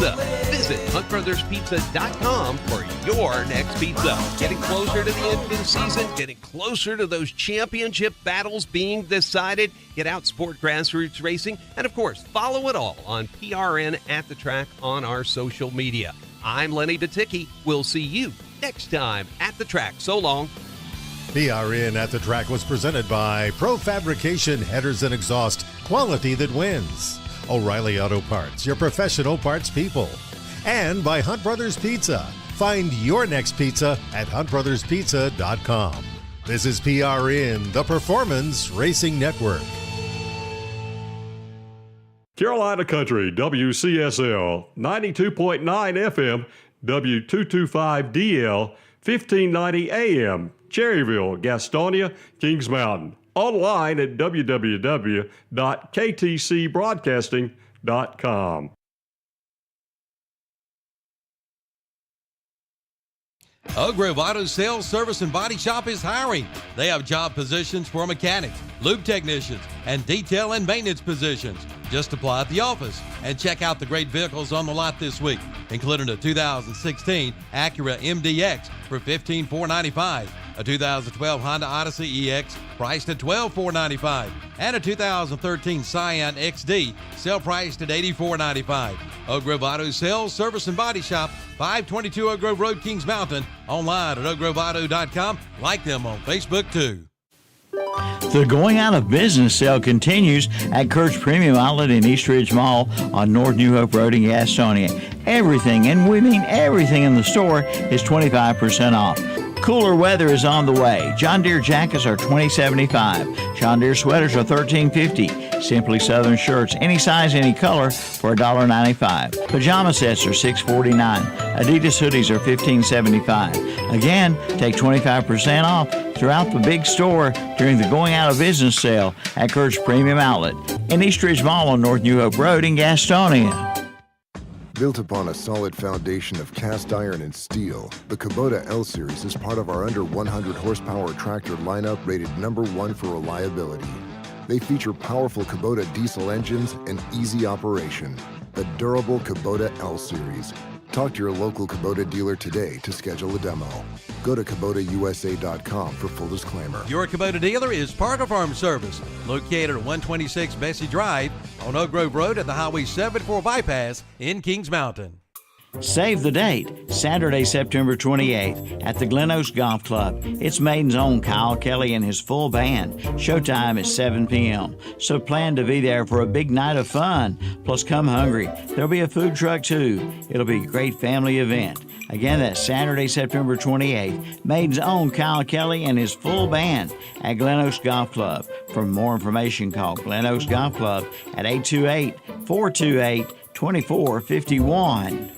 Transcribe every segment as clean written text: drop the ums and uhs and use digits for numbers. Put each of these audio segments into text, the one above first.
Pizza. Visit huntbrotherspizza.com for your next pizza. Getting closer to the end of the season, getting closer to those championship battles being decided. Get out, support grassroots racing, and of course, follow it all on PRN at the Track on our social media. I'm Lenny Baticki. We'll see you next time at the track. So long. PRN at the Track was presented by Pro Fabrication Headers and Exhaust, quality that wins. O'Reilly Auto Parts, your professional parts people. And by Hunt Brothers Pizza. Find your next pizza at huntbrotherspizza.com. This is PRN, the Performance Racing Network. Carolina Country, WCSL, 92.9 FM, W225DL, 1590 AM, Cherryville, Gastonia, Kings Mountain. Online at www.ktcbroadcasting.com. Oak Grove Auto Sales, Service, and Body Shop is hiring. They have job positions for mechanics, lube technicians, and detail and maintenance positions. Just apply at the office and check out the great vehicles on the lot this week, including a 2016 Acura MDX for $15,495, a 2012 Honda Odyssey EX priced at $12,495, and a 2013 Scion XD sale priced at $84,995. Oak Grove Auto Sales, Service, and Body Shop, 522 Oak Grove Road, Kings Mountain. Online at oakgroveauto.com. Like them on Facebook, too. The going out of business sale continues at Kurt's Premium Outlet in East Ridge Mall on North New Hope Road in Gastonia. Everything, and we mean everything in the store, is 25% off. Cooler weather is on the way. John Deere jackets are $20.75. John Deere sweaters are $13.50. Simply Southern shirts, any size, any color, for $1.95. Pajama sets are $6.49. Adidas hoodies are $15.75. Again, take 25% off throughout the big store during the going out of business sale at Kurt's Premium Outlet in East Ridge Mall on North New Hope Road in Gastonia. Built upon a solid foundation of cast iron and steel, the Kubota L-Series is part of our under 100 horsepower tractor lineup rated #1 for reliability. They feature powerful Kubota diesel engines and easy operation. The durable Kubota L-Series. Talk to your local Kubota dealer today to schedule a demo. Go to KubotaUSA.com for full disclaimer. Your Kubota dealer is Parker Farm Service, located at 126 Bessie Drive on Oak Grove Road at the Highway 74 bypass in Kings Mountain. Save the date, Saturday, September 28th at the Glen Oaks Golf Club. It's Maiden's own Kyle Kelly and his full band. Showtime is 7 p.m. So plan to be there for a big night of fun. Plus come hungry. There'll be a food truck too. It'll be a great family event. Again, that's Saturday, September 28th. Maiden's own Kyle Kelly and his full band at Glen Oaks Golf Club. For more information, call Glen Oaks Golf Club at 828-428-2451.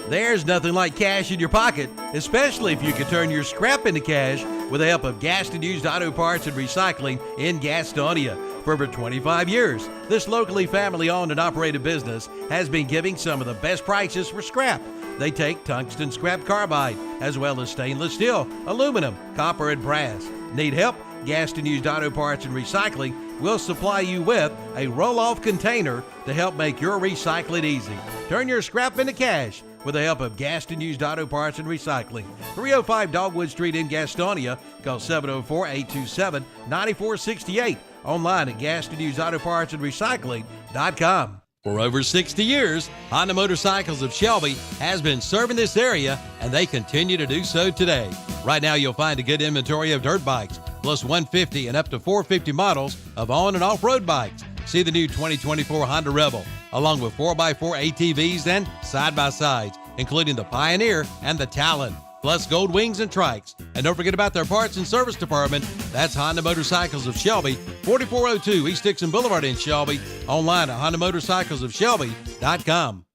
There's nothing like cash in your pocket, especially if you can turn your scrap into cash with the help of Gaston Used Auto Parts and Recycling in Gastonia. For over 25 years, this locally family-owned and operated business has been giving some of the best prices for scrap. They take tungsten scrap carbide, as well as stainless steel, aluminum, copper, and brass. Need help? Gaston Used Auto Parts and Recycling will supply you with a roll-off container to help make your recycling easy. Turn your scrap into cash with the help of Gaston Used Auto Parts and Recycling. 305 Dogwood Street in Gastonia. Call 704-827-9468. Online at GastonUsedAutoPartsAndRecycling.com. For over 60 years, Honda Motorcycles of Shelby has been serving this area, and they continue to do so today. Right now, you'll find a good inventory of dirt bikes, plus 150 and up to 450 models of on- and off-road bikes. See the new 2024 Honda Rebel, along with 4x4 ATVs and side-by-sides, including the Pioneer and the Talon, plus Gold Wings and Trikes. And don't forget about their parts and service department. That's Honda Motorcycles of Shelby, 4402 East Dixon Boulevard in Shelby. Online at HondaMotorcyclesofShelby.com.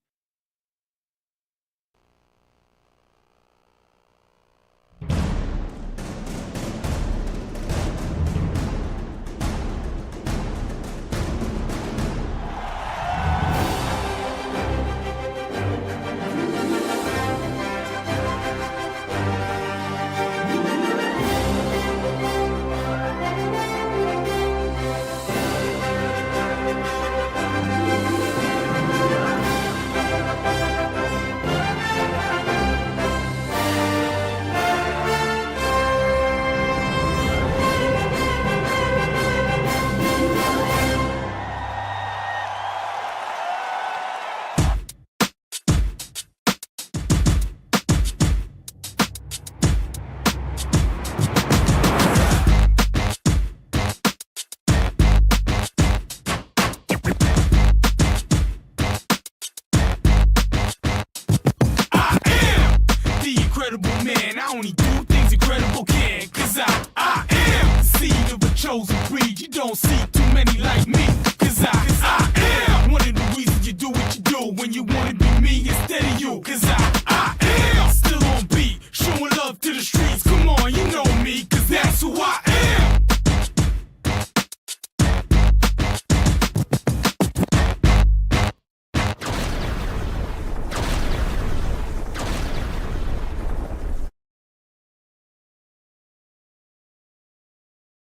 many like me, cause I am one of the reasons you do what you do when you wanna be me instead of you, cause I am still on beat, showing love to the streets. Come on, you know me, cause that's who I am.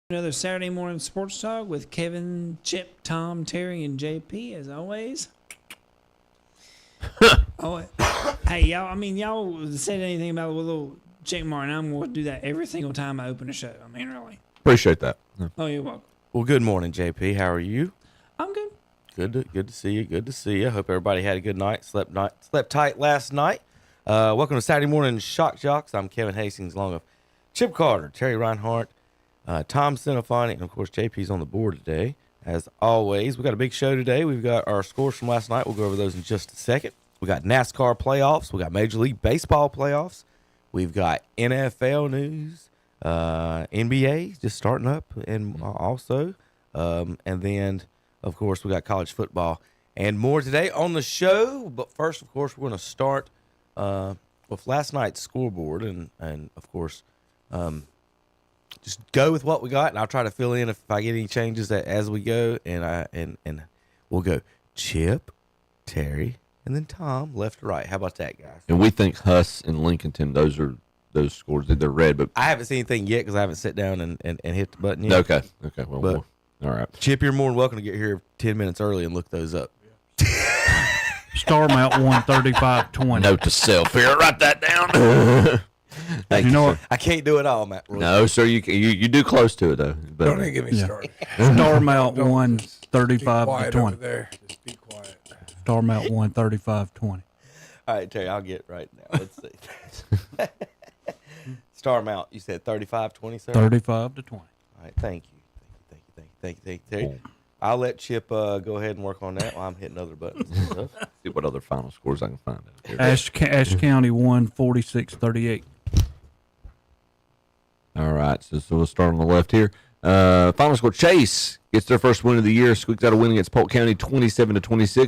Another Saturday morning sports talk with Kevin, Chip, Tom, Terry, and JP as always. Hey y'all! I mean, y'all said anything about a little check mark, and I'm going to do that every single time I open a show. I mean, really. Appreciate that. Oh, you're welcome. Well, good morning, JP. How are you? I'm good. Good to see you. Good to see you. Hope everybody had a good night. Slept tight last night. Welcome to Saturday morning Shock Joxx. I'm Kevin Hastings, along with Chip Carter, Terry Reinhardt, Tom Cinefani, and of course JP's on the board today. As always, we got a big show today. We've got our scores from last night. We'll go over those in just a second. We got NASCAR playoffs. We got Major League Baseball playoffs. We've got NFL news, NBA just starting up, and also, and then of course we got college football and more today on the show. But first, of course, we're going to start with last night's scoreboard, and of course. Just go with what we got, and I'll try to fill in if I get any changes as we go. And we'll go Chip, Terry, and then Tom, left to right. How about that, guys? And we think Huss and Lincolnton, those scores, they're red, but I haven't seen anything yet because I haven't sat down and hit the button yet. Okay. Well, but, all right. Chip, you're more than welcome to get here 10 minutes early and look those up. Star Mount 135.20. Note to self here. Write that down. Thank you know what? I can't do it all, Matt. No, sir. You do close to it though. But, don't even get me started. Star Mount 135 to 20. There. Just be quiet. Star Mount 135.20. All right, Terry, I'll get right now. Let's see. Star Mount, you said 35-20, sir? 35 to 20. All right, thank you, Terry. I'll let Chip go ahead and work on that while I'm hitting other buttons and stuff. See what other final scores I can find out here. Ashe County 146-38. All right, so we'll start on the left here. Final score: Chase gets their first win of the year, squeaks out a win against Polk County, 27-26.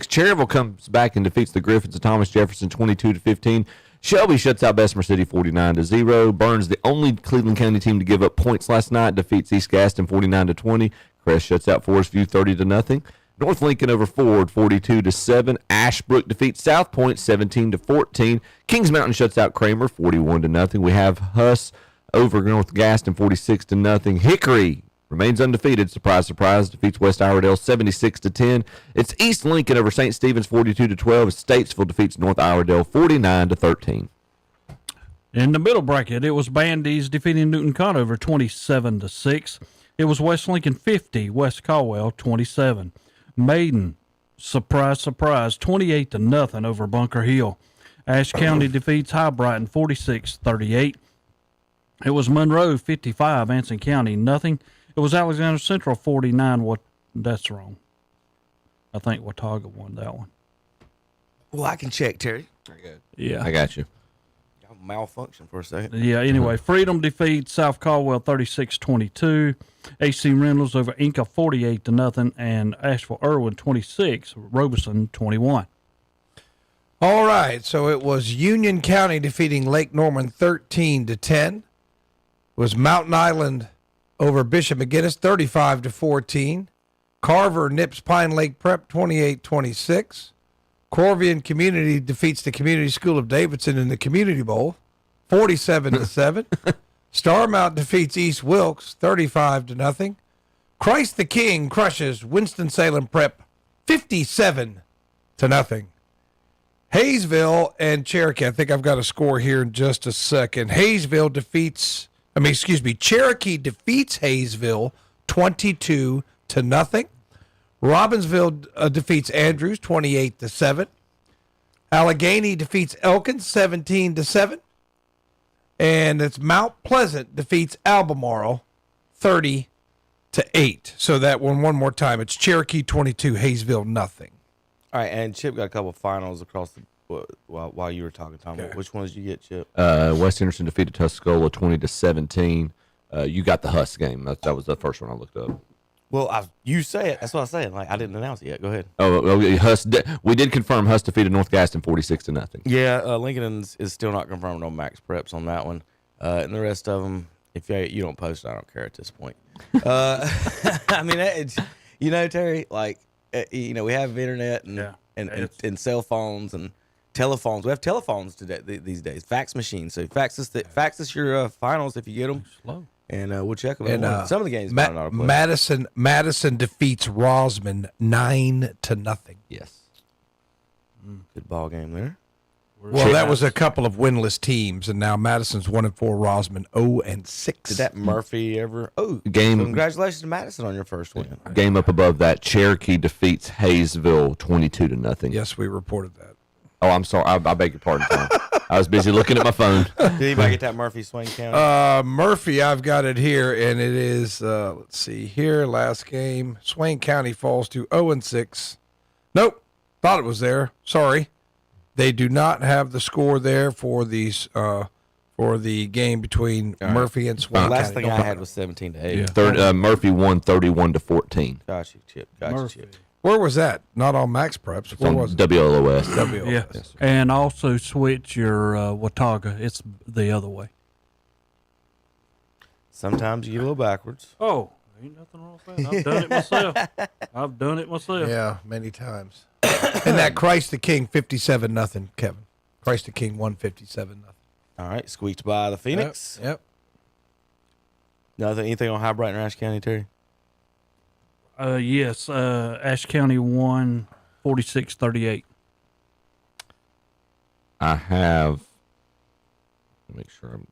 Cherryville comes back and defeats the Griffins of Thomas Jefferson, 22-15. Shelby shuts out Bessemer City, 49-0. Burns, the only Cleveland County team to give up points last night, defeats East Gaston, 49-20. Crest shuts out Forest View, 30-0. North Lincoln over Ford, 42-7. Ashbrook defeats South Point, 17-14. Kings Mountain shuts out Kramer, 41-0. We have Huss over North Gaston, 46-0. Hickory remains undefeated. Surprise, surprise. Defeats West Iredale, 76-10. It's East Lincoln over St. Stephen's, 42-12. Statesville defeats North Iredale, 49-13. In the middle bracket, it was Bandy's defeating Newton Conover, 27-6. It was West Lincoln 50, West Caldwell 27. Maiden, surprise, surprise, 28-0 over Bunker Hill. Ashe County defeats High Brighton 46-38. It was Monroe 55, Anson County nothing. It was Alexander Central 49. That's wrong. I think Watauga won that one. Well, I can check, Terry. Yeah, I got you. Y'all malfunction for a second. Yeah, anyway, Freedom defeats South Caldwell 36-22. AC Reynolds over Inca 48-0, and Asheville Irwin 26, Robeson 21. All right, so it was Union County defeating Lake Norman 13-10. It was Mountain Island over Bishop McGinnis 35-14. Carver nips Pine Lake Prep 28-26. Corvian Community defeats the Community School of Davidson in the Community Bowl 47-7. Starmount defeats East Wilkes 35-0. Christ the King crushes Winston-Salem Prep 57-0. Hayesville and Cherokee, I think I've got a score here in just a second. Cherokee defeats Hayesville 22-0. Robbinsville defeats Andrews 28-7. Allegheny defeats Elkins 17-7. And it's Mount Pleasant defeats Albemarle 30-8. So that one more time. It's Cherokee 22, Hayesville nothing. All right, and Chip got a couple of finals across the while you were talking, Tom. Okay. Which ones did you get, Chip? West Henderson defeated Tuscola 20-17. You got the Huss game. That was the first one I looked up. Well, you say it. That's what I was saying. Like, I didn't announce it yet. Go ahead. We did confirm Huss defeated North Gaston 46-0. Yeah, Lincoln is still not confirmed on Max Preps on that one. And the rest of them, if you don't post, I don't care at this point. I mean, Terry, like, we have internet and cell phones and telephones. We have telephones today these days. Fax machines. So fax us your finals if you get them. Slow. And we'll check them. And some of the games might not have played. Madison defeats Rosman 9-0. Yes. Good ball game there. Well, that was a couple of winless teams, and now Madison's 1-4, Rosman 0-6. Did that Murphy ever? Oh, game! Congratulations to Madison on your first win. Game up above that, Cherokee defeats Hayesville 22-0. Yes, we reported that. Oh, I'm sorry. I beg your pardon, Tom. I was busy looking at my phone. Did anybody get that Murphy Swain County? Murphy, I've got it here, and it is, let's see here, last game. Swain County falls to 0-6. Nope, thought it was there. Sorry. They do not have the score there for these for the game between Murphy and Swain Last County. thing I had was 17-8. Yeah. Murphy won 31-14. Got you, Chip. Got you, Chip. Where was that? Not on Max Preps. Where was it? WLOS. WLOS. Yeah. Yes. And also switch your Watauga. It's the other way. Sometimes you get a little backwards. Oh, ain't nothing wrong with that. I've done it myself. I've done it myself. Yeah, many times. And that Christ the King 57-0, Kevin. Christ the King won 57-0. All right, squeaked by the Phoenix. Yep. Nothing. Anything on High Brighton or Ashe County, Terry? Yes. Ashe County won 46-38. I have. Make sure I'm.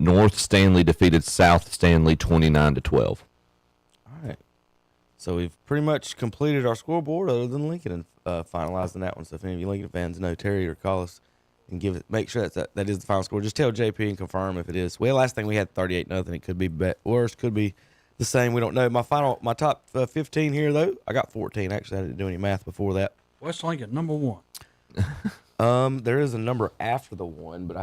North Stanley defeated South Stanley 29-12. All right. So we've pretty much completed our scoreboard, other than Lincoln, and finalizing that one. So if any of you Lincoln fans know Terry, or call us and make sure that is the final score. Just tell JP and confirm if it is. Well, last thing we had 38-0. It could be worse, could be the same. We don't know. My top 15 here though. I got 14. Actually, I didn't do any math before that. West Lincoln, number 1. There is a number after the 1, but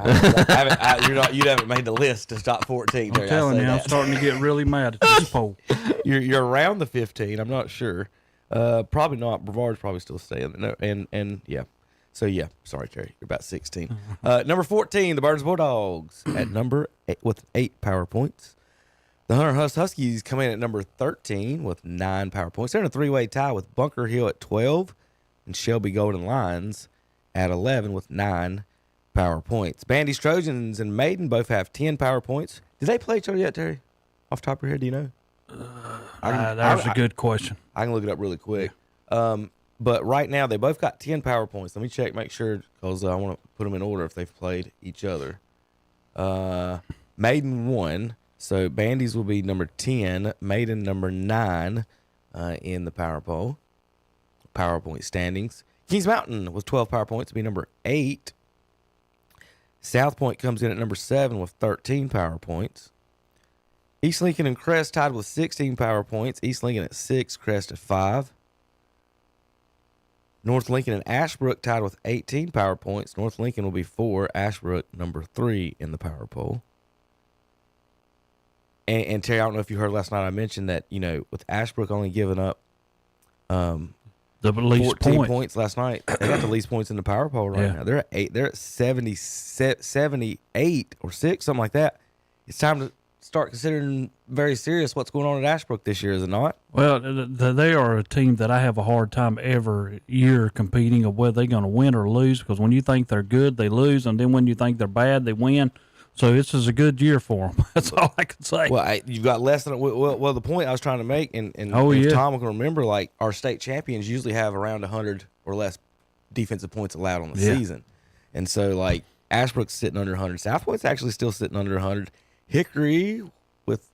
you haven't made the list to top 14. Terry, I'm telling you, I'm starting to get really mad at this poll. You're around the 15. I'm not sure. Probably not. Brevard's probably still staying. No, and yeah. So yeah, sorry, Terry. You're about 16. Number 14, the Burns Bulldogs at number 8 with 8 power points. The Hunter Huskies come in at number 13 with 9 power points. They're in a 3-way tie with Bunker Hill at 12 and Shelby Golden Lions at 11 with 9 power points. Bandy's Trojans and Maiden both have 10 power points. Did they play each other yet, Terry? Off the top of your head, do you know? That was a good question. I can look it up really quick. But right now, they both got 10 power points. Let me check, make sure, because I want to put them in order if they've played each other. Maiden 1. So Bandy's will be number 10. Maiden number 9 in the PowerPoint standings. Kings Mountain with 12 power points will be number 8. South Point comes in at number 7 with 13 power points. East Lincoln and Crest tied with 16 power points. East Lincoln at 6, Crest at 5. North Lincoln and Ashbrook tied with 18 power points. North Lincoln will be 4, Ashbrook number 3 in the power poll. And Terry, I don't know if you heard last night, I mentioned that, with Ashbrook only giving up the least 14 points last night, they got the least points in the power poll right now. They're at 8. They're at 78 or 6, something like that. It's time to start considering very serious what's going on at Ashbrook this year, is it not? Well, they are a team that I have a hard time every year competing of whether they're going to win or lose, because when you think they're good, they lose, and then when you think they're bad, they win. So this is a good year for them. That's all I can say. Well, you've got less than well. The point I was trying to make, and Tom can remember, like our state champions usually have around 100 or less defensive points allowed on the season, and so like Ashbrook's sitting under 100. South Point's actually still sitting under 100. Hickory, with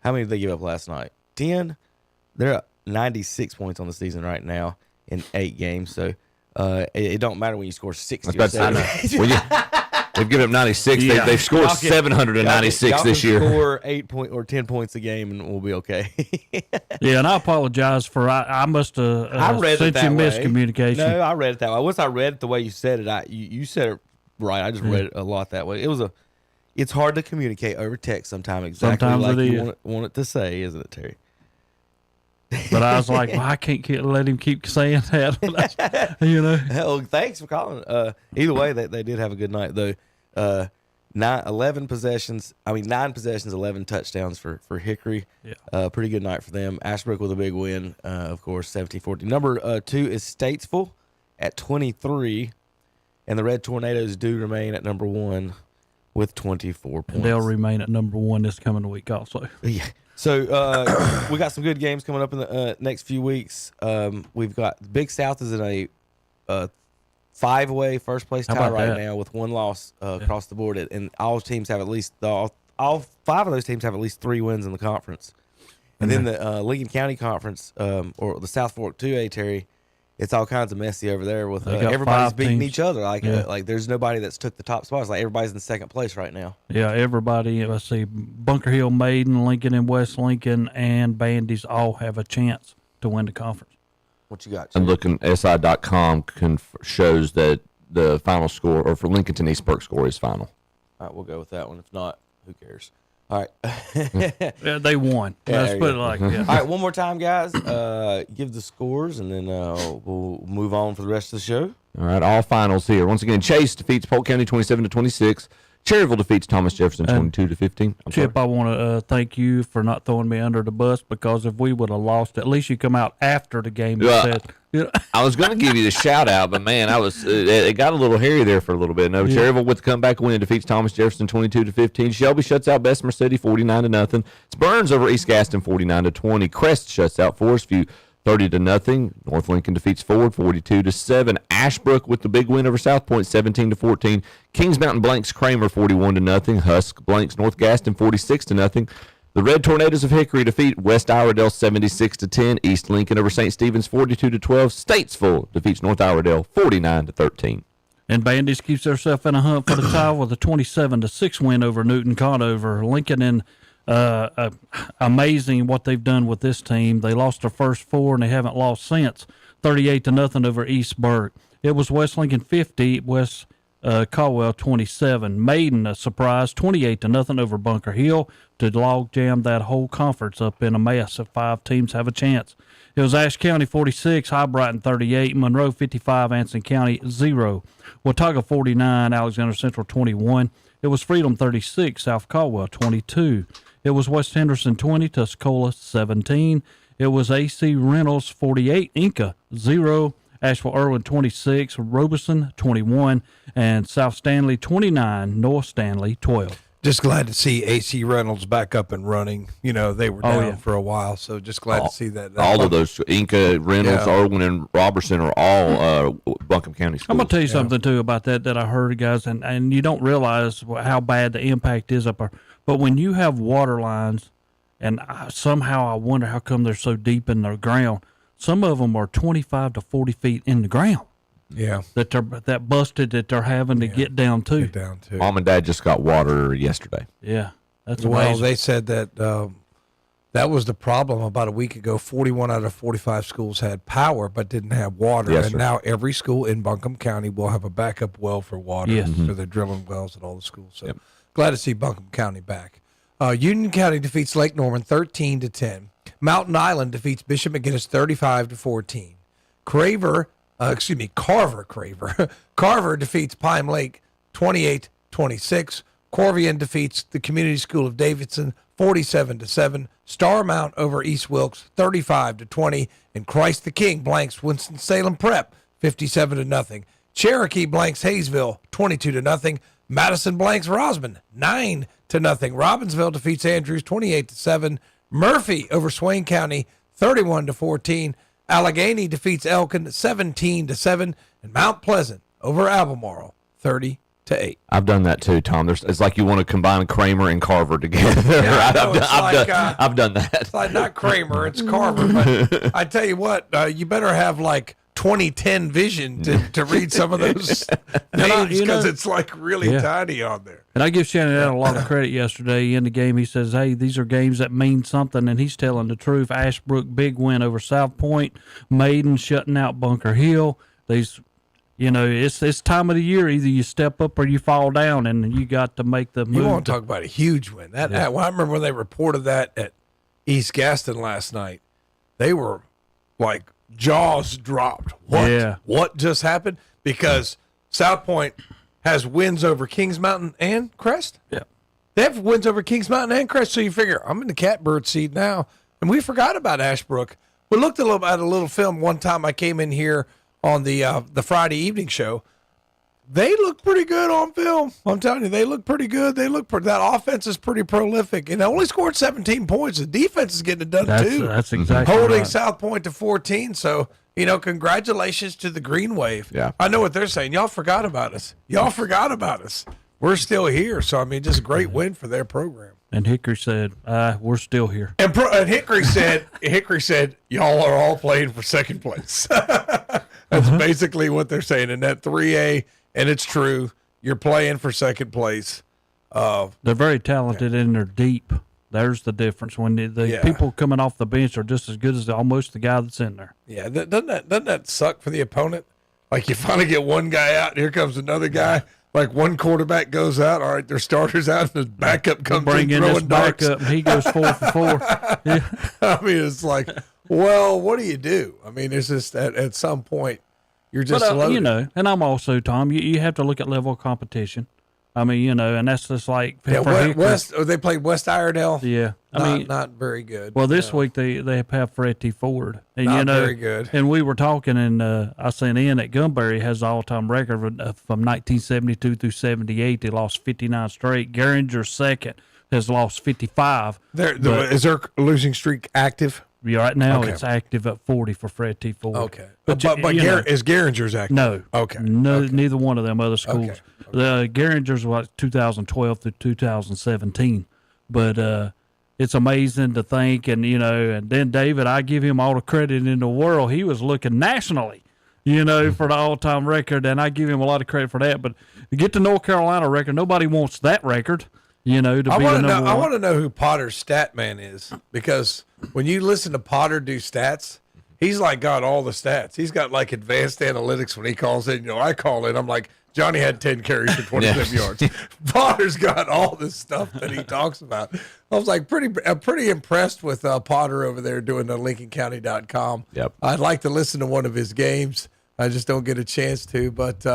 how many did they give up last night? 10. They're at 96 points on the season right now in 8 games. So it don't matter when you score 60 or 70. They've given up 96. Yeah. They've scored 796 this year. Score 8 or 10 points a game, and we'll be okay. Yeah, and I apologize for I must have sent you miscommunication. No, I read it that way. Once I read it the way you said it, you said it right. I just read it a lot that way. It's hard to communicate over text sometimes exactly like you want it to say, isn't it, Terry? But I was like, well, I can't let him keep saying that. Hell, thanks for calling. Either way, they did have a good night though. 9 possessions, 11 touchdowns for Hickory. Yeah. Pretty good night for them. Ashbrook with a big win, of course, 17-14. Number 2 is Statesville at 23, and the Red Tornadoes do remain at number 1 with 24 points. And they'll remain at number 1 this coming week also. Yeah. So we got some good games coming up in the next few weeks. We've got Big South is in a 5-way first place tie right now with 1 loss across the board, and all teams have at least all 5 of those teams have at least 3 wins in the conference. And then the Lincoln County Conference or the South Fork 2A, Terry, it's all kinds of messy over there with everybody's beating each other. Like there's nobody that's took the top spots. Like everybody's in second place right now. Yeah, everybody. Let's see, Bunker Hill, Maiden, Lincoln, and West Lincoln, and Bandy's all have a chance to win the conference. What you got? And looking, SI.com shows that the final score, or for Lincolnton East Burke score, is final. All right, we'll go with that one. If not, who cares? All right. Yeah, they won. Let's put it like that. All right, one more time, guys. Give the scores, and then we'll move on for the rest of the show. All right, all finals here. Once again, Chase defeats Polk County 27-26. Cherryville defeats Thomas Jefferson 22-15. Chip, I want to thank you for not throwing me under the bus, because if we would have lost, at least you come out after the game and said. I was going to give you the shout out, but man, it got a little hairy there for a little bit. No, Cherryville with the comeback win defeats Thomas Jefferson 22-15. Shelby shuts out Bessemer City 49-0. It's Burns over East Gaston 49-20. Crest shuts out Forest View 30-0. North Lincoln defeats Ford 42-7. Ashbrook with the big win over South Point 17-14. Kings Mountain blanks Kramer 41-0. Husk blanks North Gaston 46-0. The Red Tornadoes of Hickory defeat West Iredell 76-10. East Lincoln over St. Stephen's 42-12. Statesville defeats North Iredell 49-13. And Bandits keeps themselves in a hunt for the title with a 27-6 win over Newton Conover. Lincoln and amazing what they've done with this team. They lost their first 4 and they haven't lost since. 38-0 over East Burke. It was West Lincoln 50, West Caldwell 27. Maiden, a surprise, 28-0 over Bunker Hill to log jam that whole conference up in a mess. If 5 teams have a chance. It was Ashe County 46, High Brighton 38, Monroe 55, Anson County 0, Watauga 49, Alexander Central 21. It was Freedom 36, South Caldwell 22. It was West Henderson 20, Tuscola 17. It was AC Reynolds 48, Inca 0. Asheville Irwin 26, Robeson 21, and South Stanley 29, North Stanley 12. Just glad to see AC Reynolds back up and running. They were down for a while, so just glad to see that. All of those, Inca, Reynolds, Irwin, and Robertson are all Buncombe County schools. I'm going to tell you something, too, about that I heard, guys, and you don't realize how bad the impact is up there. But when you have water lines, and somehow I wonder how come they're so deep in the ground, some of them are 25 to 40 feet in the ground. Yeah. That busted that they're having to get down to. Mom and Dad just got water yesterday. Yeah. That's well, amazing. they said that that was the problem about a week ago. 41 out of 45 schools had power but didn't have water. Yes, and sir. now every school in Buncombe County will have a backup well for water. Yes. So they're drilling wells at all the schools. So glad to see Buncombe County back. Union County defeats Lake Norman 13-10. Mountain Island defeats Bishop McGinnis 35-14. Carver defeats Pine Lake 28-26. Corvian defeats the Community School of Davidson 47-7. Starmount over East Wilkes 35-20. And Christ the King blanks Winston-Salem Prep 57-0. Cherokee blanks Hayesville 22-0. Madison blanks Rosman 9-0. Robbinsville defeats Andrews 28-7. Murphy over Swain County 31-14. Allegheny defeats Elkin 17-7. And Mount Pleasant over Albemarle 30-8. I've done that too, Tom. It's like you want to combine Kramer and Carver together. Yeah, right? I've done that. It's like not Kramer, it's Carver. But I tell you what, you better have like 2010 vision to read some of those names because it's like really tiny on there. And I give Shannon a lot of credit yesterday in the game. He says, hey, these are games that mean something, and he's telling the truth. Ashbrook, big win over South Point. Maiden shutting out Bunker Hill. These, it's time of the year. Either you step up or you fall down, and you got to make the move. You want to talk about a huge win. I remember when they reported that at East Gaston last night. they were like jaws dropped. What? Yeah. What just happened? Because South Point has wins over Kings Mountain and Crest. Yeah. They have wins over Kings Mountain and Crest. So you figure, I'm in the catbird seat now. And we forgot about Ashbrook. We looked at a little film one time. I came in here on the Friday evening show. They look pretty good on film. I'm telling you, they look pretty good. That offense is pretty prolific, and they only scored 17 points. The defense is getting it done too. That's exactly holding right. South Point to 14. So congratulations to the Green Wave. Yeah. I know what they're saying. Y'all forgot about us. We're still here. So I mean, just a great win for their program. And Hickory said, we're still here. And Hickory said, y'all are all playing for second place. That's basically what they're saying in that 3A. And it's true. You're playing for second place. They're very talented and they're deep. There's the difference. When the people coming off the bench are just as good as almost the guy that's in there. Yeah, doesn't that suck for the opponent? Like you finally get one guy out, and here comes another guy. Like one quarterback goes out, all right, their starter's out, and the backup comes Bring in this backup, and he goes 4 for 4. Yeah. I mean, it's like, well, what do you do? I mean, it's just at some point you're just loaded. And I'm also, Tom, you have to look at level of competition. I mean, and that's just like they played West Iredell. Yeah, not very good. Well, this week they have Freddie Ford, and not very good. And we were talking, and I sent in that Gunberry has the all-time record from 1972 through 78. They lost 59 straight. Geringer's second has lost 55. Is their losing streak active? Yeah, right now it's active at 40 for Fred T. Ford. Okay, but is Geringer's active? No. Okay. No, neither one of them other schools. Okay. The Geringer's was 2012 through 2017, but it's amazing to think, and and then David, I give him all the credit in the world. He was looking nationally, for the all-time record, and I give him a lot of credit for that. But to get the North Carolina record, nobody wants that record. To be the number one. I want to know who Potter's stat man is, because when you listen to Potter do stats, he's like got all the stats. He's got like advanced analytics when he calls in. I call in, I'm like, Johnny had 10 carries for 27 yards. Potter's got all this stuff that he talks about. I was like pretty impressed with Potter over there doing the LincolnCounty.com. Yep. I'd like to listen to one of his games. I just don't get a chance to, but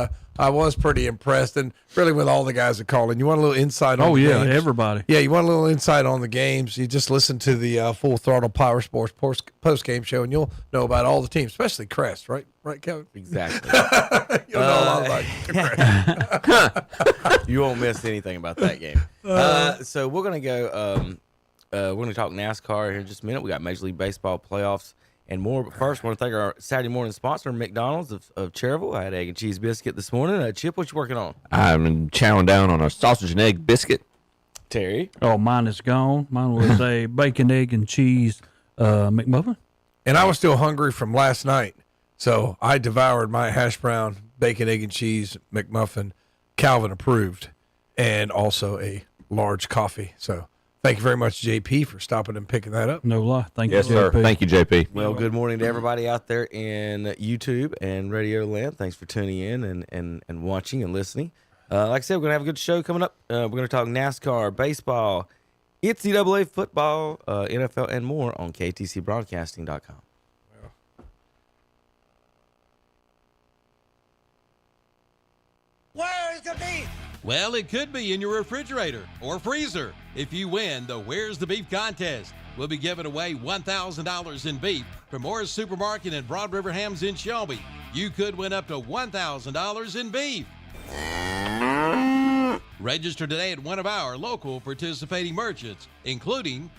I was pretty impressed, and really with all the guys that call in. You want a little insight on the games? Everybody. Yeah, you want a little insight on the games, you just listen to the Full Throttle Power Sports post-game show, and you'll know about all the teams, especially Crest, right? Right, Kevin? Exactly. You'll know a lot about Crest. You won't miss anything about that game. So we're going to go we're going to talk NASCAR here in just a minute. We got Major League Baseball playoffs and more. But first, I want to thank our Saturday morning sponsor, McDonald's of Cherryville. I had egg and cheese biscuit this morning. Chip, what you working on? I'm chowing down on a sausage and egg biscuit. Terry? Oh, mine is gone. Mine was a bacon, egg, and cheese McMuffin. And I was still hungry from last night, so I devoured my hash brown, bacon, egg, and cheese McMuffin, Calvin approved, and also a large coffee. So thank you very much, JP, for stopping and picking that up. No lie. Thank Yes, you, sir. JP. Thank you, JP. Well, good morning to everybody out there in YouTube and Radio Land. Thanks for tuning in and watching and listening. Like I said, we're going to have a good show coming up. We're going to talk NASCAR, baseball, NCAA football, NFL, and more on KTCBroadcasting.com. Where's the beef? Well, it could be in your refrigerator or freezer. If you win the Where's the Beef contest, we'll be giving away $1,000 in beef from Morris Supermarket and Broad River Hams in Shelby. You could win up to $1,000 in beef. Register today at one of our local participating merchants, including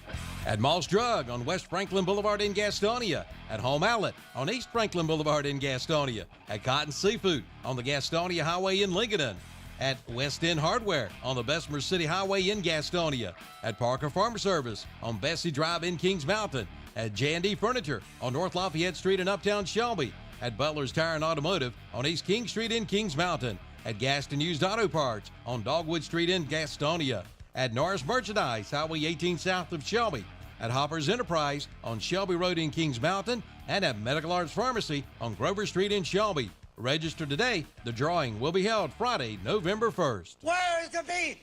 at Moss Drug on West Franklin Boulevard in Gastonia, at Home Outlet on East Franklin Boulevard in Gastonia, at Cotton Seafood on the Gastonia Highway in Lincoln, at West End Hardware on the Bessemer City Highway in Gastonia, at Parker Farm Service on Bessie Drive in Kings Mountain, at J&D Furniture on North Lafayette Street in Uptown Shelby, at Butler's Tire and Automotive on East King Street in Kings Mountain, at Gaston Used Auto Parts on Dogwood Street in Gastonia, at Norris Merchandise, Highway 18 south of Shelby, at Hopper's Enterprise on Shelby Road in Kings Mountain, and at Medical Arts Pharmacy on Grover Street in Shelby. Register today. The drawing will be held Friday, November 1st. Where's the beef?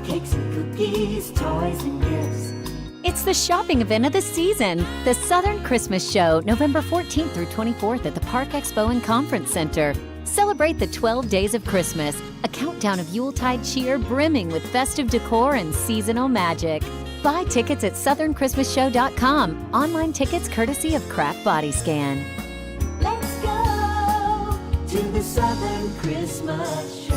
Cakes and cookies, toys and gifts. It's the shopping event of the season, the Southern Christmas Show, November 14th through 24th at the Park Expo and Conference Center. Celebrate the 12 days of Christmas, a countdown of Yuletide cheer brimming with festive decor and seasonal magic. Buy tickets at southernchristmasshow.com. Online tickets courtesy of Craft Body Scan. Let's go to the Southern Christmas Show.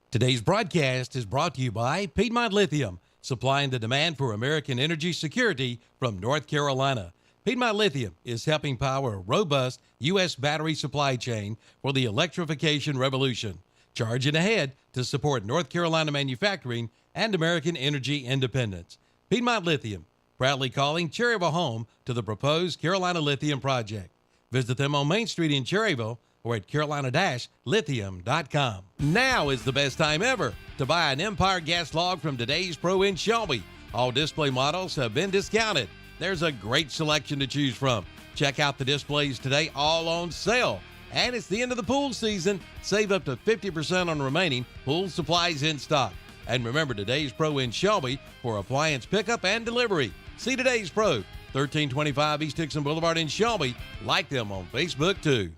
Today's broadcast is brought to you by Piedmont Lithium, supplying the demand for American energy security from North Carolina. Piedmont Lithium is helping power a robust U.S. battery supply chain for the electrification revolution, charging ahead to support North Carolina manufacturing and American energy independence. Piedmont Lithium, proudly calling Cherryville home to the proposed Carolina Lithium project. Visit them on Main Street in Cherryville or at carolina-lithium.com. Now is the best time ever to buy an Empire gas log from Today's Pro in Shelby. All display models have been discounted. There's a great selection to choose from. Check out the displays today, all on sale. And it's the end of the pool season. Save up to 50% on remaining pool supplies in stock. And remember, Today's Pro in Shelby for appliance pickup and delivery. See Today's Pro, 1325 East Dixon Boulevard in Shelby. Like them on Facebook, too.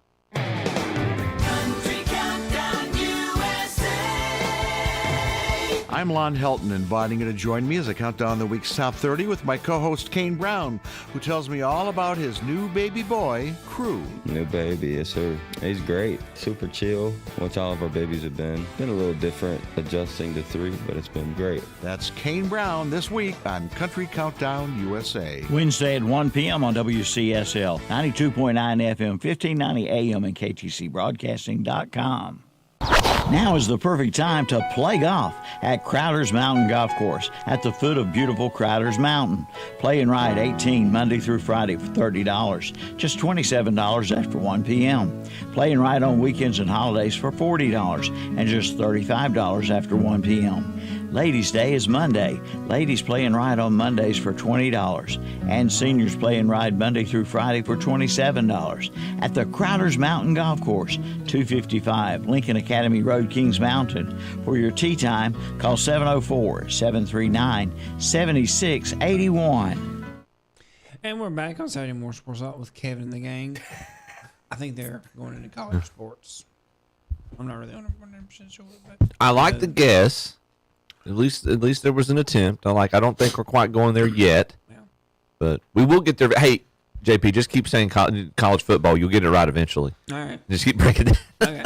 I'm Lon Helton, inviting you to join me as I count down the week's top 30 with my co-host Kane Brown, who tells me all about his new baby boy, Crew. New baby, yes sir. He's great, super chill, which all of our babies have been. Been a little different adjusting to 3, but it's been great. That's Kane Brown this week on Country Countdown USA. Wednesday at 1 p.m. on WCSL, 92.9 FM, 1590 AM, and KTCBroadcasting.com. Now is the perfect time to play golf at Crowder's Mountain Golf Course at the foot of beautiful Crowder's Mountain. Play and ride 18 Monday through Friday for $30, just $27 after 1 p.m. Play and ride on weekends and holidays for $40 and just $35 after 1 p.m. Ladies' Day is Monday. Ladies play and ride on Mondays for $20, and seniors play and ride Monday through Friday for $27 at the Crowder's Mountain Golf Course, 255 Lincoln Academy Road, Kings Mountain. For your tee time, call 704-739-7681. And we're back on Saturday Morning Sports Talk with Kevin and the gang. I think they're going into college sports. I'm not really 100% sure. But I like the guess. At least there was an attempt. I don't think we're quite going there yet, but we will get there. Hey, JP, just keep saying college football. You'll get it right eventually. All right. Just keep breaking it. Okay.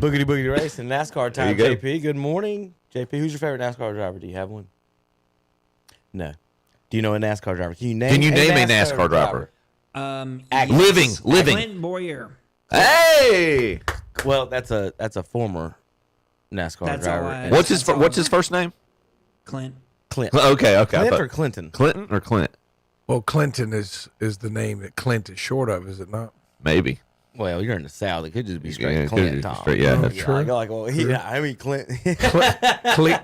Boogity boogity race and NASCAR time. There you JP, good morning. JP, who's your favorite NASCAR driver? Do you have one? No. Do you know a NASCAR driver? Can you name a NASCAR driver? Living. Clint Boyer. Hey. Well, that's a former NASCAR driver. What's his first name? Clint. Okay. Clint or Clinton? Clinton or Clint? Well, Clinton is the name that Clint is short of, is it not? Maybe. Well, you're in the South. It could just be straight Yeah, Clint, Tom. that's true. Clint.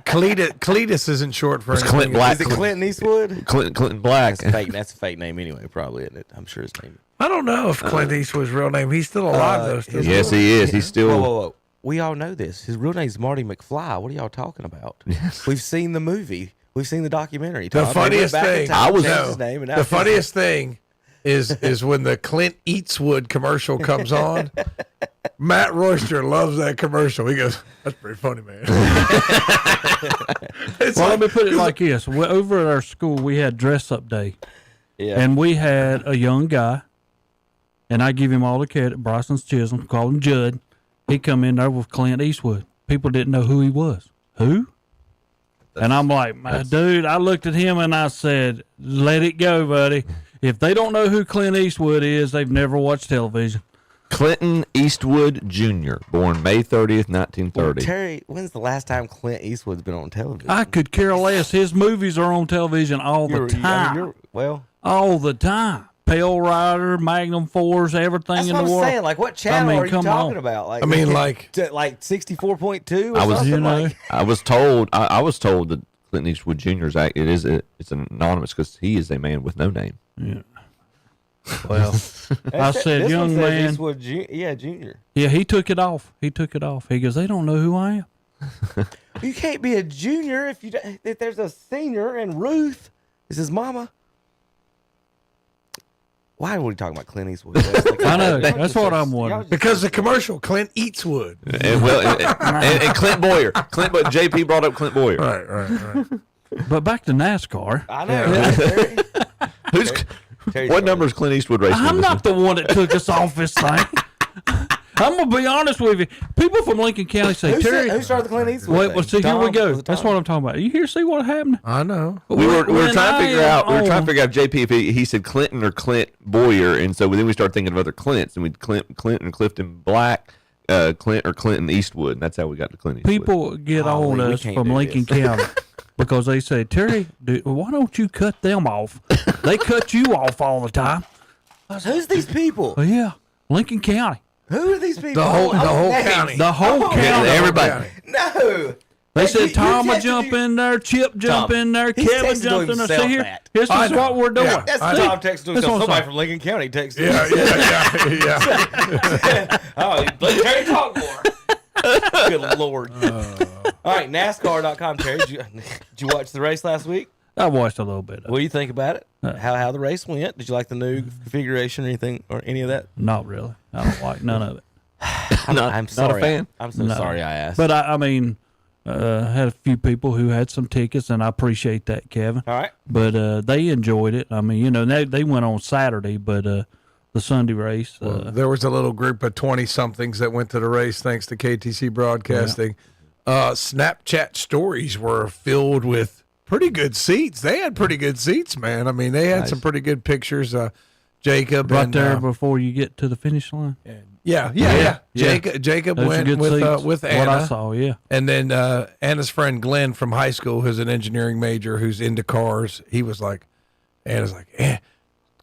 Cletus isn't short for It's anything. Clint Black. Is it Clinton Eastwood? Clinton Black. That's a fake name anyway, probably, isn't it? I'm sure his name. I don't know if Clint Eastwood's real name. He's still alive, though. Still Yes, he is. He's still. Whoa. We all know this. His real name's Marty McFly. What are y'all talking about? Yes. We've seen the movie. We've seen the documentary. The Tom. funniest thing. The funniest thing is when the Clint Eastwood commercial comes on. Matt Royster loves that commercial. He goes, "That's pretty funny, man." Let me put it like this: over at our school, we had dress-up day, and we had a young guy, and I give him all the credit. Bryson's Chisholm, call him Judd. He come in there with Clint Eastwood. People didn't know who he was. Who? And I'm like, dude, I looked at him and I said, let it go, buddy. If they don't know who Clint Eastwood is, they've never watched television. Clinton Eastwood Jr., born May 30th, 1930. Well, Terry, when's the last time Clint Eastwood's been on television? I could care less. His movies are on television all the time. All the time. Pale Rider, Magnum Force, everything That's in what the I'm world. saying. Like, what channel are you talking about? Like, like 64.2 or I was, something? I was told that Clint Eastwood Jr.'s act. It's anonymous because he is a man with no name. Yeah. Well, I said, young man. Junior. Yeah, he took it off. He goes, they don't know who I am. You can't be a junior if there's a senior and Ruth is his mama. Why are we talking about Clint Eastwood? I know. That's what I'm wondering. Because the commercial, Clint Eastwood. And Clint Boyer. JP brought up Clint Boyer. Right. But back to NASCAR. I know. What number is Clint Eastwood racing? I'm not the one that took us off this thing. I'm gonna be honest with you. People from Lincoln County say, Terry, who started the Clint Eastwood? Wait, well, see, here we go. That's what I'm talking about. You here? See what happened? I know. We were trying to figure out. We were trying to figure out JP if he said Clinton or Clint Boyer, and so then we started thinking of other Clints, and we Clinton Clifton Black, Clint or Clinton Eastwood, and that's how we got to Clint Eastwood. People get on us from Lincoln County because they say, Terry, why don't you cut them off? They cut you off all the time. Who's these people? Oh, yeah, Lincoln County. Who are these people? The whole county. The whole county. Everybody. No. They said Tom will jump in there, Chip jump in there, Kevin jump in there. See here, this is what we're doing. That's Tom texting to somebody from Lincoln County texted. Yeah. Oh, let Terry talk more. Good Lord. All right, NASCAR.com, Terry. Did you watch the race last week? I watched a little bit of it. What do you think about it? How the race went? Did you like the new configuration or anything or any of that? Not really. I don't like none of it. I'm sorry. Not a fan? I'm so sorry I asked. But I mean, had a few people who had some tickets, and I appreciate that, Kevin. All right. But they enjoyed it. I mean, they went on Saturday, but the Sunday race. There was a little group of 20-somethings that went to the race thanks to KTC Broadcasting. Snapchat stories were filled with pretty good seats. They had pretty good seats, man. I mean, they had some pretty good pictures. Jacob right and, there before you get to the finish line. Yeah. Jacob went with Anna. What I saw, yeah. And then Anna's friend Glenn from high school, who's an engineering major, who's into cars. He was like, Anna's like,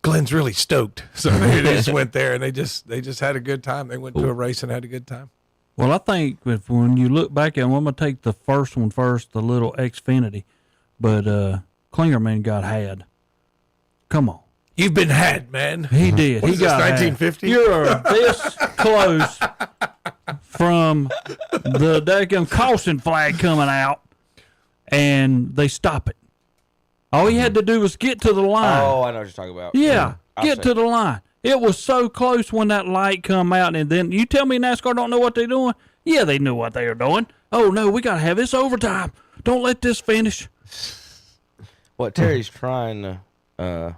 Glenn's really stoked. So they just went there and they just had a good time. They went to a race and had a good time. Well, I think when you look back at them, I'm going to take the first one first, the little Xfinity. But Klingerman got had. Come on. You've been had, man. He did. What he is got this, 1950? You're this close from the daggum caution flag coming out, and they stop it. All he had to do was get to the line. Oh, I know what you're talking about. Yeah, get to the line. It was so close when that light come out, and then you tell me NASCAR don't know what they're doing? Yeah, they knew what they were doing. Oh, no, we got to have this overtime. Don't let this finish. What Terry's trying to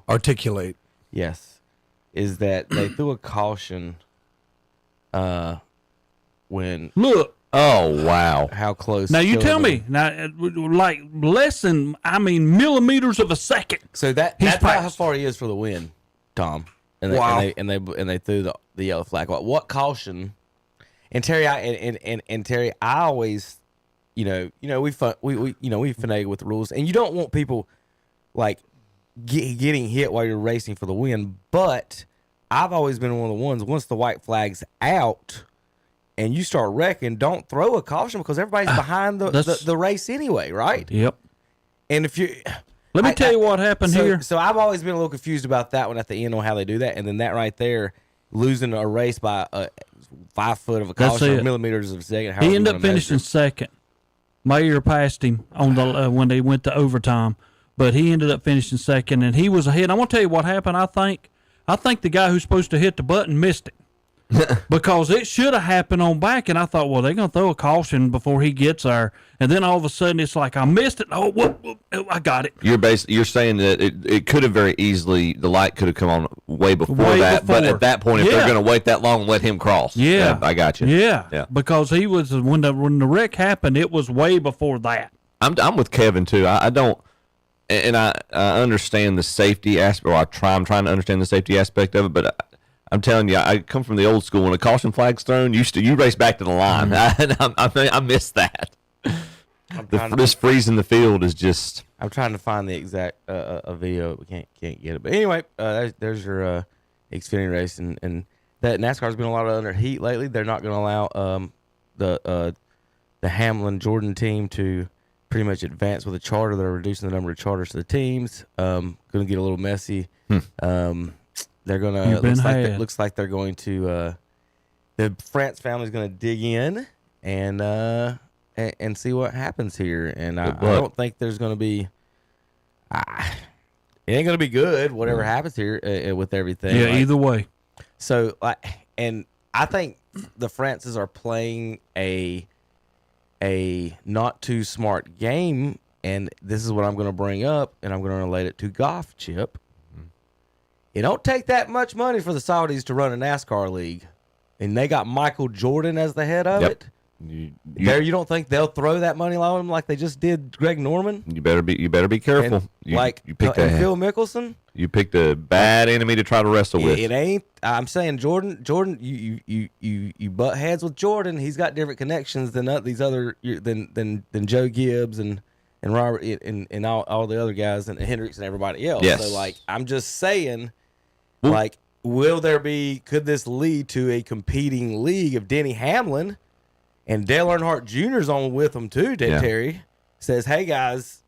articulate, yes, is that they threw a caution when look. Oh wow! How close? Now you tell me now, like less than millimeters of a second. So that's how far he is for the win, Tom. And they threw the yellow flag. What caution? And Terry, and Terry, I always, we finagle with the rules, and you don't want people like getting hit while you're racing for the win. But I've always been one of the ones, once the white flag's out and you start wrecking, don't throw a caution because everybody's behind the race anyway, right? Yep. And if you let me tell you what happened here. So I've always been a little confused about that one at the end on how they do that, and then that right there, losing a race by 5 foot of a caution or millimeters of a second. He ended up finishing second. Mayer passed him on the when they went to overtime, but he ended up finishing second, and he was ahead. I'm gonna tell you what happened. I think the guy who's supposed to hit the button missed it. Because it should have happened on back, and I thought, well, they're going to throw a caution before he gets there. And then all of a sudden, it's like, I missed it. Oh, whoop, I got it. You're saying that it could have very easily, the light could have come on way before that. But at that point, if they're going to wait that long, let him cross. Yeah. I got you. Yeah. Because he was, when the wreck happened, it was way before that. I'm with Kevin, too. I don't, and I understand the safety aspect, or I'm trying to understand the safety aspect of it, but I'm telling you, I come from the old school. When a caution flag's thrown, you race back to the line. I miss that. This freezing the field is just. I'm trying to find the exact video. We can't get it. But anyway, there's your Xfinity race, and that NASCAR's been a lot under heat lately. They're not going to allow the Hamlin Jordan team to pretty much advance with a charter. They're reducing the number of charters to the teams. Going to get a little messy. They're gonna looks like they're going to the France family's gonna dig in and and see what happens here. And I Good luck. don't think there's going to be. It ain't going to be good. Whatever happens here with everything. Yeah, either way. So, and I think the Francis are playing a not too smart game, and this is what I'm going to bring up, and I'm going to relate it to golf, Chip. It don't take that much money for the Saudis to run a NASCAR league, and they got Michael Jordan as the head of it. You don't think they'll throw that money on him like they just did Greg Norman? You better be careful. And, you picked Phil Mickelson. You picked a bad enemy to try to wrestle with. It ain't. I'm saying Jordan. You butt heads with Jordan. He's got different connections than these other than Joe Gibbs and Robert and all the other guys and Hendricks and everybody else. Yes. So I'm just saying, could this lead to a competing league of Denny Hamlin? And Dale Earnhardt Jr.'s on with them too. Terry says, "Hey guys,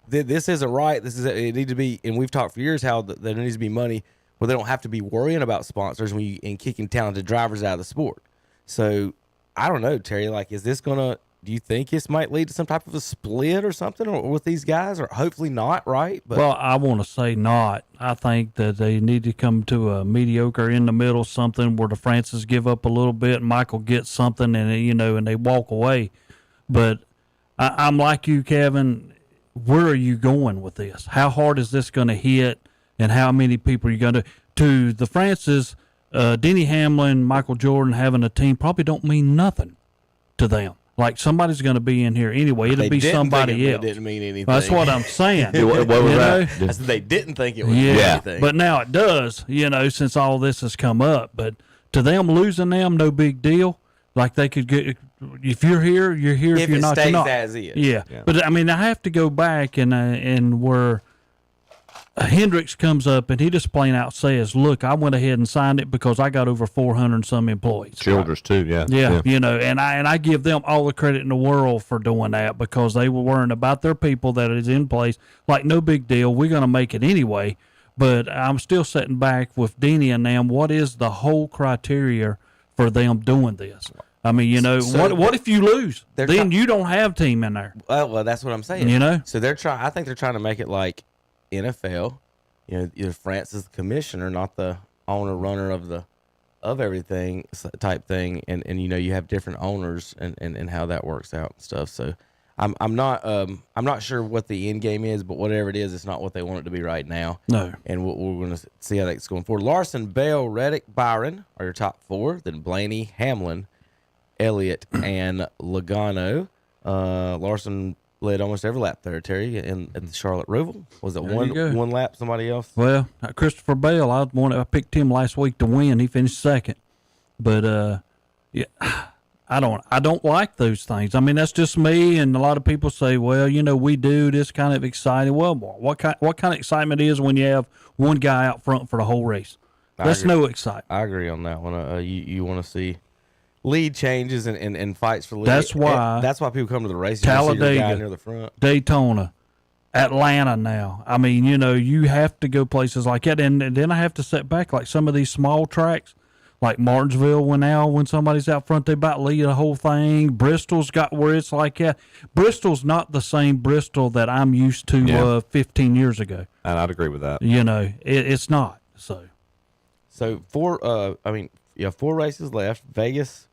this isn't right. It needs to be." And we've talked for years how there needs to be money where they don't have to be worrying about sponsors and kicking talented drivers out of the sport. So I don't know, Terry. Is this gonna? Do you think this might lead to some type of a split or something, or with these guys, or hopefully not, right? But well, I want to say not. I think that they need to come to a mediocre in the middle, something where the Francis give up a little bit, and Michael gets something, and and they walk away. But I'm like you, Kevin. Where are you going with this? How hard is this going to hit, and how many people are you going to the Francis? Denny Hamlin, Michael Jordan having a team probably don't mean nothing to them. Somebody's going to be in here anyway. It'll be somebody else. It didn't mean anything. That's what I'm saying. What was that? I said they didn't think it would mean anything. But now it does, since all this has come up. But to them, losing them, no big deal. They could get, if you're here, you're here. If you're not, you're not. As is. Yeah. But I have to go back and where Hendricks comes up and he just plain out says, "Look, I went ahead and signed it because I got over 400 and some employees." Childers too, yeah. And I give them all the credit in the world for doing that because they were worrying about their people that is in place. No big deal. We're going to make it anyway. But I'm still sitting back with Denny and them. What is the whole criteria for them doing this? What if you lose? Then you don't have team in there. Well, that's what I'm saying. So they're trying. I think they're trying to make it like NFL. France is the commissioner, not the owner runner of everything type thing. And you have different owners and how that works out and stuff. So I'm not sure what the end game is, but whatever it is, it's not what they want it to be right now. No. And we're going to see how that's going forward. Larson, Bell, Reddick, Byron are your top four. Then Blaney, Hamlin, Elliott, and Logano. Larson led almost every lap there, Terry, in the Charlotte Roval. Was it one lap? Somebody else? Well, Christopher Bell, I picked him last week to win. He finished second. But I don't like those things. That's just me. And a lot of people say, well, we do this kind of exciting. Well, what kind of excitement is when you have one guy out front for the whole race? That's no excitement. I agree on that one. You want to see lead changes and fights for lead. That's why people come to the race. Talladega, guy near the front. Daytona, Atlanta now. You have to go places like that. And then I have to sit back some of these small tracks, like Martinsville, when somebody's out front, they about lead the whole thing. Bristol's got where it's like that. Bristol's not the same Bristol that I'm used to 15 years ago. And I'd agree with that. It's not. So 4 races left. Vegas,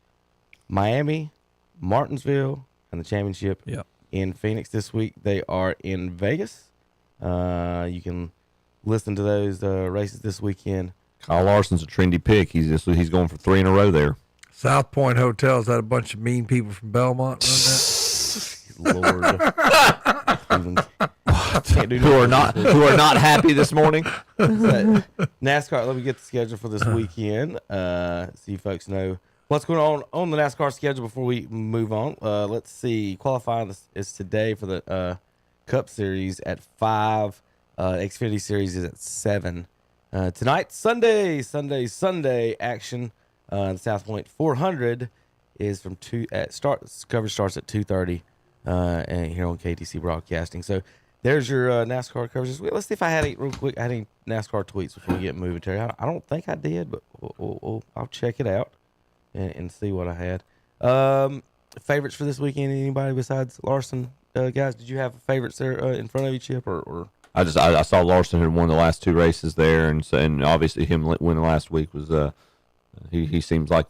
Miami, Martinsville, and the championship in Phoenix this week. They are in Vegas. You can listen to those races this weekend. Kyle Larson's a trendy pick. He's going for 3 in a row there. South Point Hotel, is that a bunch of mean people from Belmont? Lord. Who are not happy this morning. NASCAR, let me get the schedule for this weekend. So you folks know what's going on the NASCAR schedule before we move on. Let's see. Qualifying is today for the Cup Series at 5. Xfinity Series is at 7. Tonight, Sunday action. The South Point 400 is from 2 at coverage starts at 2:30 and here on KTC Broadcasting. So there's your NASCAR coverage this week. Let's see if I had any real quick. I had any NASCAR tweets before we get moving, Terry. I don't think I did, but I'll check it out and see what I had. favorites for this weekend? Anybody besides Larson? Guys, did you have favorites there in front of you, Chip? Or I saw Larson had won the last 2 races there, and obviously him winning last week was he seems like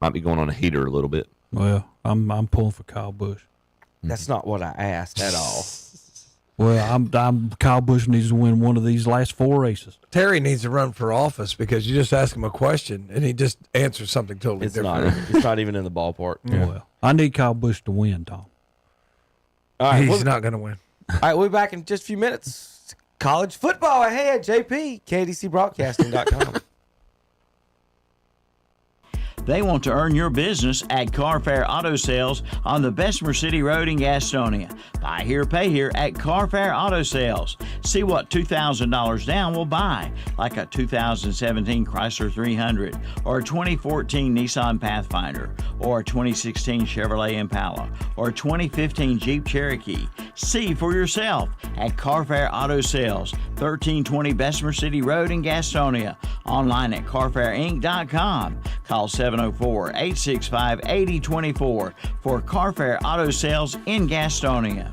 might be going on a heater a little bit. Well, I'm pulling for Kyle Busch. That's not what I asked at all. Well, I'm Kyle Busch needs to win one of these last 4 races. Terry needs to run for office because you just ask him a question and he just answers something totally different. It's not even in the ballpark. Yeah. Well, I need Kyle Busch to win, Tom. All right, he's not going to win. All right, we'll be back in just a few minutes. College football ahead, JP, KDCBroadcasting.com. They want to earn your business at Carfair Auto Sales on the Bessemer City Road in Gastonia. Buy here, pay here at Carfair Auto Sales. See what $2,000 down will buy, like a 2017 Chrysler 300, or a 2014 Nissan Pathfinder, or a 2016 Chevrolet Impala, or a 2015 Jeep Cherokee. See for yourself at Carfair Auto Sales, 1320 Bessemer City Road in Gastonia. Online at carfairinc.com. Call 704-865-8024 for Carfair Auto Sales in Gastonia.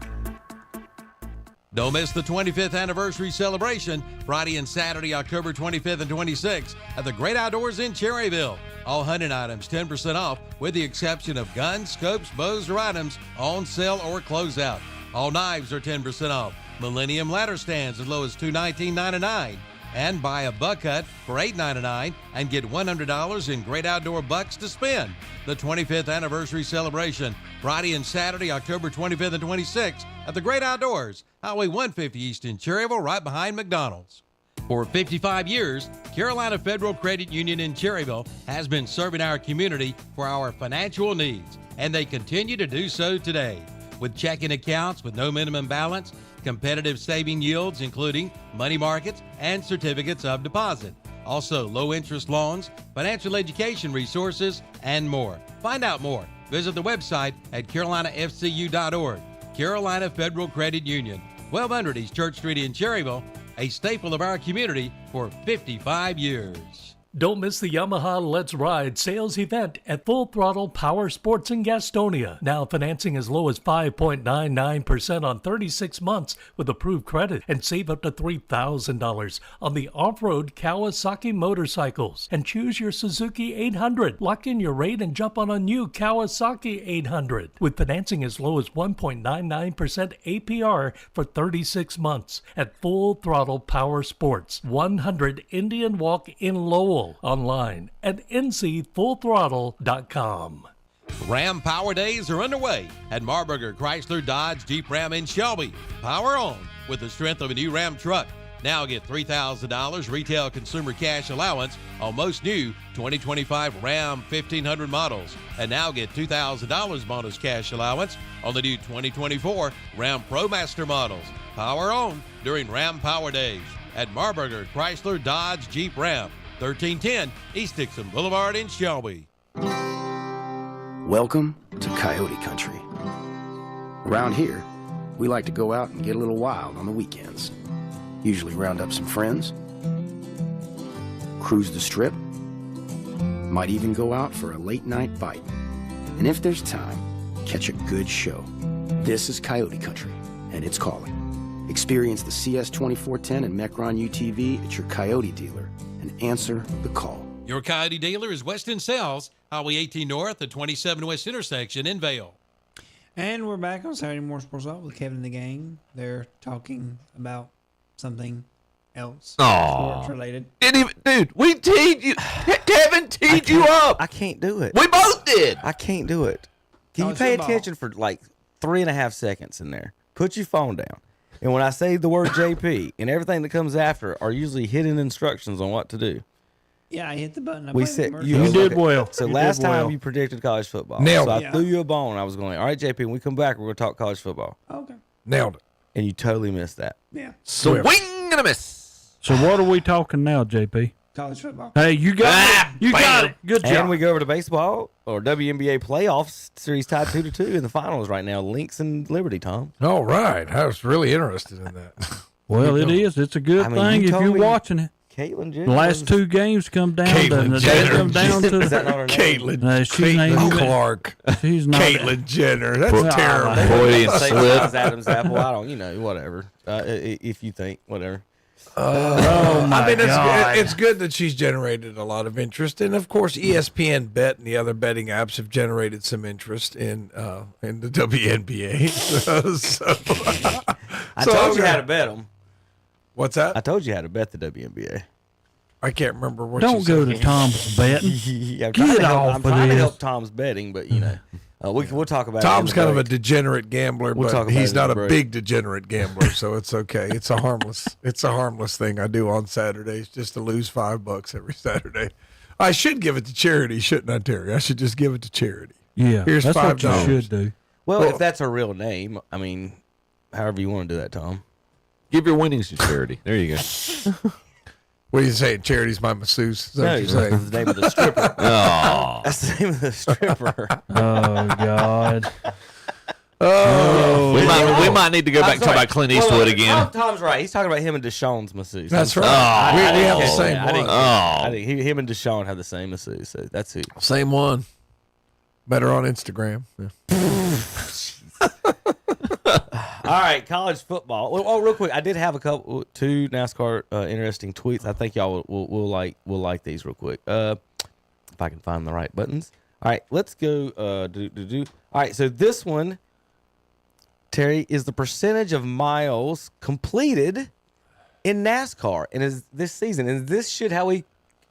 Don't miss the 25th anniversary celebration Friday and Saturday, October 25th and 26th at the Great Outdoors in Cherryville. All hunting items 10% off with the exception of guns, scopes, bows, or items on sale or closeout. All knives are 10% off. Millennium ladder stands as low as $219.99. And buy a buck hut for $8.99 and get $100 in great outdoor bucks to spend. The 25th anniversary celebration, Friday and Saturday, October 25th and 26th at the Great Outdoors, Highway 150 East in Cherryville, right behind McDonald's. For 55 years, Carolina Federal Credit Union in Cherryville has been serving our community for our financial needs, and they continue to do so today. With checking accounts with no minimum balance, competitive saving yields, including money markets and certificates of deposit. Also, low interest loans, financial education resources, and more. Find out more. Visit the website at carolinafcu.org. Carolina Federal Credit Union, 1200 East Church Street in Cherryville, a staple of our community for 55 years. Don't miss the Yamaha Let's Ride sales event at Full Throttle Power Sports in Gastonia. Now financing as low as 5.99% on 36 months with approved credit, and save up to $3,000 on the off-road Kawasaki motorcycles. And choose your Suzuki 800. Lock in your rate and jump on a new Kawasaki 800 with financing as low as 1.99% APR for 36 months at Full Throttle Power Sports, 100 Indian Walk in Lowell. Online at ncfullthrottle.com. Ram Power Days are underway at Marburger Chrysler Dodge Jeep Ram in Shelby. Power on with the strength of a new Ram truck. Now get $3,000 retail consumer cash allowance on most new 2025 Ram 1500 models. And now get $2,000 bonus cash allowance on the new 2024 Ram ProMaster models. Power on during Ram Power Days at Marburger Chrysler Dodge Jeep Ram. 1310 East Dixon Boulevard in Shelby. Welcome to Coyote Country. Around here, we like to go out and get a little wild on the weekends. Usually round up some friends, cruise the strip, might even go out for a late night bite. And if there's time, catch a good show. This is Coyote Country, and it's calling. Experience the CS 2410 and Mecron UTV at your Coyote dealer and answer the call. Your Coyote dealer is Weston Sales, Highway 18 North, the 27 West intersection in Vail. And we're back on Saturday Morning Sports Talk with Kevin and the gang. They're talking about something else, sports related. Dude, we teed you. Kevin teed you up. I can't do it. We both did. I can't do it. Can you pay attention for like 3.5 seconds in there? Put your phone down. And when I say the word JP, and everything that comes after are usually hidden instructions on what to do. Yeah, I hit the button. We said you did well. So last time you predicted college football. Nailed it. it. I threw you a bone. I was going, all right, JP, when we come back, we're going to talk college football. Okay. Nailed it. And you totally missed that. Yeah. Swing and a miss. So what are we talking now, JP? College football. Hey, you got it. You got it. Good job. And we go over to baseball or WNBA playoffs series tied 2-2 in the finals right now. Lynx and Liberty, Tom. All right. I was really interested in that. Well, it is. It's a good thing if you're watching it. Caitlyn Jenner. The last two games come down Caitlyn Jenner. Come down to Is that not her name? Caitlyn Clark. She's not Caitlyn Jenner. That's terrible. Freudian Say slip. Adam's apple. I don't, whatever. If you think, whatever. Oh my God. It's good that she's generated a lot of interest, and of course, ESPN Bet and the other betting apps have generated some interest in the WNBA. I told you how to bet them. What's that? I told you how to bet the WNBA. I can't remember what. Don't you go said. to Tom's betting. I'm Get off I'm of trying to this. help Tom's betting, but we'll talk about. Tom's it in the kind of a break. degenerate gambler, We'll talk but about he's it in not the a break. big degenerate gambler, so it's okay. It's a harmless thing I do on Saturdays just to lose $5 every Saturday. I should give it to charity, shouldn't I, Terry? I should just give it to charity. Yeah, Here's that's what you $5. should do. Well, if that's her real name, I mean, however you want to do that, Tom. Give your winnings to charity. There you go. What are you saying? Charity's my masseuse? Is that what you're saying? That's the name of the stripper. Oh. That's the name of the stripper. Oh God. Oh, We might need to go back and talk about Clint Eastwood again. Tom's right. He's talking about him and Deshaun's masseuse. That's I'm right. sorry. We I have the didn't same get it. one. I didn't. Him and Deshaun have the same masseuse. So that's who. Same one. Better on Instagram. Yeah. All right, college football. Oh, real quick, I did have two NASCAR interesting tweets. I think y'all will like these real quick. If I can find the right buttons. All right, let's go. All right, so this one, Terry, is the percentage of miles completed in NASCAR and is this season, and this should how we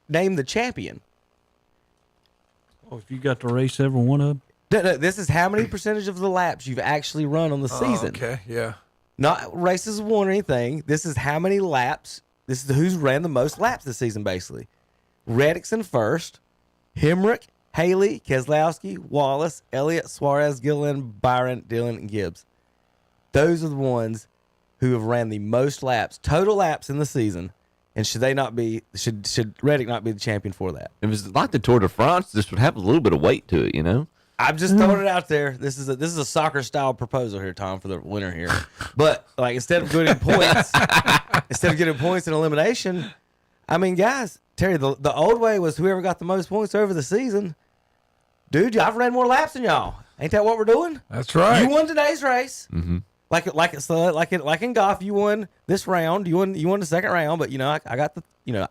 name the champion. Oh, if you got to race every one of them. No, this is how many percentage of the laps you've actually run on the season. Okay, yeah. Not races won or anything. This is how many laps. This is who's ran the most laps this season, basically. Reddick's in first. Hemrick, Haley, Keselowski, Wallace, Elliott, Suarez, Gilliland, Byron, Dillon, and Gibbs. Those are the ones who have ran the most laps, total laps in the season. And should Reddick not be the champion for that? If it's like the Tour de France, this would have a little bit of weight to it, you know? I'm just throwing it out there. This is a soccer style proposal here, Tom, for the winner here. But like instead of getting points in elimination, I mean, guys, Terry, the old way was whoever got the most points over the season. Dude, I've ran more laps than y'all. Ain't that what we're doing? That's right. You won today's race. Mm-hmm. Like in golf, you won this round. You won the second round, but I got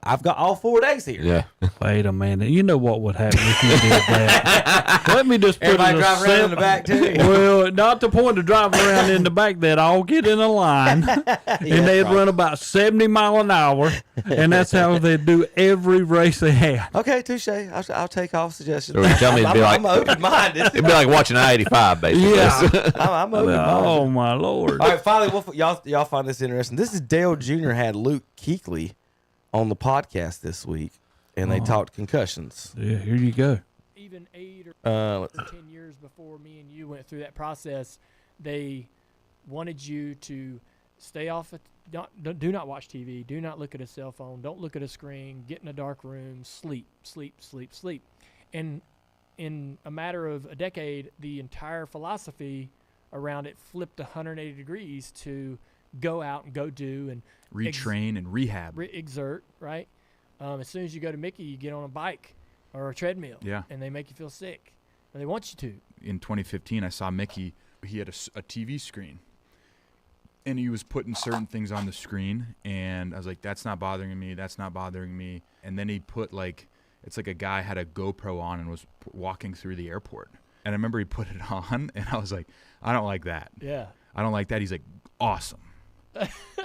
I've got all 4 days here. Yeah. Wait a minute. You know what would happen if you did that? Let me just put Everybody it drive around in the back too. Well, not the point of driving around in the back. They'd all get in a line, and they'd run about 70 miles an hour, and that's how they'd do every race they had. Okay, touche. I'll take off suggestions. So you tell me it'd be like I'm open-minded. It'd be like watching I-85, basically. Yeah. I'm open-minded. Oh my Lord! All right, finally, y'all find this interesting. This is Dale Jr. had Luke Kuechly on the podcast this week, and they talked concussions. Yeah, here you go. Even 8 or 10 years before me and you went through that process, they wanted you to stay off. Do not watch TV. Do not look at a cell phone. Don't look at a screen. Get in a dark room. Sleep. And in a matter of a decade, the entire philosophy around it flipped 180 degrees to go out and go do and retrain and rehab. Exert, right? As soon as you go to Mickey, you get on a bike or a treadmill. Yeah. And they make you feel sick. Or they want you to. In 2015, I saw Mickey. He had a TV screen. And he was putting certain things on the screen. And I was like, that's not bothering me. That's not bothering me. And then he put it's like a guy had a GoPro on and was walking through the airport. And I remember he put it on. And I was like, I don't like that. Yeah. I don't like that. He's like, awesome.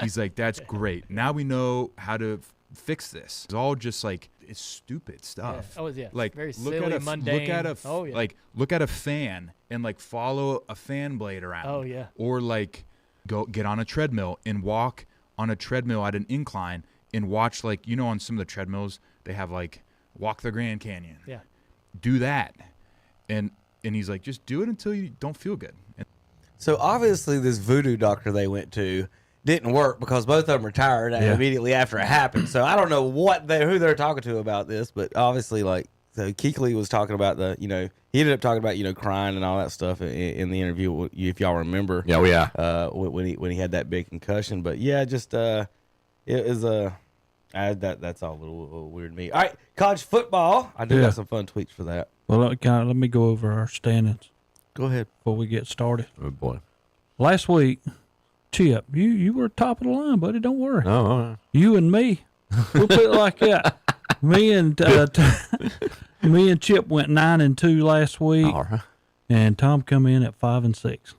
He's like, that's great. Now we know how to fix this. It's all just it's stupid stuff. Yeah. Oh, yeah. Like very silly, mundane. Look at a fan and follow a fan blade around. Oh yeah. Or go get on a treadmill and walk on a treadmill at an incline and watch on some of the treadmills they have walk the Grand Canyon. Yeah. Do that. And he's like, just do it until you don't feel good. So obviously this voodoo doctor they went to didn't work because both of them retired immediately after it happened. So I don't know who they're talking to about this, but obviously so Kuechly was talking about he ended up talking about crying and all that stuff in the interview, if y'all remember. Yeah, when he had that big concussion. But yeah, just it was That's all a little weird to me. All right, college football. I do got some fun tweets for that. Well, let me go over our standings. Go ahead before we get started. Oh boy! Last week, Chip, you were top of the line, buddy. Don't worry. Oh, all right. You and me, we'll put it like that. Me and Chip went 9-2 last week, All right. and Tom come in at 5-6.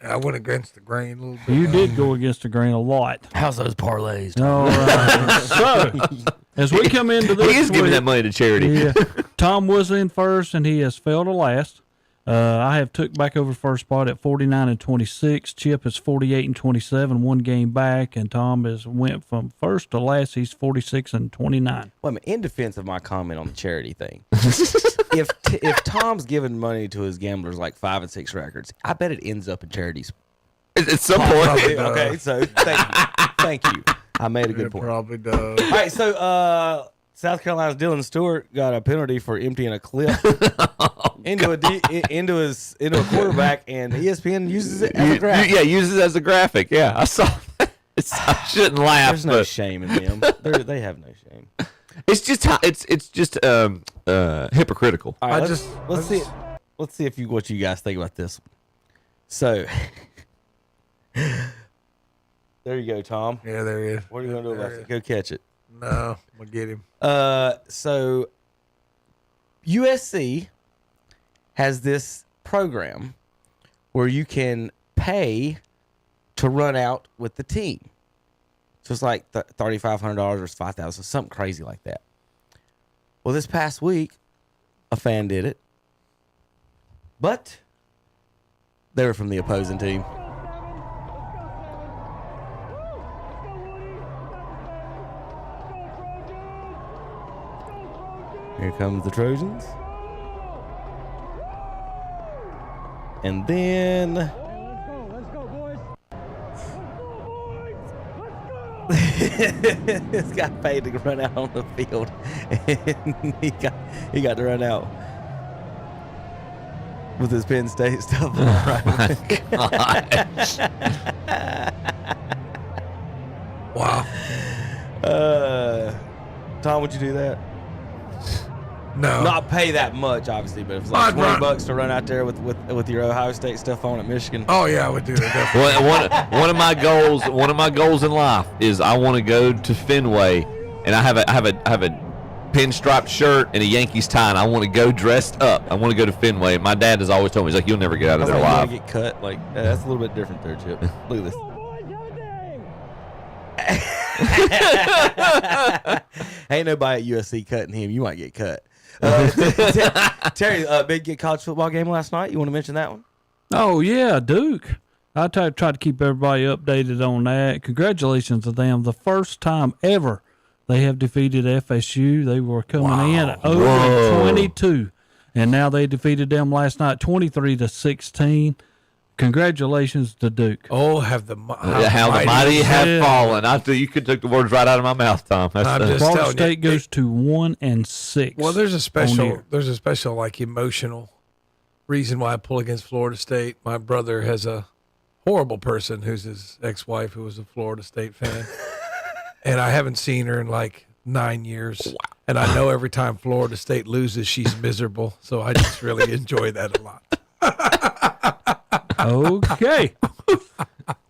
I went against the grain a little bit. You did go against the grain a lot. How's those parlays? All right. So, as we come into this, He is giving that money to charity. Yeah, Tom was in first, and he has fell to last. I have took back over first spot at 49-26. Chip is 48-27, one game back, and Tom has went from first to last. He's 46-29. Well, in defense of my comment on the charity thing, if Tom's giving money to his gamblers like 5 and 6 records, I bet it ends up in charities at some point. Okay, so thank you. I made a good point. Probably does. All right, so South Carolina's Dylan Stewart got a penalty for emptying a clip into a quarterback, and ESPN uses it as a graphic. Yeah, uses it as a graphic. Yeah, I saw that. I shouldn't laugh. There's no shame in them. They have no shame. It's just hypocritical. All right, let's see what you guys think about this. So there you go, Tom. Yeah, there he is. What are you gonna do about it? Go catch it. No, I'm gonna get him. So USC has this program where you can pay to run out with the team. So it's like $3,500 or $5,000, something crazy like that. Well, this past week, a fan did it, but they were from the opposing team. Here comes the Trojans. And then this guy paid to run out on the field, and he got to run out with his Penn State stuff on. Oh my gosh. Wow. Tom, would you do that? No. Not pay that much, obviously, but if it's like $20 to run out there with your Ohio State stuff on at Michigan. Oh yeah, I would do that. Definitely. One of my goals in life is I want to go to Fenway, and I have a pinstriped shirt and a Yankees tie, and I want to go dressed up. I want to go to Fenway. My dad has always told me, he's like, you'll never get out of there alive. Get cut. Like that's a little bit different there, Chip. Look at this. Ain't nobody at USC cutting him. You might get cut. Terry, big college football game last night. You want to mention that one? Oh, yeah, Duke. I try to keep everybody updated on that. Congratulations to them. The first time ever they have defeated FSU. They were coming in at 0-22, and now they defeated them last night 23-16. Congratulations to Duke. Oh, how the mighty have fallen. You could took the words right out of my mouth, Tom. Florida State goes to 1-6. Well, there's a special like emotional reason why I pull against Florida State. My brother has a horrible person who's his ex-wife who was a Florida State fan, and I haven't seen her in like 9 years. Wow. And I know every time Florida State loses, she's miserable. So I just really enjoy that a lot. Okay.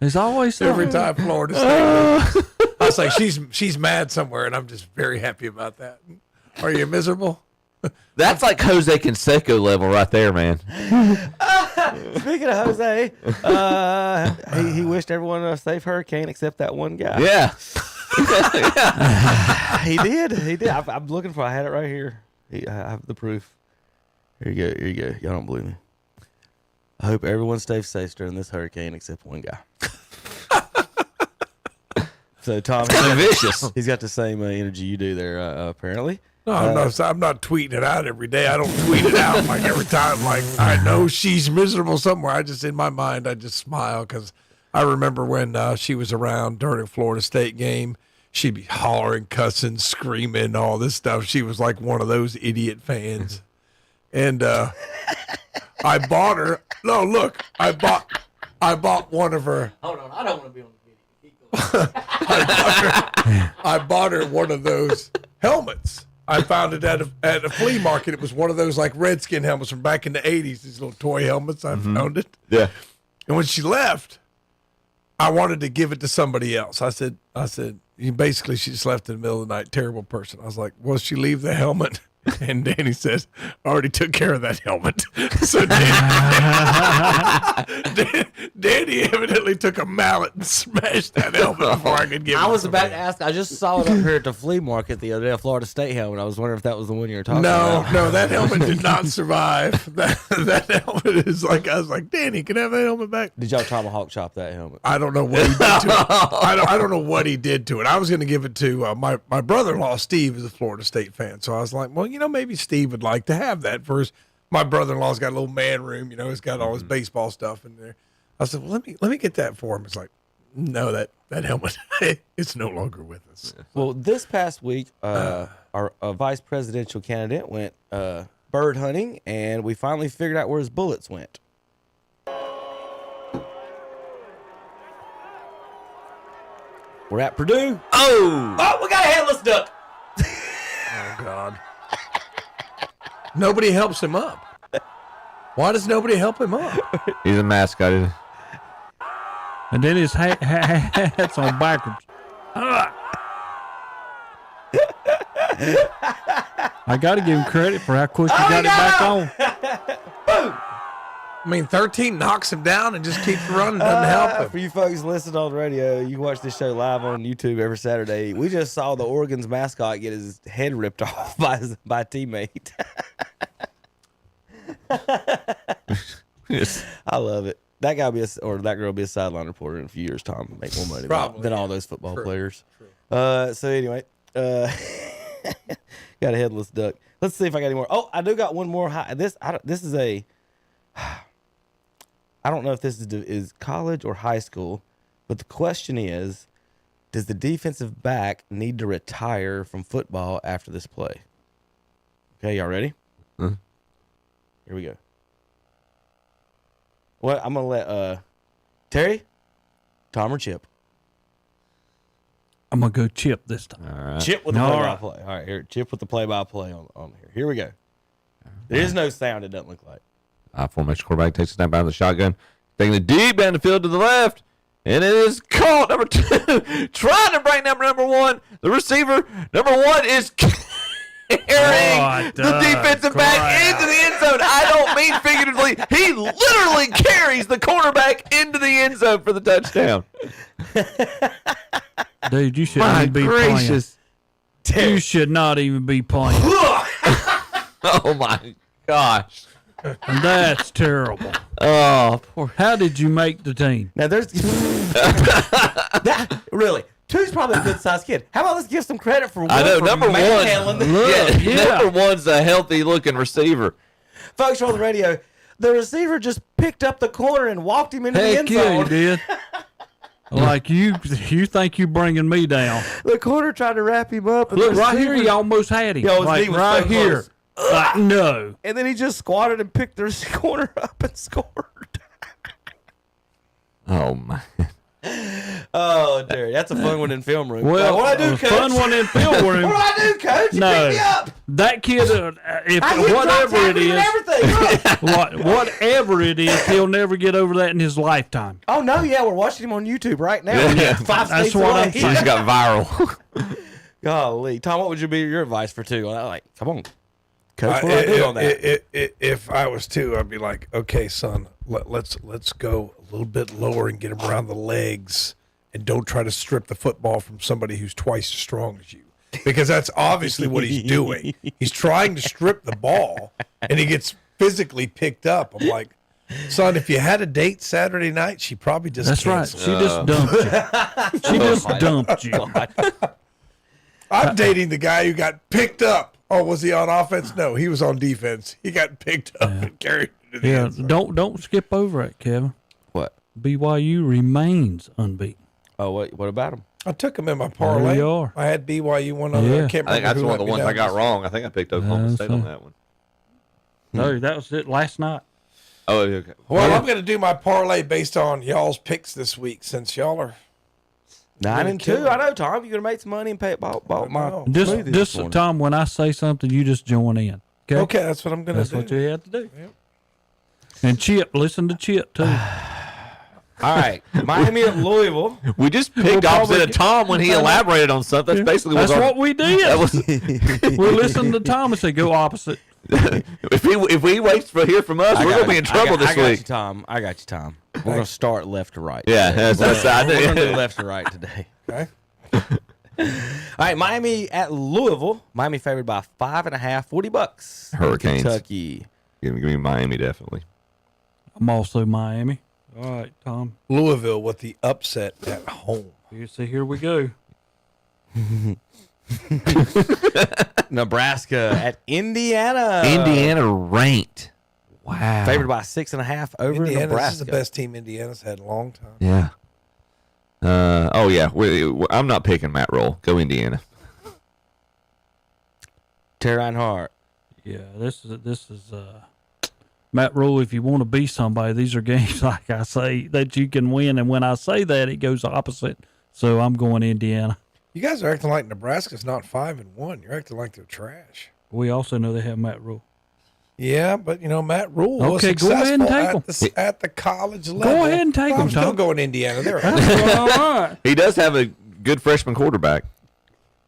There's always every time Florida State. I was like, she's mad somewhere, and I'm just very happy about that. Are you miserable? That's like Jose Canseco level right there, man. Speaking of Jose, he wished everyone a safe hurricane except that one guy. Yeah. He did. I'm looking for. I had it right here. I have the proof. Here you go. Y'all don't believe me. I hope everyone stays safe during this hurricane except one guy. So Tom, he's got the same energy you do there, apparently. No, I'm not tweeting it out every day. I don't tweet it out like every time. Like I know she's miserable somewhere. I just in my mind I just smile because I remember when she was around during a Florida State game. She'd be hollering, cussing, screaming, all this stuff. She was like one of those idiot fans. And I bought her. No, look, I bought one of her. Hold on, I don't want to be on the video. I bought her one of those helmets. I found it at a flea market. It was one of those like Redskin helmets from back in the 80s, these little toy helmets. I found it. Yeah. And when she left, I wanted to give it to somebody else. I said, basically, she just left in the middle of the night. Terrible person. I was like, will she leave the helmet? And Danny says, I already took care of that helmet. So Danny evidently took a mallet and smashed that helmet before I could give it I was to about somebody. to ask. I just saw it up here at the flea market the other day, a Florida State helmet. I was wondering if that was the one you were talking about. No, that helmet did not survive. That helmet is like, I was like, Danny, can I have that helmet back? Did y'all tomahawk chop that helmet? I don't know what he did to it. I don't know what he did to it. I was going to give it to my brother-in-law, Steve, is a Florida State fan. So I was like, well, maybe Steve would like to have that for his. My brother-in-law's got a little man room. He's got all his baseball stuff in there. I said, well, let me get that for him. It's like, no, that helmet, it's no longer with us. Well, this past week, our vice presidential candidate went bird hunting, and we finally figured out where his bullets went. We're at Purdue. Oh, we got a headless duck. Oh, God. Nobody helps him up. Why does nobody help him up? He's a mascot. Isn't he? And then his hat's on backwards. I got to give him credit for how quick he got it back on. I mean, 13 knocks him down and just keeps running. Doesn't help him. For you folks listening on the radio, you can watch this show live on YouTube every Saturday. We just saw the Oregon's mascot get his head ripped off by a teammate. I love it. That guy that girl will be a sideline reporter in a few years' time. Make more money than all those football players. So anyway, got a headless duck. Let's see if I got any more. Oh, I do got one more. This is a. I don't know if this is college or high school, but the question is, does the defensive back need to retire from football after this play? Okay, y'all ready? Huh? Here we go. Well, I'm going to let Terry, Tom, or Chip. I'm going to go Chip this time. All right. Chip with the play-by-play. All right, here. Chip with the play-by-play on here. Here we go. There is no sound, it doesn't look like. Formation quarterback takes a snap out of the shotgun, taking it deep down the field to the left, and it is caught. Number 2 trying to bring number 1. The receiver, number 1, is carrying the defensive back into the end zone. I don't mean figuratively. He literally carries the cornerback into the end zone for the touchdown. Dude, you shouldn't even be playing. You should not even be playing. Oh, my gosh. That's terrible. Oh, poor. How did you make the team? Now, there's... really... 2's probably a good-sized kid. How about let's give some credit for one? I know, for number 1. Number 1's a healthy-looking receiver. Folks on the radio, the receiver just picked up the corner and walked him into the end zone. Heck yeah, he did. Like you think you bringing me down? The corner tried to wrap him up. Look right here, he almost had him. Like right here. Like no. And then he just squatted and picked the corner up and scored. Oh my. Oh, Terry, that's a fun one in film room. Well, what do I do, Coach? Fun one in film room. What do I do, Coach? You No, pick me up. that kid, if whatever it is, whatever it is, he'll never get over that in his lifetime. Oh no, yeah, we're watching him on YouTube right now. Yeah. 5 That's states what away. I'm saying. He's got viral. Golly, Tom, what would your advice for 2? Like, come on, Coach, what do I do on that? If I was 2, I'd be like, okay, son, let's go a little bit lower and get him around the legs, and don't try to strip the football from somebody who's twice as strong as you, because that's obviously what he's doing. He's trying to strip the ball, and he gets physically picked up. I'm like, son, if you had a date Saturday night, she probably just That's right. canceled. She just dumped you. She just dumped you. I'm dating the guy who got picked up. Oh, was he on offense? No, he was on defense. He got picked up and carried into the end zone. Don't skip over it, Kevin. What? BYU remains unbeaten. Oh, what about him? I took him in my parlay. There you are. I had BYU one other. Yeah. I can't remember I think that's who one of the let me ones I down. got wrong. I think I picked Oklahoma State on that one. No, that was it last night. Oh, okay. Well, I'm going to do my parlay based on y'all's picks this week, since y'all are 9-2. I know, Tom. You're gonna make some money and bought my smoothie this morning. Tom, when I say something, you just join in. Okay, Okay, that's what I'm gonna do. That's what you have to do. Yep. And Chip, listen to Chip too. All right, Miami at Louisville. We just picked opposite of Tom when he elaborated on something. That's basically what we did. That was we listened to Tom and say go opposite. if we wait to hear from us, we're gonna be in trouble this I got week. you, Tom. I got you, Tom. We're gonna start left to right. Yeah, today. that's I We're gonna think. do left to right today. Okay. All right, Miami at Louisville. Miami favored by 5.5, $40. Hurricanes. Kentucky. Give me Miami definitely. I'm also Miami. All right, Tom. Louisville with the upset at home. Here we go. Nebraska at Indiana. Indiana ranked. Wow. Favored by 6.5 over Indiana, Nebraska. this is the best team Indiana's had in a long time. Yeah. Oh yeah. I'm not picking Matt Roll. Go Indiana. Terry Reinhardt. Yeah, this is Matt Rule. If you want to be somebody, these are games like I say that you can win, and when I say that, it goes opposite. So I'm going Indiana. You guys are acting like Nebraska's not 5-1. You're acting like they're trash. We also know they have Matt Rule. Yeah, but Matt Rule was Okay, go ahead and successful take at the college level. Go ahead and take I'm him, still Tom. going Indiana. They're All right. He does have a good freshman quarterback.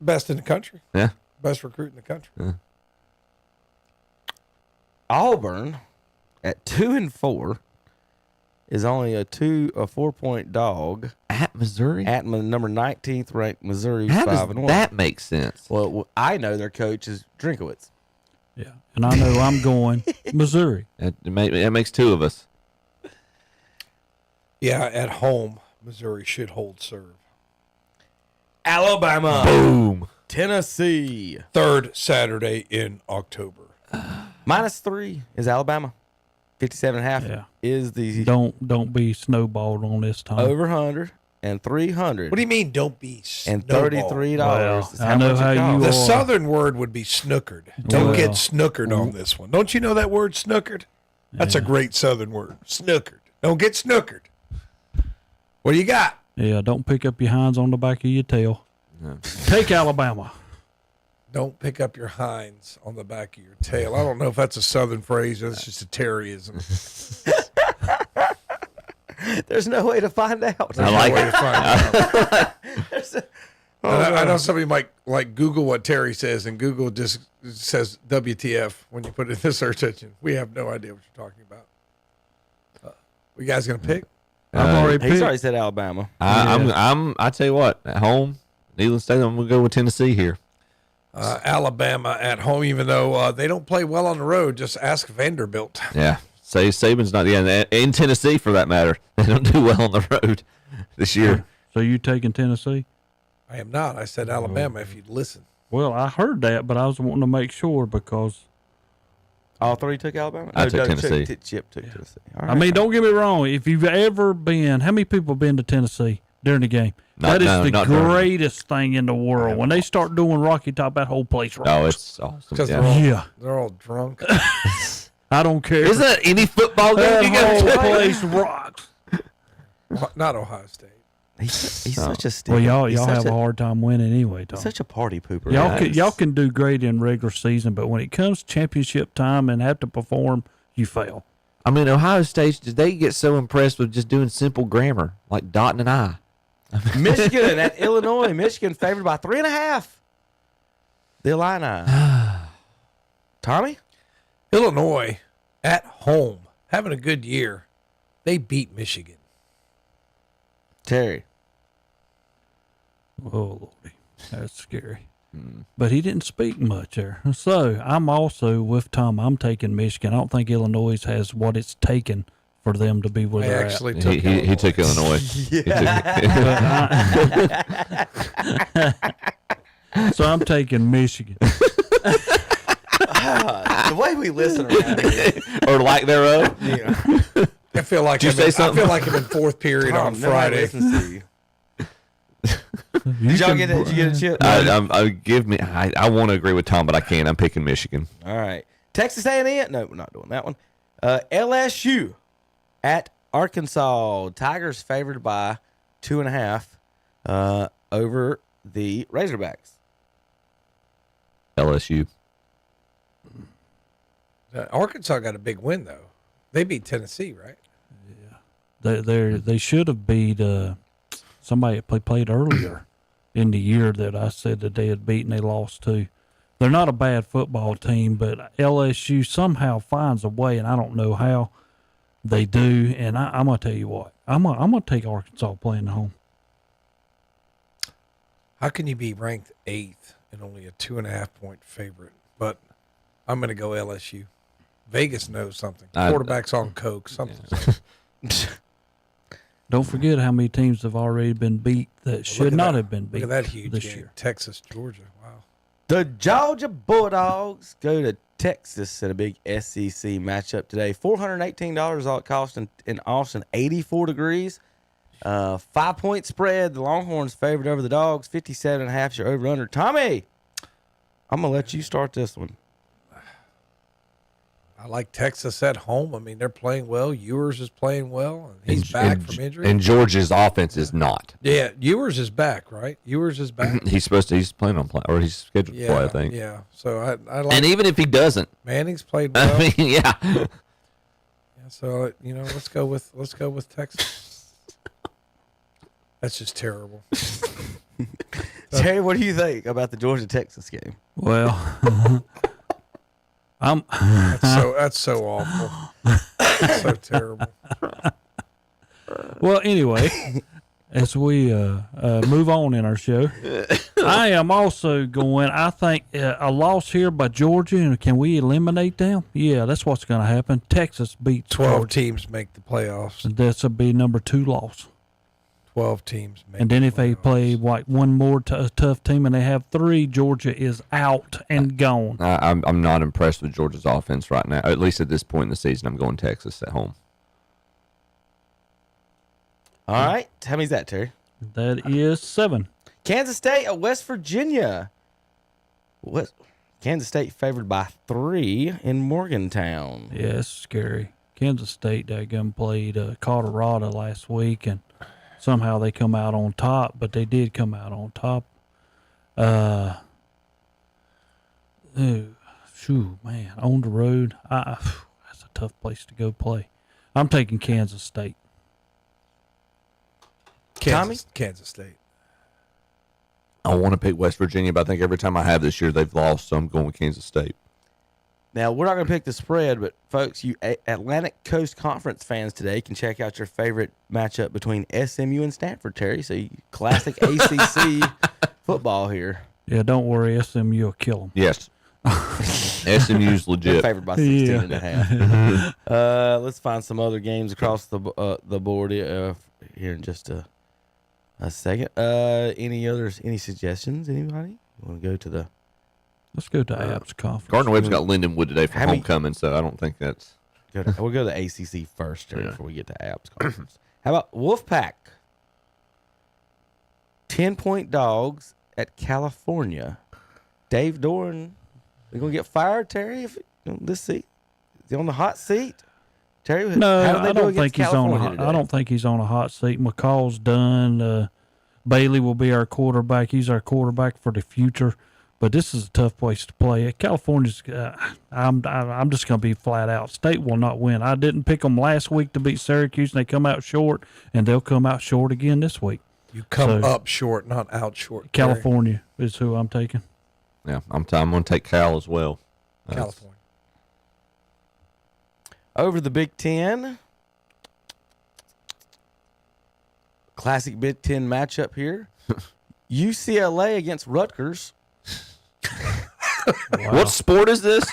best in the country. Yeah. Best recruit in the country. Yeah. Auburn at 2-4 is only a 4-point dog at Missouri. At number 19th ranked Missouri. How 5-1. does that make sense? Well, I know their coach is Drinkowitz. Yeah, and I know I'm going Missouri. That makes two of us. Yeah, at home, Missouri should hold serve. Alabama. Boom. Tennessee. Third Saturday in October. -3 is Alabama. 57.5 Yeah. is the Don't be snowballed on this time. over 100 and 300. What do you mean? Don't be And snowballed? $33 is Well, how I know much how it you costs. The are. southern word would be snookered. Don't Well. get snookered on this one. Don't you know that word, snookered? That's a great southern word. Snookered. Don't get snookered. What do you got? Yeah, don't pick up your hinds on the back of your tail. Take Alabama. Don't pick up your hinds on the back of your tail. I don't know if that's a southern phrase or that's just a Terryism. There's no way to find out. There's no way to find out. I know somebody might like Google what Terry says, and Google just says WTF when you put it in the search engine. We have no idea what you're talking about. You guys gonna pick? I've already He's picked. already said Alabama. I tell you what, at home, needless to say, I'm gonna go with Tennessee here. Alabama at home, even though they don't play well on the road. Just ask Vanderbilt. Yeah, say Saban's not. Yeah, in Tennessee for that matter, they don't do well on the road this year. So you taking Tennessee? I am not. I said Alabama. If you'd listen. Well, I heard that, but I was wanting to make sure because All three took Alabama? I took Doug Tennessee. Chip took Tennessee. All I right. mean, don't get me wrong. If you've ever been, how many people have been to Tennessee during the game? That is the not during. greatest thing in the world. When they start doing Rocky Top, that whole place rocks. Oh, it's awesome. Because Yeah. they're all drunk. I don't care. Isn't that any football game That you go whole to? place rocks. Not Ohio State. He's such a stick. Well, y'all have a hard time winning anyway, Tom. Such a party pooper. Y'all can do great in regular season, but when it comes championship time and have to perform, you fail. I mean, Ohio State, did they get so impressed with just doing simple grammar, like dotting an I? Michigan at Illinois. Michigan favored by 3.5. The Illini. Tommy? Illinois at home, having a good year. They beat Michigan. Terry. Oh, Lordy. That's scary. But he didn't speak much there. So I'm also with Tom. I'm taking Michigan. I don't think Illinois has what it's taken for them to be where I they're actually at. took He took Illinois. So I'm taking Michigan. The way we listen around here. Or lack thereof. Yeah. I feel like Did you say something? I feel like I'm in fourth period Tom, on nobody Friday. listens to you. Did y'all get it? Did you get a chip? I want to agree with Tom, but I can't. I'm picking Michigan. All right. Texas A&M? No, we're not doing that one. LSU at Arkansas. Tigers favored by 2.5. over the Razorbacks. LSU. Arkansas got a big win though. They beat Tennessee, right? They should have beat somebody that played earlier in the year that I said that they had beaten. They lost to. They're not a bad football team, but LSU somehow finds a way, and I don't know how they do. And I'm gonna tell you what, I'm gonna take Arkansas playing at home. How can you be ranked 8th and only a 2.5 point favorite? But I'm gonna go LSU. Vegas knows something. Quarterback's on coke. Something. Don't forget how many teams have already been beat that should not have been beat. Look at that huge this game. year. Texas, Georgia. Wow. The Georgia Bulldogs go to Texas in a big SEC matchup today. $418 all it cost in Austin. 84 degrees. 5-point spread. The Longhorns favored over the Dogs. 57.5 is your over-under. Tommy, I'm going to let you start this one. I like Texas at home. I mean, they're playing well. Ewers is playing well. And he's back from injury. And Georgia's offense is not. Yeah, Ewers is back, right? Ewers is back. He's planning on playing, or he's scheduled to play, I think. Yeah, so I like. And even if he doesn't, Manning's played well. I mean, yeah. Yeah, so let's go with Texas. That's just terrible. Terry, what do you think about the Georgia-Texas game? Well, that's so awful. That's so terrible. Well, anyway, as we move on in our show, I am also going. I think a loss here by Georgia, and can we eliminate them? Yeah, that's what's going to happen. Texas beats 12 Georgia. teams make the playoffs. And that's will be number 2 loss. 12 teams make And then if they play like one more tough team and they have 3, Georgia is out and gone. I'm not impressed with Georgia's offense right now. At least at this point in the season, I'm going Texas at home. All right. How many's that, Terry? That is 7. Kansas State at West Virginia. Kansas State favored by 3 in Morgantown. Yeah, it's scary. Kansas State, daggum, played Colorado last week, and somehow they come out on top, but they did come out on top. Man, on the road, that's a tough place to go play. I'm taking Kansas State. Kansas State. I want to pick West Virginia, but I think every time I have this year, they've lost, so I'm going with Kansas State. Now, we're not going to pick the spread, but folks, you Atlantic Coast Conference fans today can check out your favorite matchup between SMU and Stanford, Terry. So, classic ACC football here. Yeah, don't worry, SMU will kill them. Yes. SMU's legit. They're favored by 16.5. Let's find some other games across the board here in just a second. Any suggestions? Anybody? You want to go to the... Let's go to Apps Conference. Gardner-Webb's got Lindenwood today for homecoming, so I don't think that's... We'll go to the ACC first before we get to Apps Conference. How about Wolfpack? 10-point dogs at California. Dave Doran, they're going to get fired, Terry, this seat? Is he on the hot seat? Terry, No, how do they I don't think he's on. California I don't think he's on a hot seat. McCall's done. Bailey will be our quarterback. He's our quarterback for the future. But this is a tough place to play. California's. I'm just going to be flat out. State will not win. I didn't pick them last week to beat Syracuse, and they come out short, and they'll come out short again this week. You come up short, not out short. California is who I'm taking. Yeah, I'm going to take Cal as well. California. Over the Big Ten. Classic Big Ten matchup here. UCLA against Rutgers. Wow. What sport is this?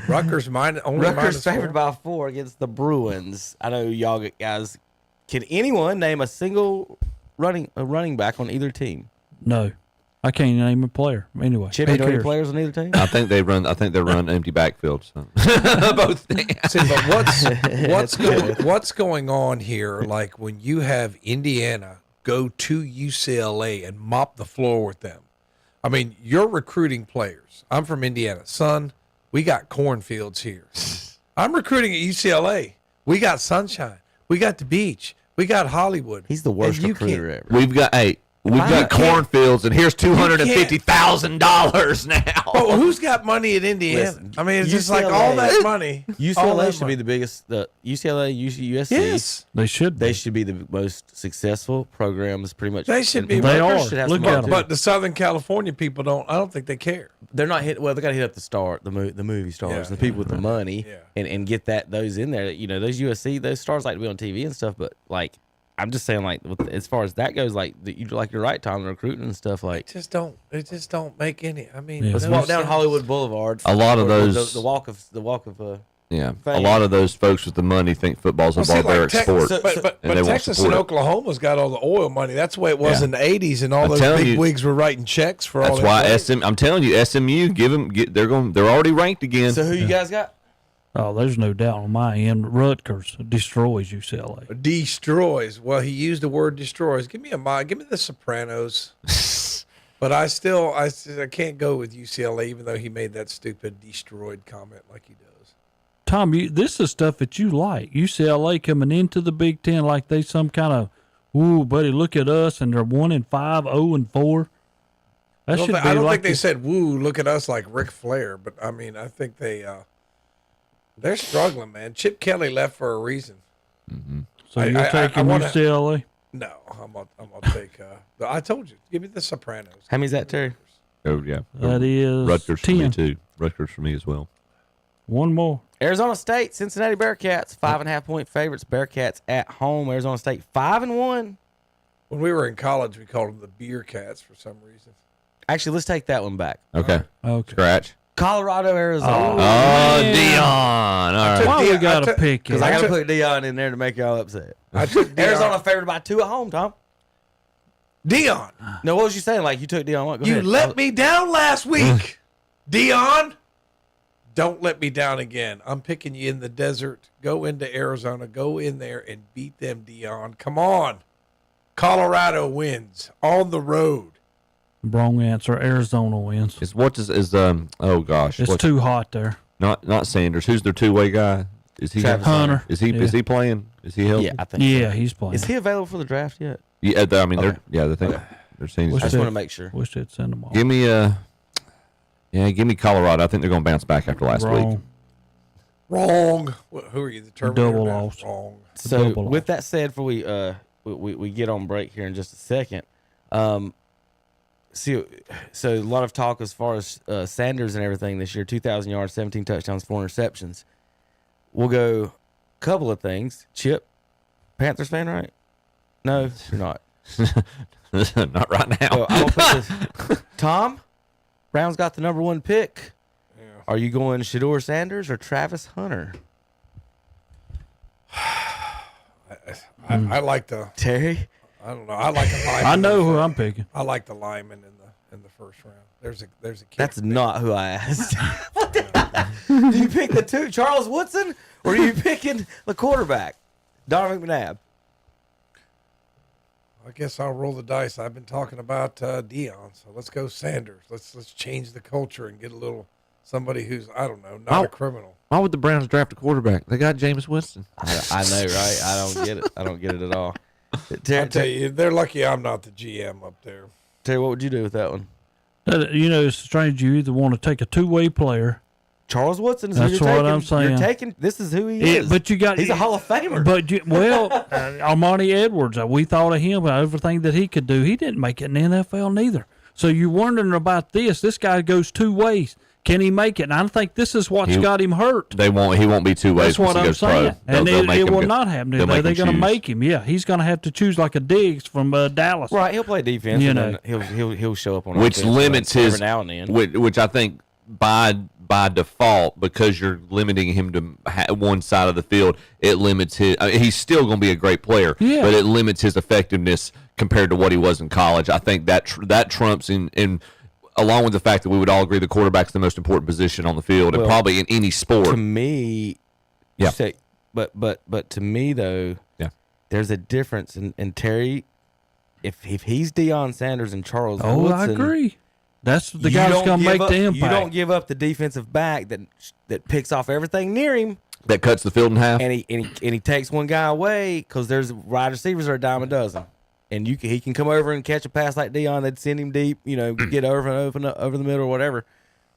Rutgers Rutgers favored by 4 against the Bruins. I know y'all guys. Can anyone name a single running back on either team? No, I can't name a player. Anyway, Chip, you know any players on either team? I think they run empty backfields. So. Both. See, but what's going on here? Like when you have Indiana go to UCLA and mop the floor with them. I mean, you're recruiting players. I'm from Indiana. Son, we got cornfields here. I'm recruiting at UCLA. We got sunshine. We got the beach. We got Hollywood. He's the worst And you recruiter can't- ever. We've got cornfields, and here's $250,000 now. Oh, who's got money at Indiana? Listen, I mean, it's just like all that money. all UCLA that should money. be the biggest. The UCLA, USC. Yes. They should. They should be the most successful programs. Pretty much. They should be. They Rutgers are. should have Look some at money, them. too. But the Southern California people don't. I don't think they care. They're not hit. Well, they got to hit up the movie stars, Yeah, the people with the money, Yeah. and get those in there. You know, those USC, those stars like to be on TV and stuff. But like, I'm just saying, like, as far as that goes, like, you're right, Tom, the recruiting and stuff. Like, They just don't make any. I mean, Yeah. let's walk down Hollywood Boulevard. A lot of or those- the walk of Yeah, a fame. lot of those folks with the money think football's a Well, see, like barbaric Texas- sport, but and they won't Texas and support it. Oklahoma's got all the oil money. That's the way it was Yeah. in the '80s, and all I'm those telling big you- wigs were writing checks for all. That's that why money. I'm telling you, SMU, they're already ranked again. So who you guys got? Oh, there's no doubt on my end. Rutgers destroys UCLA. Destroys. Well, he used the word destroys. Give me the Sopranos. But I can't go with UCLA, even though he made that stupid destroyed comment like he does. Tom, this is stuff that you like. UCLA coming into the Big Ten like they some kind of, ooh, buddy, look at us, and they're 1-5, 0-4. That should be I don't like think they said, "Woo, look at us," like Ric Flair. But I mean, I think they're struggling, man. Chip Kelly left for a reason. So you're taking UCLA? No, I'm gonna take. I told you, give me the Sopranos. How many's that, Terry? Oh yeah, That is Rutgers for me 10. too. Rutgers for me as well. One more. Arizona State, Cincinnati Bearcats, 5.5 point favorites. Bearcats at home. Arizona State 5-1. When we were in college, we called them the Beer Cats for some reason. Actually, let's take that one back. Okay. Scratch. Colorado, Arizona. Oh, Dion. All right. Why we got to pick it? Because I got to put Dion in there to make y'all upset. I took Dion. Arizona favored by 2 at home, Tom. Dion. No, what was you saying? Like you took Dion. What? Go You ahead. let me down last week, Dion. Don't let me down again. I'm picking you in the desert. Go into Arizona. Go in there and beat them, Dion. Come on. Colorado wins on the road. Wrong answer. Arizona wins. Oh gosh, It's too hot there. Not Sanders. Who's their two-way guy? Is he Travis Hunter. Is he playing? Is he healthy? Yeah, I think. Yeah, he's playing. Is he available for the draft yet? Yeah, I mean Okay. they're saying. I just want to make sure. Wish they'd send them all. Give me give me Colorado. I think they're going to bounce back after last week. Wrong. Who are you? The Terminator? Double now? loss. Wrong. So Double with that said, before we get on break here in just a second, so a lot of talk as far as Sanders and everything this year: 2,000 yards, 17 touchdowns, 4 interceptions. We'll go a couple of things. Chip, Panthers fan, right? No, you're not. Not right now. So I'll put this. Tom, Brown's got the number 1 pick. Yeah. Are you going Shedeur Sanders or Travis Hunter? I like the Terry. I don't know. I like the lineman. I know who I'm picking. I like the lineman in the first round. There's a kid. That's not who I asked. Do you pick the 2, Charles Woodson, or are you picking the quarterback, Donovan McNabb? I guess I'll roll the dice. I've been talking about Dion, so let's go Sanders. Let's change the culture and get a little somebody who's not a criminal. Why would the Browns draft a quarterback? They got Jameis Winston. I know, right? I don't get it. I don't get it at all. I tell you, they're lucky I'm not the GM up there. Terry, what would you do with that one? It's strange. You either want to take a two-way player. Charles Woodson is That's who you're what taking. I'm saying. You're taking. This is who he is. But you got he's a Hall of Famer. But Armani Edwards, we thought of him, everything that he could do. He didn't make it in the NFL neither. So you're wondering about this. This guy goes 2 ways. Can he make it? And I think this is what's got him hurt. He won't be 2 ways. That's what once he I'm goes saying. pro. And They'll make it him will go- not happen. they'll They're make him going to choose. make him. Yeah, he's going to have to choose like a Diggs from Dallas. Right, he'll play defense. You and know. then he'll show up on which offense limits every his now and then. which I think by default, because you're limiting him to one side of the field, it limits his. I mean, he's still going to be a great player, Yeah. but it limits his effectiveness compared to what he was in college. I think that trumps in along with the fact that we would all agree the quarterback's the most important position on the field, and Well, probably in any sport. To me, Yeah. say, but to me though, yeah, there's a difference. And Terry, if he's Deion Sanders and Charles Oh, Woodson, I agree. That's the you guy that's don't going to give make up- the impact. You don't give up the defensive back that picks off everything near him. that cuts the field in half. And he takes one guy away because there's wide receivers are a dime a dozen, and he can come over and catch a pass like Dion. They'd send him deep, get over and open up over the middle or whatever.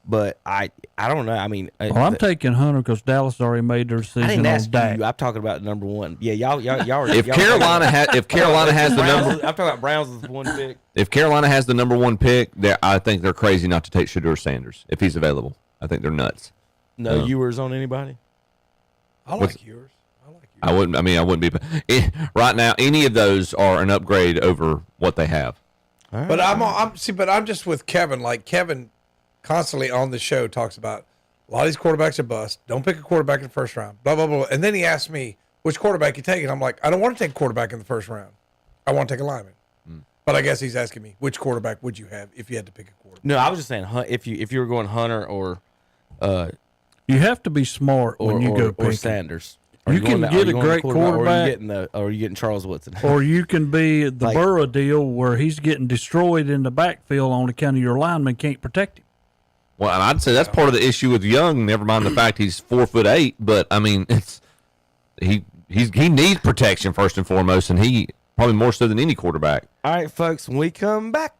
But I don't know. I mean, well, I'm taking Hunter because Dallas already made their decision I didn't on ask Dak. you. I'm talking about number one. Yeah, y'all are. If Carolina has the Browns, number, I'm talking about Browns with one pick. if Carolina has the number one pick, I think they're crazy not to take Shedeur Sanders if he's available. I think they're nuts. No Ewers on anybody. I like Ewers. I wouldn't be. Right now, any of those are an upgrade over what they have. But I'm just with Kevin. Like Kevin constantly on the show talks about a lot of these quarterbacks are bust. Don't pick a quarterback in the first round. Blah blah blah. And then he asked me which quarterback you take, and I'm like, I don't want to take a quarterback in the first round. I want to take a lineman. But I guess he's asking me which quarterback would you have if you had to pick a quarterback. No, I was just saying if you were going Hunter or you have to be smart when you go or picking. Sanders. You can get a great quarterback, or are you getting Charles Woodson? or you can be the Burrow deal where he's getting destroyed in the backfield on account of your lineman can't protect him. Well, and I'd say that's part of the issue with Young. Never mind the fact he's 4'8", but I mean, he needs protection first and foremost, and he probably more so than any quarterback. All right, folks. When we come back,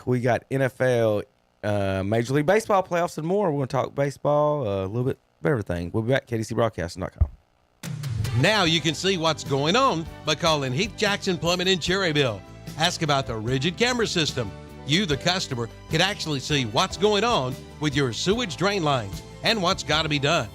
we got NFL, Major League Baseball playoffs, and more. We're going to talk baseball, a little bit of everything. We'll be back. KDCBroadcasting.com. Now you can see what's going on by calling Heath Jackson Plumbing in Cherryville. Ask about the rigid camera system. You, the customer, can actually see what's going on with your sewage drain lines and what's got to be done.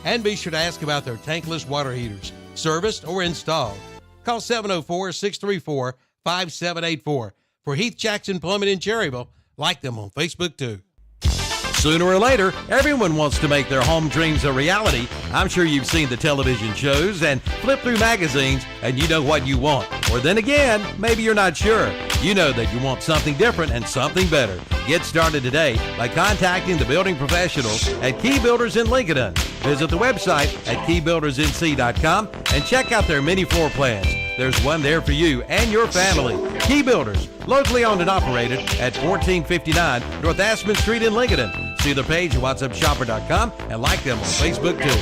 And be sure to ask about their tankless water heaters, serviced or installed. Call 704-634-5784 for Heath Jackson Plumbing in Cherryville. Like them on Facebook, too. Sooner or later, everyone wants to make their home dreams a reality. I'm sure you've seen the television shows and flip through magazines and you know what you want. Or then again, maybe you're not sure. You know that you want something different and something better. Get started today by contacting the building professionals at Key Builders in Lincoln. Visit the website at keybuildersnc.com and check out their mini floor plans. There's one there for you and your family. Key Builders, locally owned and operated at 1459 North Aspen Street in Lincoln. See their page at whatsupshopper.com and like them on Facebook too.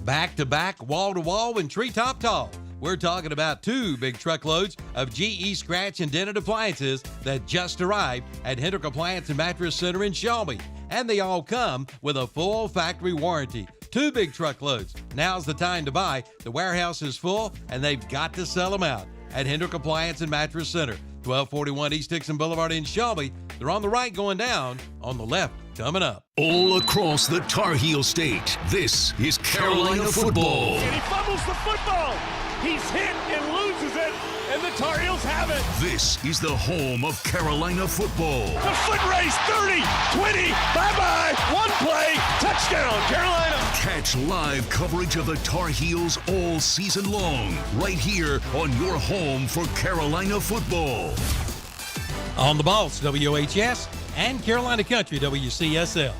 Back to back, wall to wall, and treetop tall. We're talking about 2 big truckloads of GE scratch and dented appliances that just arrived at Hendrick Appliance and Mattress Center in Shelby. And they all come with a full factory warranty. 2 big truckloads. Now's the time to buy. The warehouse is full and they've got to sell them out. At Hendrick Appliance and Mattress Center, 1241 East Dixon Boulevard in Shelby. They're on the right going down, on the left coming up. All across the Tar Heel State, this is Carolina football. And he fumbles the football. He's hit and loses it, and the Tar Heels have it. This is the home of Carolina football. The foot race, 30, 20, bye-bye, one play, touchdown, Carolina. Catch live coverage of the Tar Heels all season long, right here on your home for Carolina football. On the Balls, WHS, and Carolina Country, WCSL.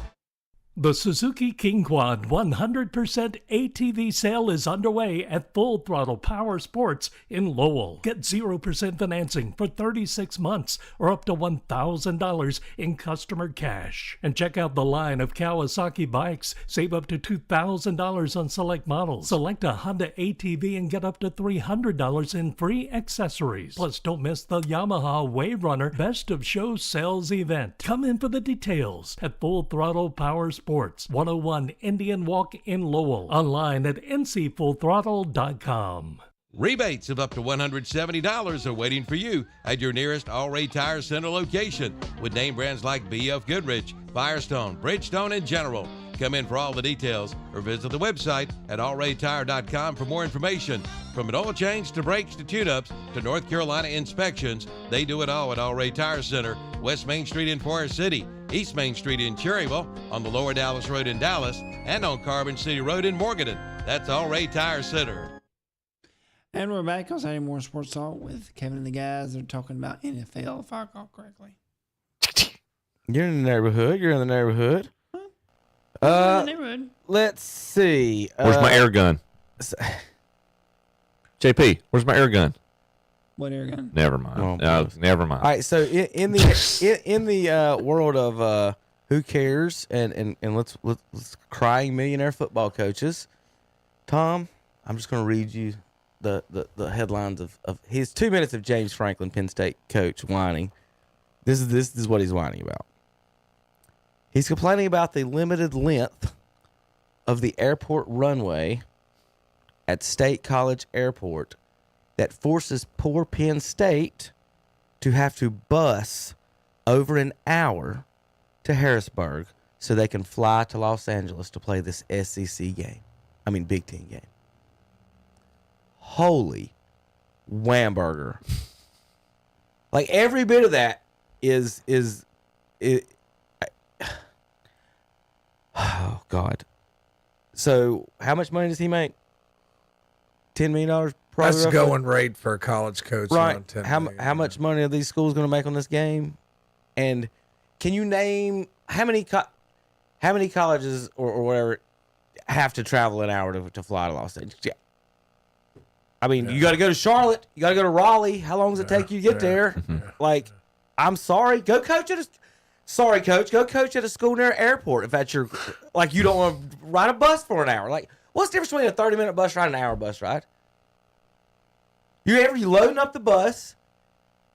The Suzuki King Quad 100% ATV sale is underway at Full Throttle Power Sports in Lowell. Get 0% financing for 36 months or up to $1,000 in customer cash. And check out the line of Kawasaki bikes. Save up to $2,000 on select models. Select a Honda ATV and get up to $300 in free accessories. Plus, don't miss the Yamaha Wave Runner Best of Show Sales event. Come in for the details at Full Throttle Power Sports, 101 Indian Walk in Lowell. Online at ncfullthrottle.com. Rebates of up to $170 are waiting for you at your nearest All-Ray Tire Center location with name brands like BF Goodrich, Firestone, Bridgestone, and General. Come in for all the details or visit the website at allraytire.com for more information. From an oil change to brakes to tune-ups to North Carolina inspections, they do it all at All-Ray Tire Center, West Main Street in Forest City, East Main Street in Cherryville, on the Lower Dallas Road in Dallas, and on Carbon City Road in Morganton. That's All-Ray Tire Center. And we're back on Saturday Morning Sports Talk with Kevin and the guys. They're talking about NFL, if I recall correctly. You're in the neighborhood. Let's see. Where's my air gun? JP, where's my air gun? What air gun? Never mind. Oh, No, never mind. All right, so in the world of who cares and let's crying millionaire football coaches, Tom, I'm just going to read you the headlines of his 2 minutes of James Franklin, Penn State coach, whining. This is what he's whining about. He's complaining about the limited length of the airport runway at State College Airport that forces poor Penn State to have to bus over an hour to Harrisburg so they can fly to Los Angeles to play this SEC game. I mean, Big Ten game. Holy whamburger. Like, every bit of that is oh, God. So, how much money does he make? $10 million? Probably That's roughly? going rate for a college coach. Right. around 10 How million. much money are these schools going to make on this game? And can you name how many colleges or whatever have to travel an hour to fly to Los Angeles? Yeah. I mean, you got to go to Charlotte. You got to go to Raleigh. How long does it take you to get there? Like, I'm sorry. Go coach at a sorry, coach. Go coach at a school near an airport if that's your like. You don't want to ride a bus for an hour. Like, what's the difference between a 30-minute bus ride and an hour bus ride? You loading up the bus,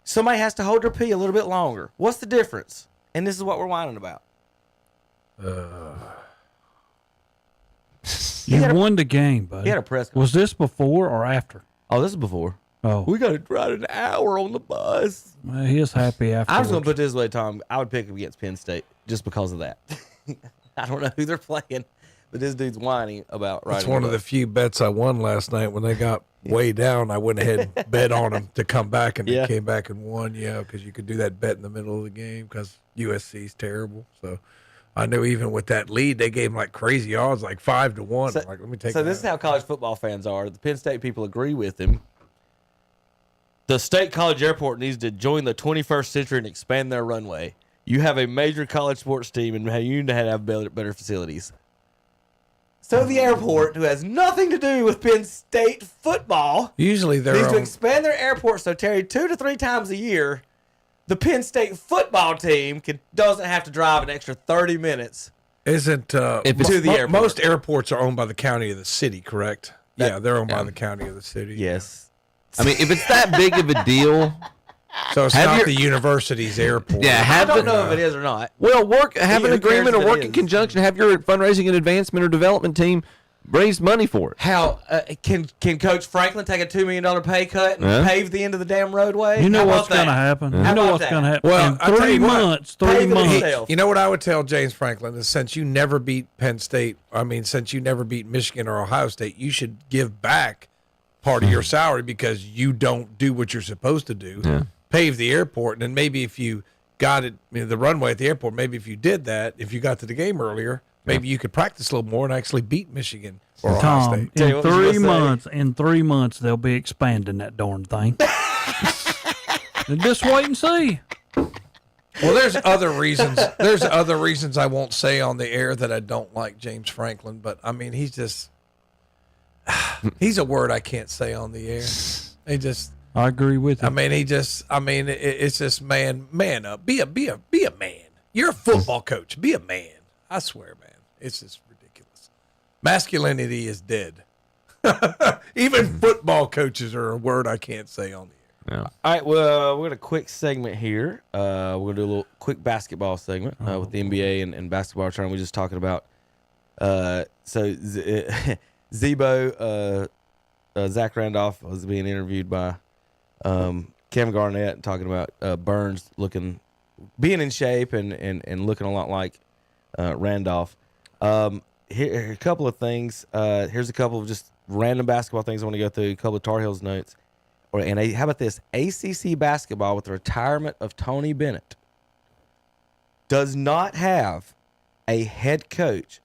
somebody has to hold their pee a little bit longer. What's the difference? And this is what we're whining about. You won the game, buddy. He had a press Was this before or after? Oh, this is before. Oh. We got to ride an hour on the bus. Well, he is happy after. I was going to put it this way, Tom. I would pick him against Penn State just because of that. I don't know who they're playing, but this dude's whining about riding. That's one of the few bets I won last night. When they got way down, I went ahead and bet on them to come back, and they came back and won. Yeah, because you could do that bet in the middle of the game because USC's terrible. So I knew even with that lead, they gave them like crazy odds, like 5-1. So, I'm like, let me take. So this is how college football fans are. The Penn State people agree with him. The State College Airport needs to join the 21st century and expand their runway. You have a major college sports team, and you need to have better facilities. So the airport, who has nothing to do with Penn State football, Usually they're needs to on- expand their airport so, Terry, 2 to 3 times a year, the Penn State football team doesn't have to drive an extra 30 minutes. Isn't to the airport. Most airports are owned by the county of the city, correct? Yeah, they're owned by the county of the city. Yes. I mean, if it's that big of a deal, so it's have not your- the university's airport. Yeah, I don't know if it is or not. Well, have an Who agreement cares or if it work in is? conjunction. Have your fundraising and advancement or development team raise money for it. How can Coach Franklin take a $2 million pay cut and Yeah. pave the end of the damn roadway? You know How what's about that? going to happen. How You know about what's that? going to happen. Well, in I tell 3 you what, months, 3 months. You know what I would tell James Franklin is since you never beat Penn State, since you never beat Michigan or Ohio State, you should give back part of your salary because you don't do what you're supposed to do. Yeah. Pave the airport, and then maybe if you got it, the runway at the airport, maybe if you did that, if you got to the game earlier, maybe you could practice a little more and actually beat Michigan or Ohio Tom, State. in 3 months, they'll be expanding that darn thing. And just wait and see. Well, there's other reasons. There's other reasons I won't say on the air that I don't like James Franklin, but he's a word I can't say on the air. I agree with you. It's just man up. Be a man. You're a football coach. Be a man. I swear, man. It's just ridiculous. Masculinity is dead. Even football coaches are a word I can't say on the air. Yeah. All right, well, we got a quick segment here. We're going to do a little quick basketball segment with the NBA and basketball tournament. We're just talking about Zebo, Zach Randolph was being interviewed by Kevin Garnett talking about Burns being in shape and looking a lot like Randolph. Here are a couple of things. Here's a couple of just random basketball things I want to go through. A couple of Tar Heels notes. How about this? ACC basketball with the retirement of Tony Bennett does not have a head coach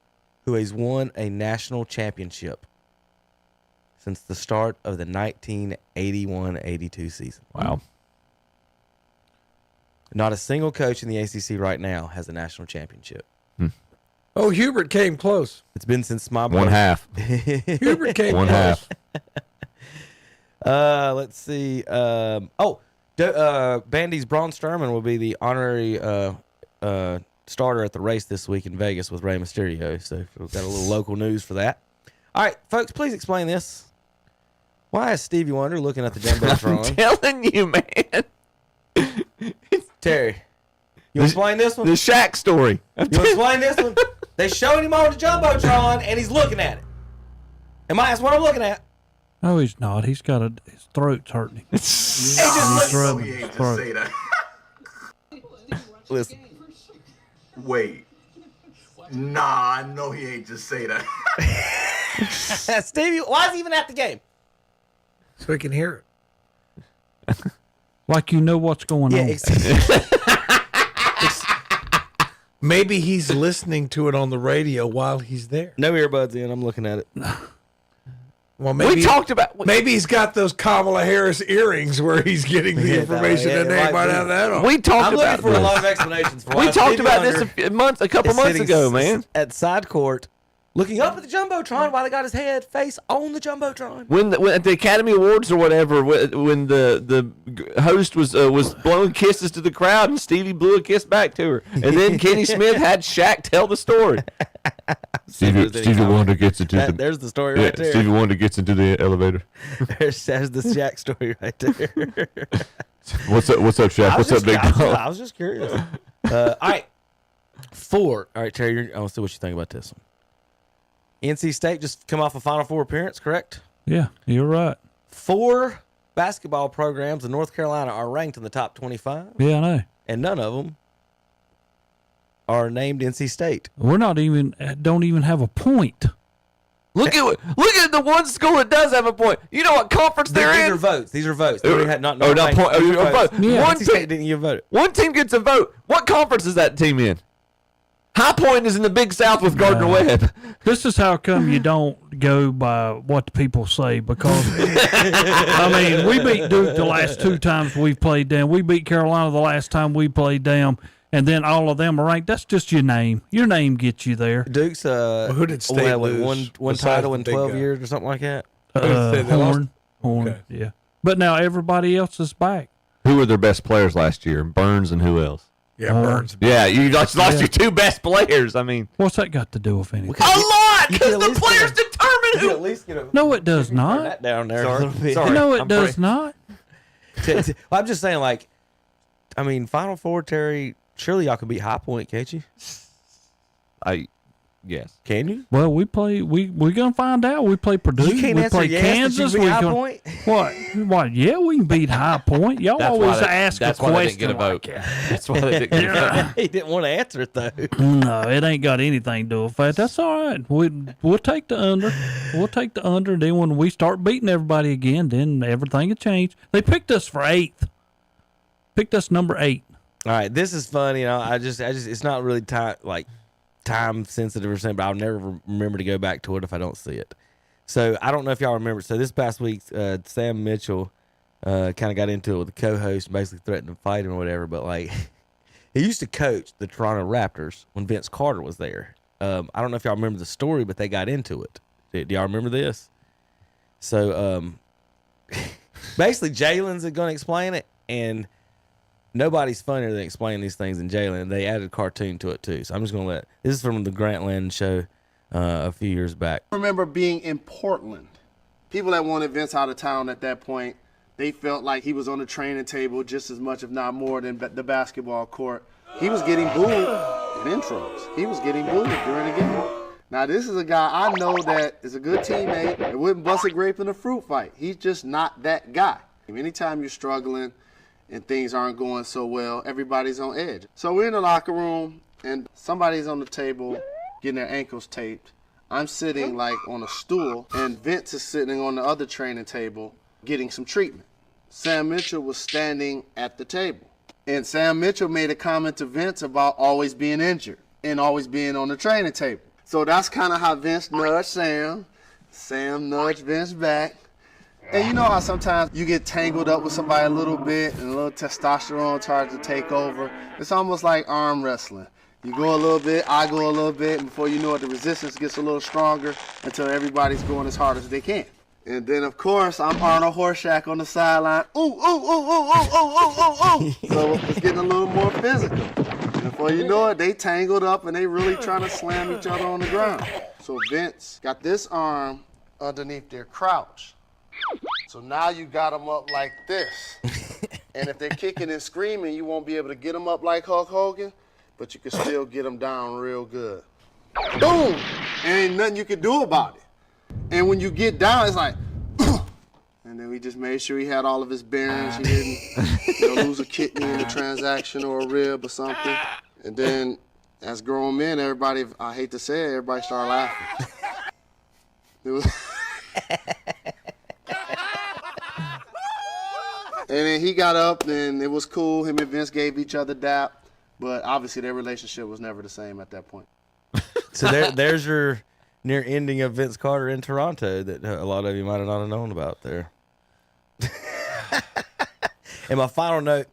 who has won a national championship since the start of the 1981-82 season. Wow. Not a single coach in the ACC right now has a national championship. Oh, Hubert came close. It's been since my One half. Hubert came One close. half. Let's see. Bandy's Braun Strowman will be the honorary starter at the race this week in Vegas with Rey Mysterio. So we've got a little local news for that. All right, folks, please explain this. Why is Stevie Wonder looking at the Jumbotron? I'm telling you, man. Terry, you explain this one? The Shaq story. You explain this one? They showed him on the Jumbotron, and he's looking at it. And that's what I'm looking at. No, he's not. He's got his throat's hurting him. He's rubbing his throat. Listen. Wait. Nah, I know he ain't just say that. Stevie, why is he even at the game? So we can hear it. Like you know what's going on. Maybe he's listening to it on the radio while he's there. No earbuds in. I'm looking at it. Well, maybe We talked about. Maybe he's got those Kamala Harris earrings where he's getting the information that they might have that on. We talked I'm about looking for a this. lot of explanations. For why We talked Stevie about Wonder this a couple is months sitting ago, man. At side court, looking up at the Jumbotron while they got his head face on the Jumbotron. When at the Academy Awards or whatever, when the host was blowing kisses to the crowd and Stevie blew a kiss back to her, and then Kenny Smith had Shaq tell the story. Stevie Wonder gets into There's the story right there. Stevie Wonder gets into the elevator. There's the Shaq story right there. What's up, Shaq? What's up, big dog? I was just curious. All right. All right, Terry, I want to see what you think about this one. NC State just come off a Final Four appearance, correct? Yeah, you're right. 4 basketball programs in North Carolina are ranked in the top 25. Yeah, I know. And none of them are named NC State. We're don't even have a point. Look at the one school that does have a point. You know what conference they're in? These are votes. These are votes. They already had not point. vote. Yeah. NC State didn't give a vote. One team gets a vote. What conference is that team in? High Point is in the Big South with Gardner Webb. This is how come you don't go by what the people say, because I mean, we beat Duke the last 2 times we've played them. We beat Carolina the last time we played them, and then all of them are ranked. That's just your name. Your name gets you there. Duke's who did State lose? one title in 12 years or something like that? Horn. Okay. Yeah. But now everybody else is back. Who were their best players last year? Burns and who else? Yeah, Burns. Yeah, you lost your 2 best players. I mean, What's that got to do with anything? a lot, because the players determine who. At least get a No, it does turn not. that down there Sorry. a little bit. Sorry. No, it I'm does sorry. not. Well, I'm just saying, like, I mean, Final Four, Terry, surely y'all can beat High Point, can't you? Yes. Can you? Well, we're gonna find out. We play Purdue. You can't we answer play yes that you Kansas. beat We High gonna- Point? What? Yeah, we can beat High Point. Y'all That's always why they- ask that's a why they question didn't get a vote. like that. That's why they didn't get a vote. He didn't want to answer it, though. No, it ain't got anything to do with that. That's all right. We'll take the under. We'll take the under. Then when we start beating everybody again, then everything will change. They picked us for 8th. Picked us number 8. All right, this is funny. You know, I just, it's not really time sensitive or something, but I'll never remember to go back to it if I don't see it. So I don't know if y'all remember. So this past week, Sam Mitchell kind of got into it with the co-host, and basically threatened to fight him or whatever. But like, he used to coach the Toronto Raptors when Vince Carter was there. I don't know if y'all remember the story, but they got into it. Do y'all remember this? So basically, Jalen's going to explain it, and nobody's funnier than explaining these things than Jalen. They added a cartoon to it too. So I'm just going to this is from the Grantland show a few years back. I remember being in Portland. People that wanted Vince out of town at that point, they felt like he was on the training table just as much, if not more, than the basketball court. He was getting booed in intros. He was getting booed during the game. Now, this is a guy I know that is a good teammate and wouldn't bust a grape in a fruit fight. He's just not that guy. Anytime you're struggling and things aren't going so well, everybody's on edge. So we're in the locker room, and somebody's on the table getting their ankles taped. I'm sitting like on a stool, and Vince is sitting on the other training table getting some treatment. Sam Mitchell was standing at the table, and Sam Mitchell made a comment to Vince about always being injured and always being on the training table. So that's kind of how Vince nudged Sam. Sam nudged Vince back. And you know how sometimes you get tangled up with somebody a little bit and a little testosterone tries to take over? It's almost like arm wrestling. You go a little bit, I go a little bit, and before you know it, the resistance gets a little stronger until everybody's going as hard as they can. And then, of course, I'm Arnold Horshack on the sideline. Ooh, ooh, ooh, ooh, ooh, ooh, ooh, ooh, ooh. So it's getting a little more physical. And before Before you know it, they tangled up and they really trying to slam each other on the ground. So Vince got this arm underneath their crouch. So now you got them up like this. And if they're kicking and screaming, you won't be able to get them up like Hulk Hogan, but you can still get them down real good. Boom! And ain't nothing you can do about it. And when you get down, it's like, and then we just made sure he had all of his bearings. He didn't lose a kidney in the transaction or a rib or something. And then, as grown men, everybody, I hate to say it, everybody started laughing. It was And then he got up, and it was cool. Him and Vince gave each other dap, but obviously their relationship was never the same at that point. So there's your near ending of Vince Carter in Toronto that a lot of you might have not have known about there. And my final note,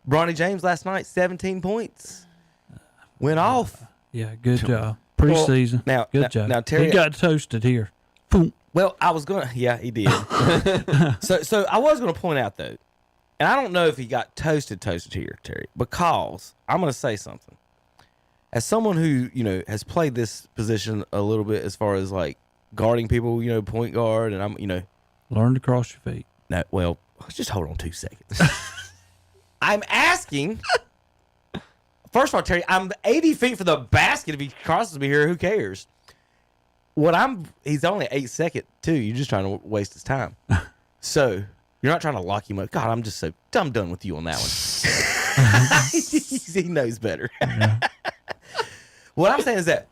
Bronny James last night, 17 points. Went off. Yeah, good job. Preseason. Good job. Now, Terry, he got toasted here. Boom. Well, I was going to, yeah, he did. So I was going to point out, though, and I don't know if he got toasted here, Terry, because I'm going to say something. As someone who, has played this position a little bit as far as like guarding people, point guard, and I'm, Learn to cross your feet. No, well, just hold on 2 seconds. I'm asking, first of all, Terry, I'm 80 feet from the basket. If he crosses me here, who cares? He's only 8 second too. You're just trying to waste his time. So you're not trying to lock him up. God, I'm done with you on that one. He knows better. Yeah. What I'm saying is that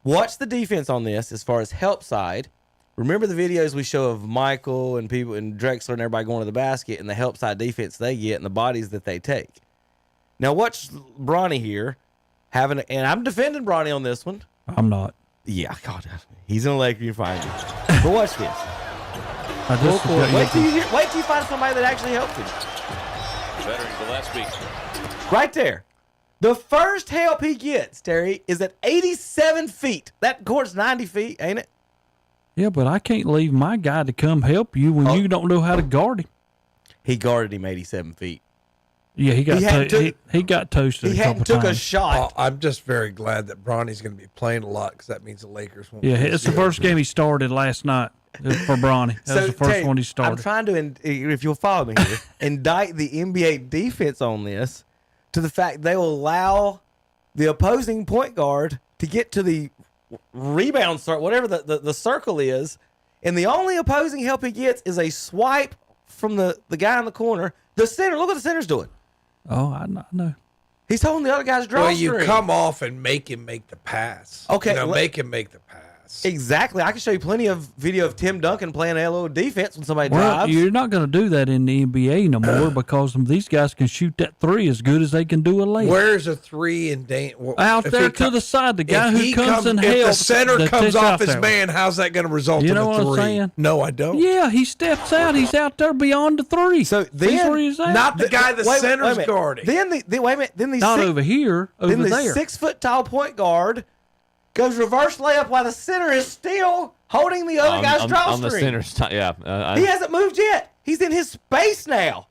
watch the defense on this as far as help side. Remember the videos we show of Michael and people and Drexler and everybody going to the basket and the help side defense they get and the bodies that they take. Now watch Bronny here and I'm defending Bronny on this one. I'm not. Yeah, God, he's gonna let you find you. But watch this. Wait till you find somebody that actually helped him. Veteran Gillespie. Right there. The first help he gets, Terry, is at 87 feet. That court's 90 feet, ain't it? Yeah, but I can't leave my guy to come help you when you don't know how to guard him. He guarded him 87 feet. Yeah, he got toasted. He hadn't took a shot. I'm just very glad that Bronny's going to be playing a lot because that means the Lakers won't. Yeah, it's the first game he started last night for Bronny. That was the first one he started. I'm trying to, if you'll follow me here, indict the NBA defense on this to the fact they will allow the opposing point guard to get to the rebound circle, whatever the circle is, and the only opposing help he gets is a swipe from the guy in the corner. The center, look what the center's doing. Oh, I know. He's holding the other guy's drawstring. Well, you come off and make him make the pass. Okay. Make him make the pass. Exactly. I can show you plenty of video of Tim Duncan playing a little defense when somebody Well, drives. you're not going to do that in the NBA no more because these guys can shoot that three as good as they can do a layup. Where's a three and out there to the side? The guy who comes and helps. If the center comes off his man, how's that going to result in a three? You know what I'm saying? No, I don't. Yeah, he steps out. He's out there beyond the three. So then, where he's at. Not the guy the center's guarding. Then wait a minute. Then not over here. Over then there. The 6-foot tall point guard goes reverse layup while the center is still holding the other guy's drawstring. On the center's he hasn't moved yet. He's in his space now.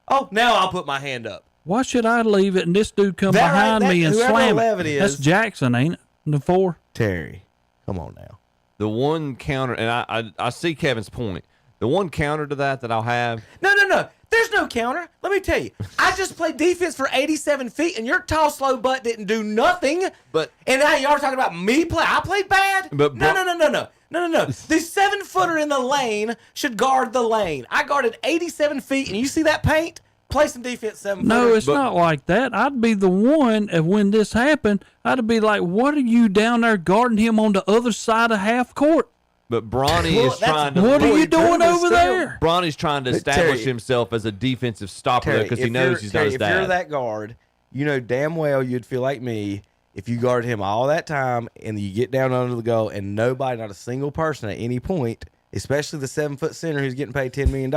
Oh, now I'll put my hand up. Why should I leave it and this dude come behind me and slam it? That's Jackson, ain't it? The 4. Terry, come on now. The one counter, and I see Kevin's point. The one counter to that I'll have. No. There's no counter. Let me tell you. I just played defense for 87 feet, and your tall, slow butt didn't do nothing. But and now y'all are talking about me play. I played bad. But no. The 7-footer in the lane should guard the lane. I guarded 87 feet, and you see that paint? Play some defense 7-footer. No, it's not like that. I'd be the one, and when this happened, I'd be like, what are you down there guarding him on the other side of half court? But Bronny is trying to. What are you doing over there? Bronny's trying to establish himself as a defensive stopper because he knows he's not his dad. If you're that guard, you know damn well you'd feel like me if you guarded him all that time and you get down under the goal and nobody, not a single person at any point, especially the 7-foot center who's getting paid $10 million,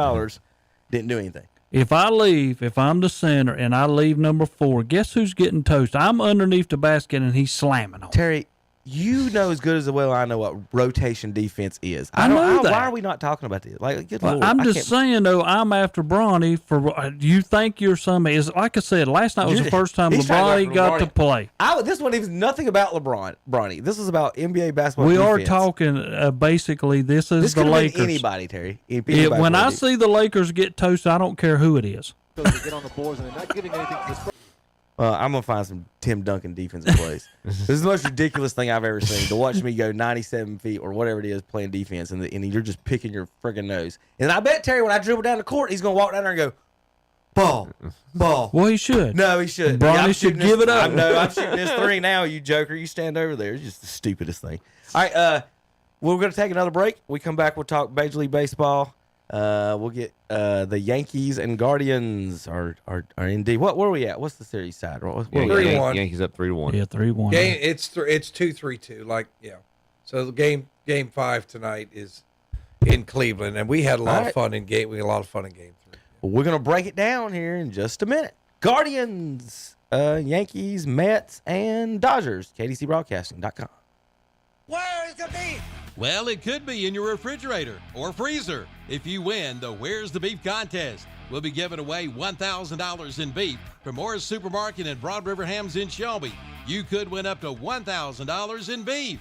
didn't do anything. If I'm the center and I leave number 4, guess who's getting toasted? I'm underneath the basket and he's slamming on. Terry, You know as good as well I know what rotation defense is. I know that. Why are we not talking about this? Like, good Lord, I'm I just can't- saying, though, I'm after Bronny for. You think your son is like I said last night was the first time He's trying LeBron to got to play. This one is nothing about Bronny. This is about NBA basketball. We defense. are talking basically. This is This the could have been Lakers. anybody, Terry. When I see the Lakers get toasted, I don't care who it is. Get on the boards and they're not giving anything to this. I'm gonna find some Tim Duncan defensive plays. This is the most ridiculous thing I've ever seen. To watch me go 97 feet or whatever it is playing defense, and you're just picking your friggin' nose. And I bet Terry, when I dribble down the court, he's gonna walk down there and go, ball. Well, he should. No, he should. Bronny should give it up. I'm shooting this three now, you joker. You stand over there. It's just the stupidest thing. All right, we're gonna take another break. We come back. We'll talk Major League Baseball. We'll get the Yankees and Guardians are in D. Where are we at? What's the series side? Where 3-1. Yankees up 3-1. Yeah, 3-1. Game it's 2-3-2. Like So the game 5 tonight is in Cleveland, and we had a lot of fun in game. We had a lot of fun in game 3. Well, we're gonna break it down here in just a minute. Guardians, Yankees, Mets, and Dodgers. KDCBroadcasting.com. Where is the beef? Well, it could be in your refrigerator or freezer. If you win the Where's the Beef contest, we'll be giving away $1,000 in beef from Morris Supermarket and Broad River Hams in Shelby. You could win up to $1,000 in beef.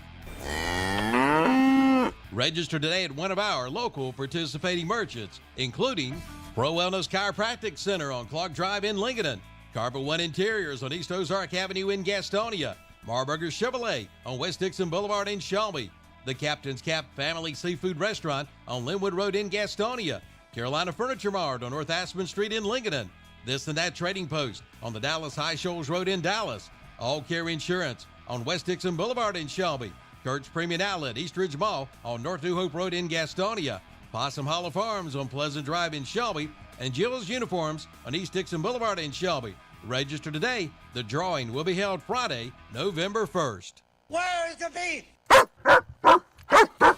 Register today at one of our local participating merchants, including Pro Wellness Chiropractic Center on Clark Drive in Lincoln, Carpet One Interiors on East Ozark Avenue in Gastonia, Marburger Chevrolet on West Dixon Boulevard in Shelby, the Captain's Cap Family Seafood Restaurant on Linwood Road in Gastonia, Carolina Furniture Mart on North Aspen Street in Lincoln, This and That Trading Post on the Dallas High Shoals Road in Dallas, All Care Insurance on West Dixon Boulevard in Shelby, Kurt's Premium Outlet, East Ridge Mall on North New Hope Road in Gastonia, Possum Hollow Farms on Pleasant Drive in Shelby, and Jill's Uniforms on East Dixon Boulevard in Shelby. Register today. The drawing will be held Friday, November 1st. Where is the beef?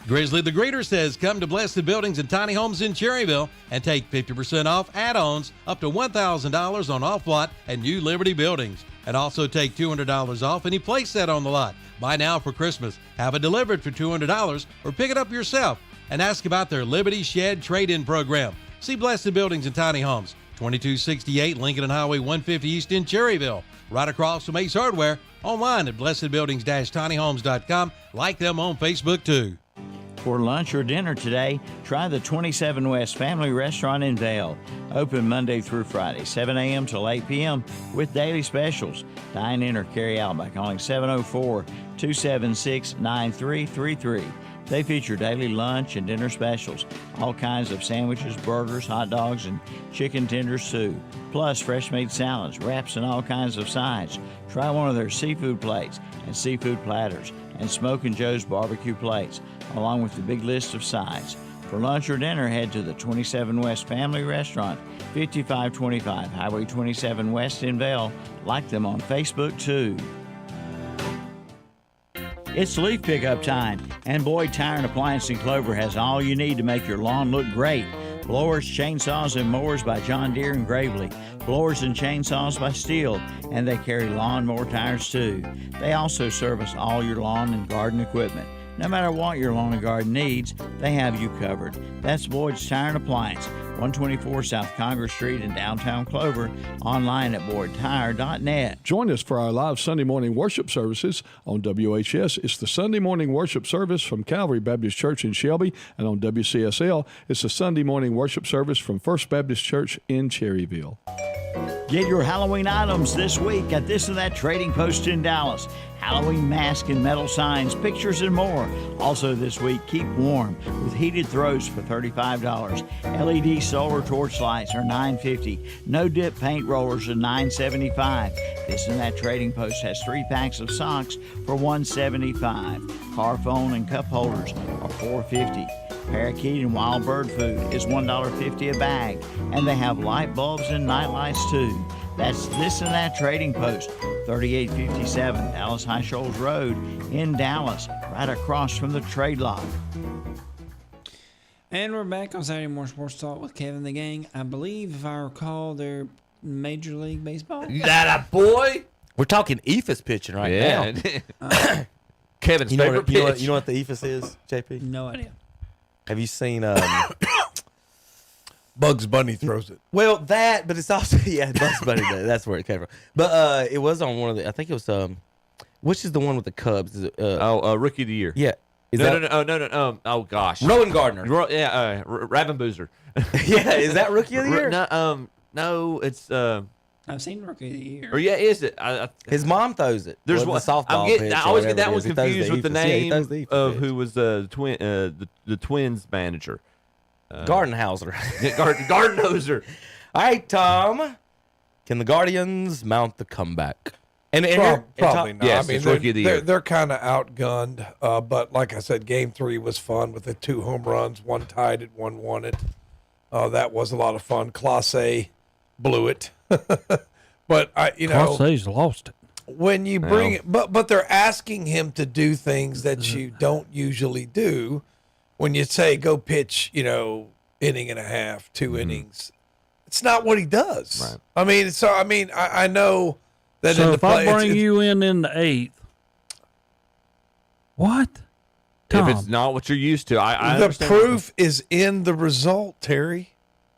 Grizzly the Greeter says, come to Blessed Buildings and Tiny Homes in Cherryville and take 50% off add-ons up to $1,000 on off-lot and new Liberty buildings. And also take $200 off any place set on the lot. Buy now for Christmas. Have it delivered for $200 or pick it up yourself. And ask about their Liberty Shed trade-in program. See Blessed Buildings and Tiny Homes, 2268 Lincoln and Highway 150 East in Cherryville. Right across from Ace Hardware. Online at blessedbuildings-tinyhomes.com. Like them on Facebook too. For lunch or dinner today, try the 27 West Family Restaurant in Vail. Open Monday through Friday, 7 a.m. till 8 p.m. with daily specials. Dine in or carry out by calling 704-276-9333. They feature daily lunch and dinner specials, all kinds of sandwiches, burgers, hot dogs, and chicken tenders too. Plus fresh-made salads, wraps, and all kinds of sides. Try one of their seafood plates and seafood platters and Smokin' Joe's barbecue plates, along with the big list of sides. For lunch or dinner, head to the 27 West Family Restaurant, 5525 Highway 27 West in Vail. Like them on Facebook too. It's leaf pickup time, and Boyd Tire and Appliance in Clover has all you need to make your lawn look great. Blowers, chainsaws, and mowers by John Deere and Gravely. Blowers and chainsaws by Steel, and they carry lawn mower tires too. They also service all your lawn and garden equipment. No matter what your lawn and garden needs, they have you covered. That's Boyd's Tire and Appliance, 124 South Congress Street in downtown Clover, online at boydtire.net. Join us for our live Sunday morning worship services on WHS. It's the Sunday morning worship service from Calvary Baptist Church in Shelby, and on WCSL, it's the Sunday morning worship service from First Baptist Church in Cherryville. Get your Halloween items this week at This and That Trading Post in Dallas. Halloween mask and metal signs, pictures, and more. Also this week, keep warm with heated throws for $35. LED solar torch lights are $9.50. No dip paint rollers are $9.75. This and That Trading Post has 3 packs of socks for $1.75. Car phone and cup holders are $4.50. Parakeet and wild bird food is $1.50 a bag, and they have light bulbs and night lights too. That's This and That Trading Post, 3857 Dallas High Shoals Road in Dallas, right across from the trade lot. And we're back on Saturday Morning Sports Talk with Kevin the Gang. I believe, if I recall, they're Major League Baseball. That a boy. We're talking Ephus pitching right now. Kevin's You know favorite what, you know what, pitch. you know what the ephus is, JP? No idea. Have you seen Bugs Bunny throws it. Well, that, but it's also Bugs Bunny. That's where it came from. But it was on one of the. I think it was which is the one with the Cubs? Is it, Rookie of the Year. Yeah. No. Oh gosh. Rowan Gardner. Raven Boozer. Yeah, is that Rookie of the Year? No, it's. I've seen Rookie of the Year. Or yeah, is it? His mom throws it. There's Well, one. the softball pitch I or always get whatever that it one is. He throws confused with the ephus. Yeah, he name throws the ephus of pitch. who was the Twins manager. Gardenhauser. Gardenhauser. All right, Tom. Can the Guardians mount the comeback? And Probably not. Yes, I mean, it's Rookie of the Year. they're kind of outgunned. But like I said, Game 3 was fun with the 2 home runs. One tied it, one won it. That was a lot of fun. Clase blew it. But Clase's lost it. When you bring it, but they're asking him to do things that you don't usually do. When you say go pitch, inning and a half, 2 innings, it's not what he does. Right. I mean, I know that. So in the if I play, bring you in the 8th, what? Tom, If it's not what you're used to, I the understand. proof is in the result, Terry.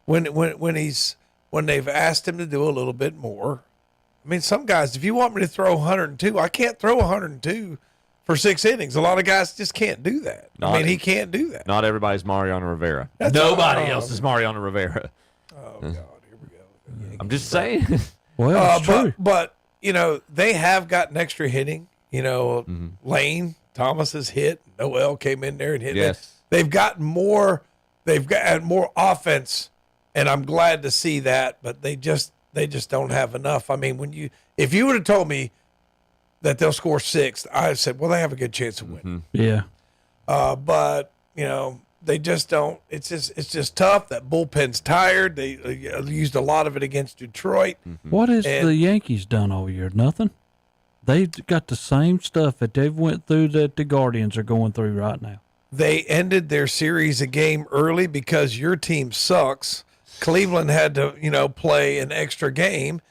When they've asked him to do a little bit more. I mean, some guys, if you want me to throw 102, I can't throw 102 for 6 innings. A lot of guys just can't do that. He can't do that. Not everybody's Mariano Rivera. That's Nobody else is Mariano Rivera. Oh God, here we go. I'm just saying. well, it's true. But they have gotten extra hitting. Lane Thomas has hit. Noel came in there and hit. Yes. They've gotten more. They've gotten more offense, and I'm glad to see that. But they just don't have enough. I mean, if you would have told me that they'll score 6, I said, well, they have a good chance of winning. Yeah. But they just don't. It's just tough. That bullpen's tired. They used a lot of it against Detroit. What has the Yankees done all year? Nothing. They've got the same stuff that they've went through that the Guardians are going through right now. They ended their series a game early because your team sucks. Cleveland had to, play an extra game.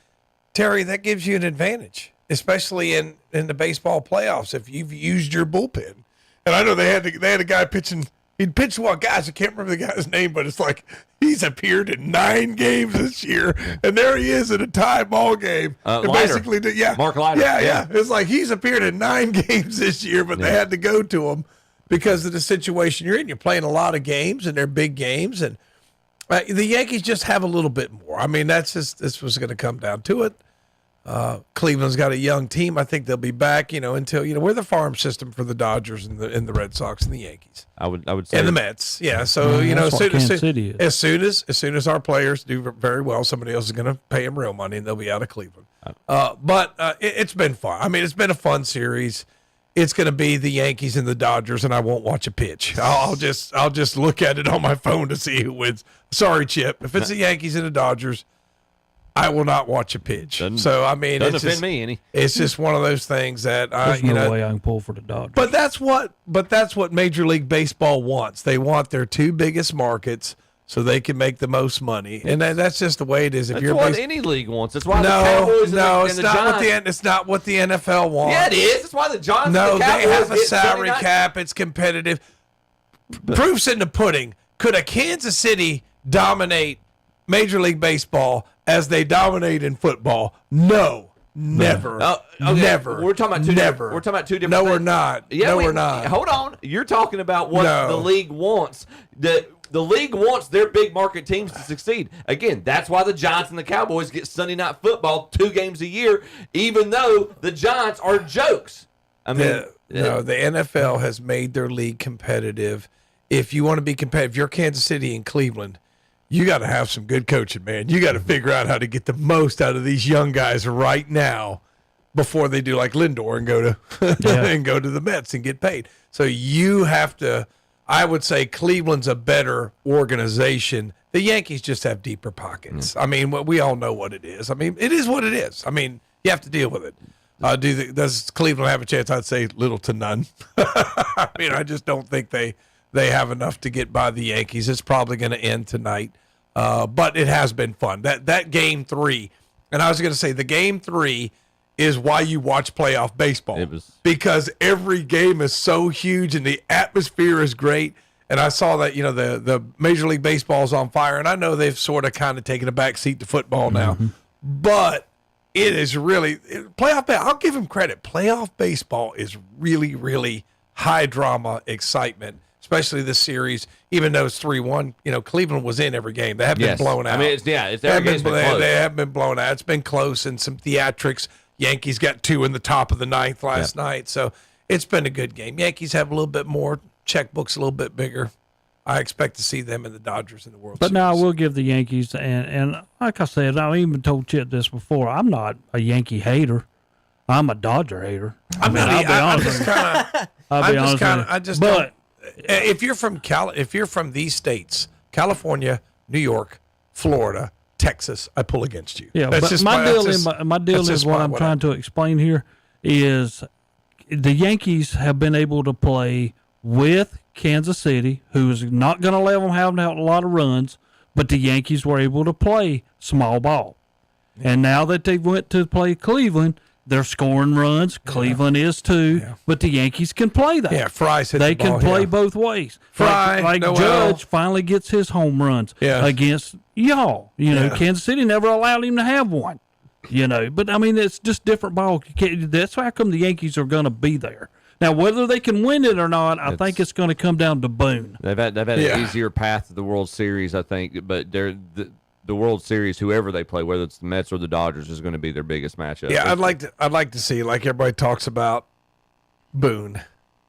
Terry, that gives you an advantage, especially in the baseball playoffs if you've used your bullpen. And I know they had a guy pitching. He'd pitched guys, I can't remember the guy's name, but it's like he's appeared in 9 games this year, and there he is in a tie ball game. Basically, Mark Leiter. Yeah. It's like he's appeared in 9 games this year, but they had to go to him because of the situation you're in. You're playing a lot of games, and they're big games, and the Yankees just have a little bit more. I mean, this was going to come down to it. Cleveland's got a young team. I think they'll be back, until we're the farm system for the Dodgers and the Red Sox and the Yankees. I would say and the Mets. Yeah, so as soon as our players do very well, somebody else is going to pay them real money and they'll be out of Cleveland. But it's been fun. I mean, it's been a fun series. It's going to be the Yankees and the Dodgers, and I won't watch a pitch. I'll just look at it on my phone to see who wins. Sorry, Chip. If it's the Yankees and the Dodgers, I will not watch a pitch. So I mean, doesn't offend me any. It's just one of those things that There's no way I can pull for the Dodgers. But that's what Major League Baseball wants. They want their 2 biggest markets so they can make the most money, and that's just the way it is. That's what any league wants. That's why the Cowboys it's and the not Giants. it's not what the NFL wants. Yeah, it is. That's why the Giants. No, and the Cowboys they have a get salary 79 cap. It's competitive. Proof's in the pudding. Could a Kansas City dominate Major League Baseball as they dominate in football? No, never, never. We're talking about two. Never. We're talking about 2 different. No, things. we're not. Yeah, no, we're not. Hold on. You're talking about what No. the league wants. The league wants their big market teams to succeed. Again, that's why the Giants and the Cowboys get Sunday Night Football 2 games a year, even though the Giants are jokes. I mean, the NFL has made their league competitive. If you want to be competitive, if you're Kansas City and Cleveland, you got to have some good coaching, man. You got to figure out how to get the most out of these young guys right now before they do like Lindor and go to and go to the Mets and get paid. So you have to. I would say Cleveland's a better organization. The Yankees just have deeper pockets. I mean, we all know what it is. I mean, it is what it is. I mean, you have to deal with it. Does Cleveland have a chance? I'd say little to none. I mean, I just don't think they have enough to get by the Yankees. It's probably going to end tonight, but it has been fun. That game 3, and I was going to say the game 3 is why you watch playoff baseball. Because every game is so huge and the atmosphere is great. And I saw that, the Major League Baseball is on fire. And I know they've sort of kind of taken a back seat to football now. But it is really playoff. I'll give him credit. Playoff baseball is really, really high drama excitement, especially this series. Even though it's 3-1, Cleveland was in every game. They haven't been blown out. I mean, they haven't been blown out. It's been close and some theatrics. Yankees got 2 in the top of the 9th last night, so it's been a good game. Yankees have a little bit more checkbooks, a little bit bigger. I expect to see them and the Dodgers in the World Series. But now I will give the Yankees, and like I said, I even told Chip this before, I'm not a Yankee hater. I'm a Dodger hater. I'll be honest. If you're from these states, California, New York, Florida, Texas, I pull against you. Yeah, that's but just my deal is what I'm trying to explain here is the Yankees have been able to play with Kansas City, who's not going to let them have a lot of runs, but the Yankees were able to play small ball. And now that they went to play Cleveland, they're scoring runs. Cleveland is too, but the Yankees can play that. Yeah, Fry's hit They the ball, can play both ways. Fry, like Noel. Judge finally gets his home runs against y'all. Kansas City never allowed him to have one. But I mean, it's just different ball. That's how come the Yankees are going to be there. Now, whether they can win it or not, I think it's going to come down to Boone. They've had an easier path to the World Series, I think, but the World Series, whoever they play, whether it's the Mets or the Dodgers, is going to be their biggest matchup. Yeah, I'd like to see, like everybody talks about Boone.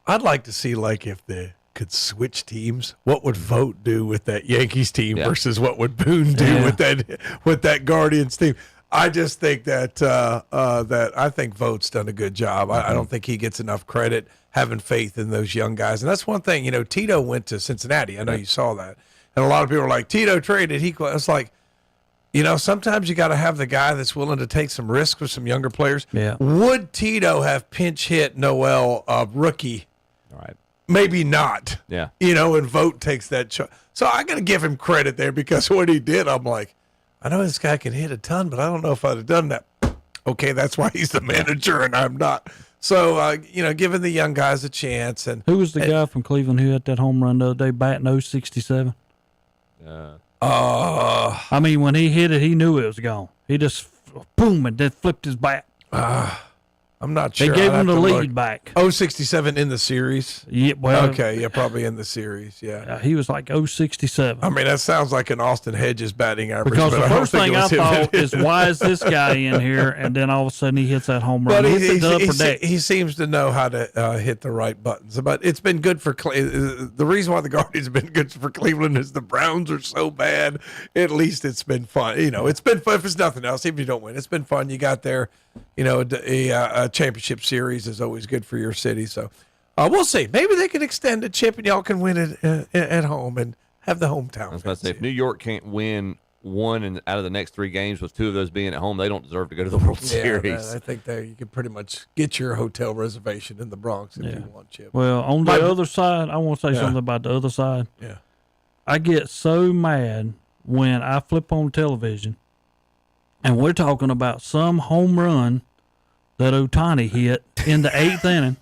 I'd like to see, like, if they could switch teams, what would Vogt do with that Yankees team versus what would Boone do with that Guardians team? I just think that I think Vogt's done a good job. I don't think he gets enough credit having faith in those young guys. And that's one thing, Tito went to Cincinnati. I know you saw that. And a lot of people are like, Tito traded. It's like, sometimes you got to have the guy that's willing to take some risks with some younger players. Yeah. Would Tito have pinch hit Noel, rookie? All right. Maybe not. Yeah. And Vogt takes that shot. So I got to give him credit there because what he did, I'm like, I know this guy can hit a ton, but I don't know if I'd have done that. Okay, that's why he's the manager and I'm not. So, giving the young guys a chance. And who was the guy from Cleveland who had that home run the other day, batting 067? I mean, when he hit it, he knew it was gone. He just, boom, and then flipped his bat. I'm not sure. They gave him the lead back. 067 in the series? Yeah, well. Okay, yeah, probably in the series, yeah. He was like 067. I mean, that sounds like an Austin Hedges batting average. Because the first thing I thought is, why is this guy in here? And then all of a sudden he hits that home run. But he seems to know how to hit the right buttons. But it's been good for the reason why the Guardians have been good for Cleveland is the Browns are so bad. At least it's been fun. It's been fun if it's nothing else. Even if you don't win, it's been fun. You got there. A championship series is always good for your city. So we'll see. Maybe they can extend a chip and y'all can win it at home and have the hometown. I was about to say, if New York can't win one out of the next 3 games, with 2 of those being at home, they don't deserve to go to the World Series. I think you can pretty much get your hotel reservation in the Bronx if you want, Chip. Well, on the other side, I want to say something about the other side. Yeah. I get so mad when I flip on television and we're talking about some home run that Ohtani hit in the 8th inning.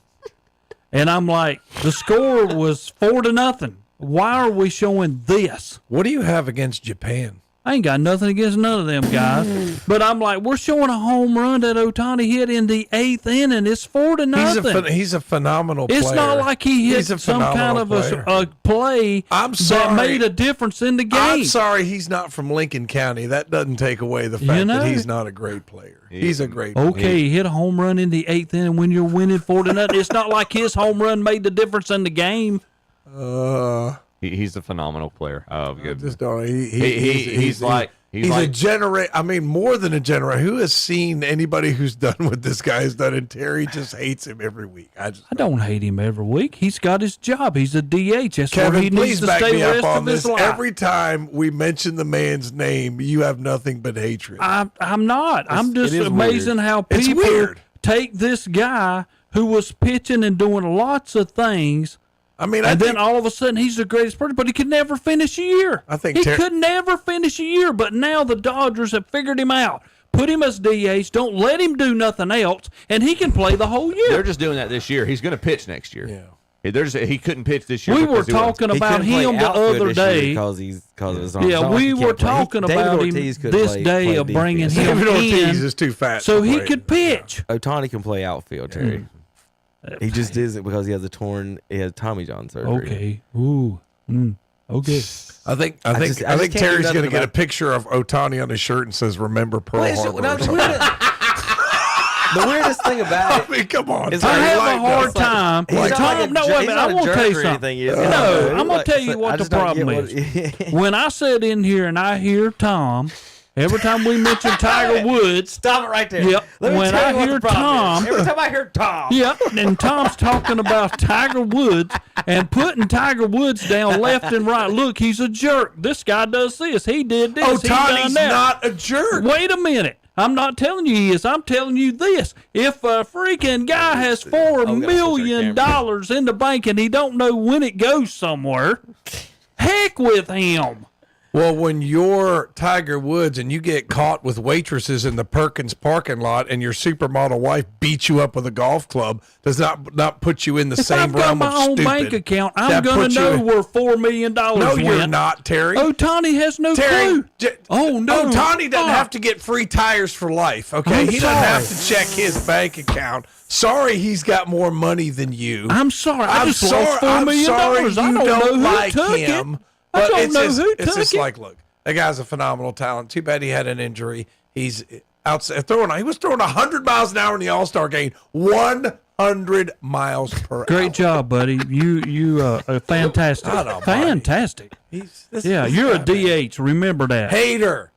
And I'm like, the score was 4-0. Why are we showing this? What do you have against Japan? I ain't got nothing against none of them guys. But I'm like, we're showing a home run that Ohtani hit in the 8th inning. It's 4-0. He's a phenomenal player. It's not like he hit some kind of a play that made a difference in the game. I'm sorry he's not from Lincoln County. That doesn't take away the fact that he's not a great player. He's a great player. Okay, he hit a home run in the 8th inning when you're winning 4-0. It's not like his home run made the difference in the game. He's a phenomenal player. He's a generator. I mean, more than a generator. Who has seen anybody who's done what this guy has done? And Terry just hates him every week. I don't hate him every week. He's got his job. He's a DH. That's Kevin, where he needs to stay the rest of his life. Every time we mention the man's name, you have nothing but hatred. I'm not. I'm just amazing how people take this guy who was pitching and doing lots of things. Then all of a sudden he's the greatest person, but he could never finish a year. I think he could never finish a year, but now the Dodgers have figured him out. Put him as DH. Don't let him do nothing else, and he can play the whole year. They're just doing that this year. He's going to pitch next year. Yeah. He couldn't pitch this year. We were talking about him the other day. Because of his yeah, we were talking about him this day of bringing him David Ortiz in is too fat so to he play. could pitch. Ohtani can play outfield, Terry. He just isn't because he has Tommy John surgery. Okay. Ooh. Okay. I think Terry's going to get a picture of Ohtani on his shirt and says "Remember Pearl Harbor." or something. The weirdest thing about it, I mean, come on. I have a hard time. Tom, no, wait a minute. I want to tell you something. No, I'm going to tell you what the problem is. When I sit in here and I hear Tom, every time we mention Tiger Woods. Stop it right there. Yep. Let me When tell I you what hear the problem Tom. is. Every time I hear Tom. Yep. And Tom's talking about Tiger Woods and putting Tiger Woods down left and right. Look, he's a jerk. This guy does this. He did this. He done Ohtani's that. not a jerk. Wait a minute. I'm not telling you he is. I'm telling you this. If a freaking guy has $4 million in the bank and he don't know when it goes somewhere, heck with him. Well, when you're Tiger Woods and you get caught with waitresses in the Perkins parking lot and your supermodel wife beats you up with a golf club, does not put you in the same I've got realm my of own stupid. bank account, I'm That going puts to you know in- where $4 million No, went. you're not, Terry. Ohtani has no clue. Oh, no. Ohtani doesn't have to get free tires for life, okay? He doesn't have to check his bank account. Sorry he's got more money than you. I'm sorry. I I'm just sorry, lost $4 million. I'm sorry I you don't know who like took him. it. I But don't it's know just, who it's took just it. like, look, that guy's a phenomenal talent. Too bad he had an injury. He's outside throwing. He was throwing 100 miles an hour in the All-Star game. 100 miles per hour. Great job, buddy. You are fantastic. God almighty. Fantastic. This You're a DH. Remember that. Hater.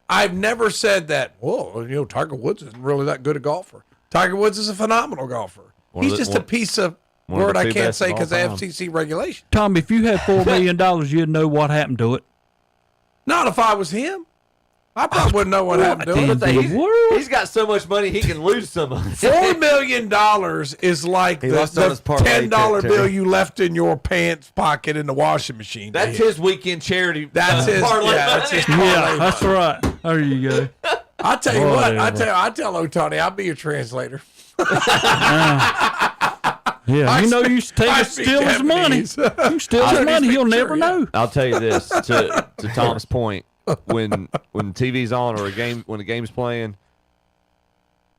I've never said that. Whoa, Tiger Woods isn't really that good a golfer. Tiger Woods is a phenomenal golfer. He's just a piece of word I can't say because of FCC regulation. Tom, if you had $4 million, you'd know what happened to it. Not if I was him. I probably wouldn't know what happened to it. He's got so much money he can lose some of it. $4 million is like the $10 bill you left in your pants pocket in the washing machine. That's his weekend charity. That's his. parlay Yeah, money. that's his parlay Yeah, that's money. right. There you go. I tell you what. I Whatever. tell Ohtani, I'll be your translator. Yeah, you know you steal his money. You steal his money, he'll never know. I'll tell you this to Tom's point: when TV's on or when the game's playing,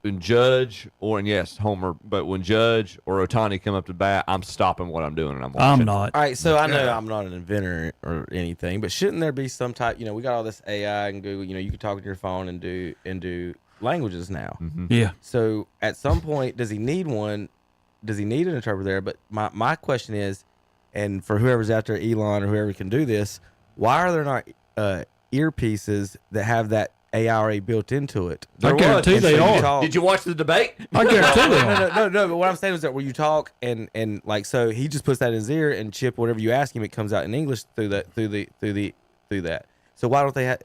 when Judge Homer, but when Judge or Ohtani come up to bat, I'm stopping what I'm doing and I'm watching. I'm not. All right, so I know I'm not an inventor or anything, but shouldn't there be some type? We got all this AI and Google. You can talk to your phone and do languages now. Mm-hmm. Yeah. So at some point, does he need one? Does he need an interpreter there? But my question is, and for whoever's out there, Elon or whoever can do this, why are there not earpieces that have that AI already built into it? I guarantee they are. Did you watch the debate? I guarantee they are. No. But what I'm saying is that where you talk and like so he just puts that in his ear and Chip whatever you ask him, it comes out in English through that. So why don't they have?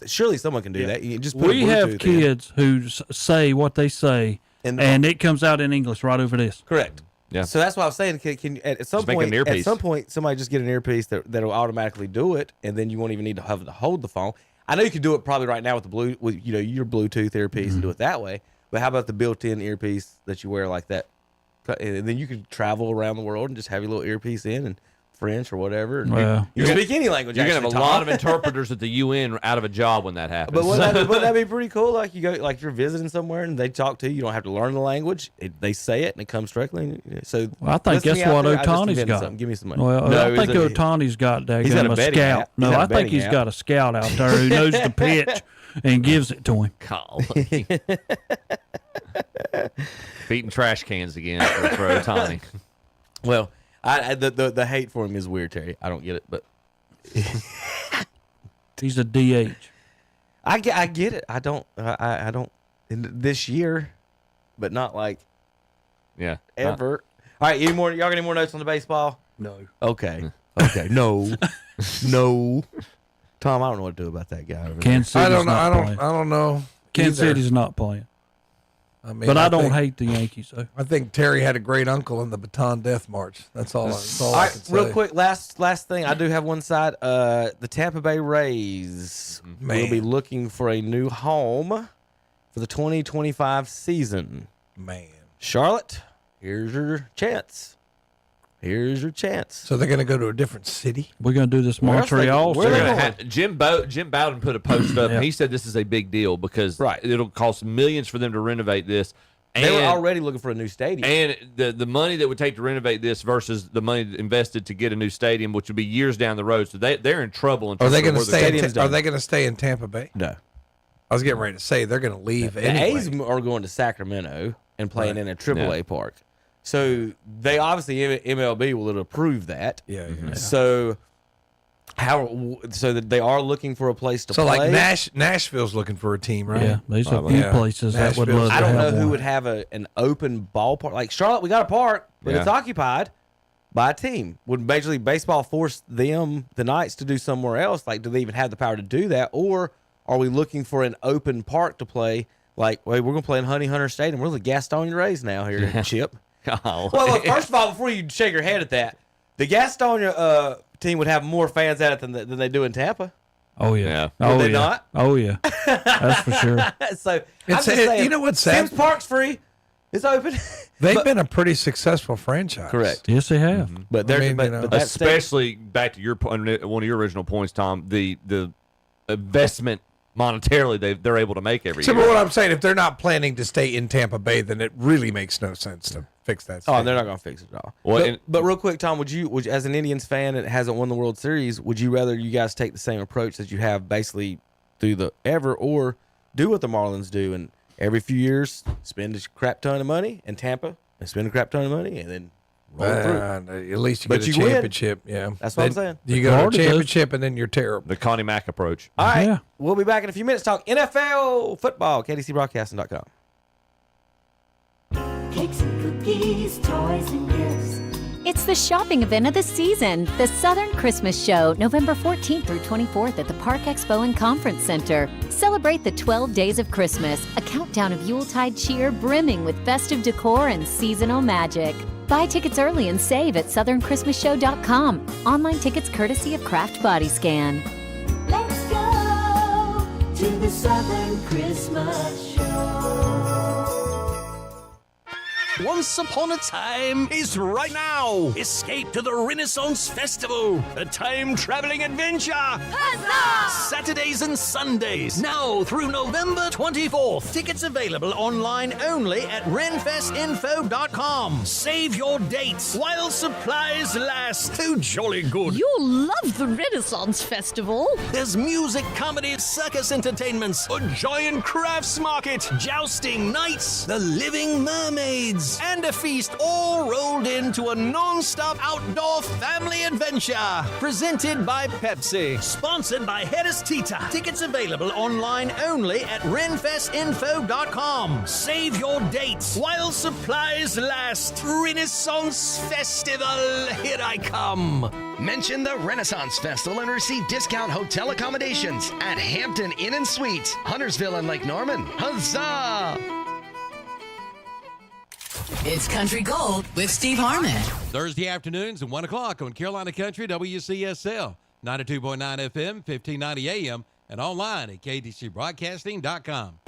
Surely someone can do that. You just put We a Bluetooth have in. kids who say what they say, and it comes out in English right over this. Correct. Yeah. So that's why I'm saying, can at some Just make an point, earpiece. somebody just get an earpiece that'll automatically do it, and then you won't even need to have to hold the phone. I know you can do it probably right now with your Bluetooth earpiece and do it that way. But how about the built-in earpiece that you wear like that? And then you can travel around the world and just have your little earpiece in and French or whatever. And Well, you can speak any language. You're gonna have actually, a lot Tom. of interpreters at the UN out of a job when that happens. But wouldn't that be pretty cool? Like you go, like you're visiting somewhere and they talk to you. You don't have to learn the language. They say it and it comes directly. So Well, I think listen to that's me out what there. I just Ohtani's invented got. something. Give me some money. Well, No, I think he's a- Ohtani's got he's got a a betting scout. app. No, He's got a I think betting he's app. got a scout out there who knows the pitch and gives it to him. Beating trash cans again for Ohtani. Well, the hate for him is weird, Terry. I don't get it, but He's a DH. I get it. I don't in this year, but not like ever. All right, y'all got any more notes on the baseball? No. Okay. No. Tom, I don't know what to do about that guy over there. Kansas City's I don't know. not I playing. don't know. Kansas either. City's not playing. I mean, But I don't think- hate the Yankees, though. I think Terry had a great uncle in the Baton Death March. That's all. That's all All I right, can say. real quick, last thing. I do have one side. The Tampa Bay Rays will be looking for a new home for the 2025 season. Man, Charlotte, here's your chance. Here's your chance. So they're going to go to a different city. We're going to do this Montreal. They're gonna have, Jim Bowden put a post up, Yeah. and he said this is a big deal because it'll cost millions for them to renovate this. They were And- already looking for a new stadium. And the money that would take to renovate this versus the money invested to get a new stadium, which would be years down the road, so they're in trouble. In Are they going going to stay? Are they going to stay in Tampa Bay? No. I was getting ready to say they're going to leave. The anyway. A's are going to Sacramento and playing Right. in a AAA Yeah. park. So they obviously MLB will approve that. Yeah. So that they are looking for a place to So play. like Nashville's looking for a team, right? Yeah, there's a few places that would love to I don't know have who one. would have an open ballpark. Like Charlotte, we got a park, but it's Yeah. occupied by a team. Would Major League Baseball force the Knights to do somewhere else? Like, do they even have the power to do that? Or are we looking for an open park to play? Like, wait, we're going to play in Honey Hunter Stadium. We're the Gastonia Rays now here, Chip. Oh. Well, look, first of all, before you shake your head at that, the Gastonia team would have more fans at it than they do in Tampa. Oh, yeah. Would Oh, they yeah. not? Oh, yeah. That's for sure. So I'm It's- just saying, you know what's sad? Sims Park's free. It's open. They've been a pretty successful franchise. Correct. Yes, they have. But they're I mean, you know. but that especially back to your one of your original points, Tom. The investment monetarily they're able to make every So, year. but what I'm saying, if they're not planning to stay in Tampa Bay, then it really makes no sense to fix that. Oh, stadium. they're not going to fix it at all. Well, but real quick, Tom, would you, as an Indians fan that hasn't won the World Series, would you rather you guys take the same approach that you have basically through the ever, or do what the Marlins do and every few years spend a crap ton of money in Tampa and spend a crap ton of money and then roll through? At least you But get a you win. championship. Yeah, That's what I'm saying. You go to a championship and then you're terrible. The Connie Mack approach. All right, we'll be back in a few minutes. Talk NFL football. KDCBroadcasting.com. Cakes and cookies, toys and gifts. It's the shopping event of the season, the Southern Christmas Show, November 14th through 24th at the Park Expo and Conference Center. Celebrate the 12 days of Christmas, a countdown of Yuletide cheer brimming with festive decor and seasonal magic. Buy tickets early and save at southernChristmasShow.com. Online tickets courtesy of Kraft Body Scan. Let's go to the Southern Christmas Show. Once upon a time is right now. Escape to the Renaissance Festival, a time-traveling adventure. Huzzah! Saturdays and Sundays, now through November 24th. Tickets available online only at renfestinfo.com. Save your dates while supplies last. Too jolly good. You'll love the Renaissance Festival. There's music, comedy, circus entertainments, a giant crafts market, jousting nights, the living mermaids, and a feast all rolled into a non-stop outdoor family adventure. Presented by Pepsi. Sponsored by Hedis Tita. Tickets available online only at renfestinfo.com. Save your dates while supplies last. Renaissance Festival, here I come. Mention the Renaissance Festival and receive discount hotel accommodations at Hampton Inn and Suites, Huntersville and Lake Norman. Huzzah! It's Country Gold with Steve Harmon. Thursday afternoons at 1 o'clock on Carolina Country WCSL, 92.9 FM, 1590 AM, and online at KDCBroadcasting.com.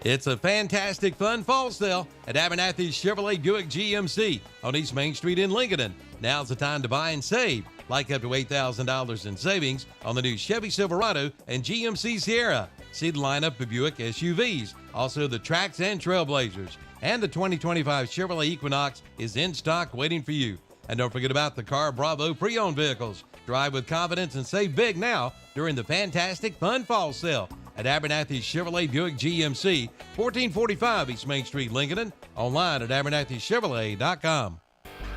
It's a fantastic fun fall sale at Abernathy's Chevrolet Buick GMC on East Main Street in Lincoln. Now's the time to buy and save, like up to $8,000 in savings on the new Chevy Silverado and GMC Sierra. See the lineup of Buick SUVs, also the Trax and Trailblazers. And the 2025 Chevrolet Equinox is in stock waiting for you. And don't forget about the Car Bravo pre-owned vehicles. Drive with confidence and save big now during the fantastic fun fall sale at Abernathy's Chevrolet Buick GMC, 1445 East Main Street, Lincoln. Online at AbernathyChevrolet.com.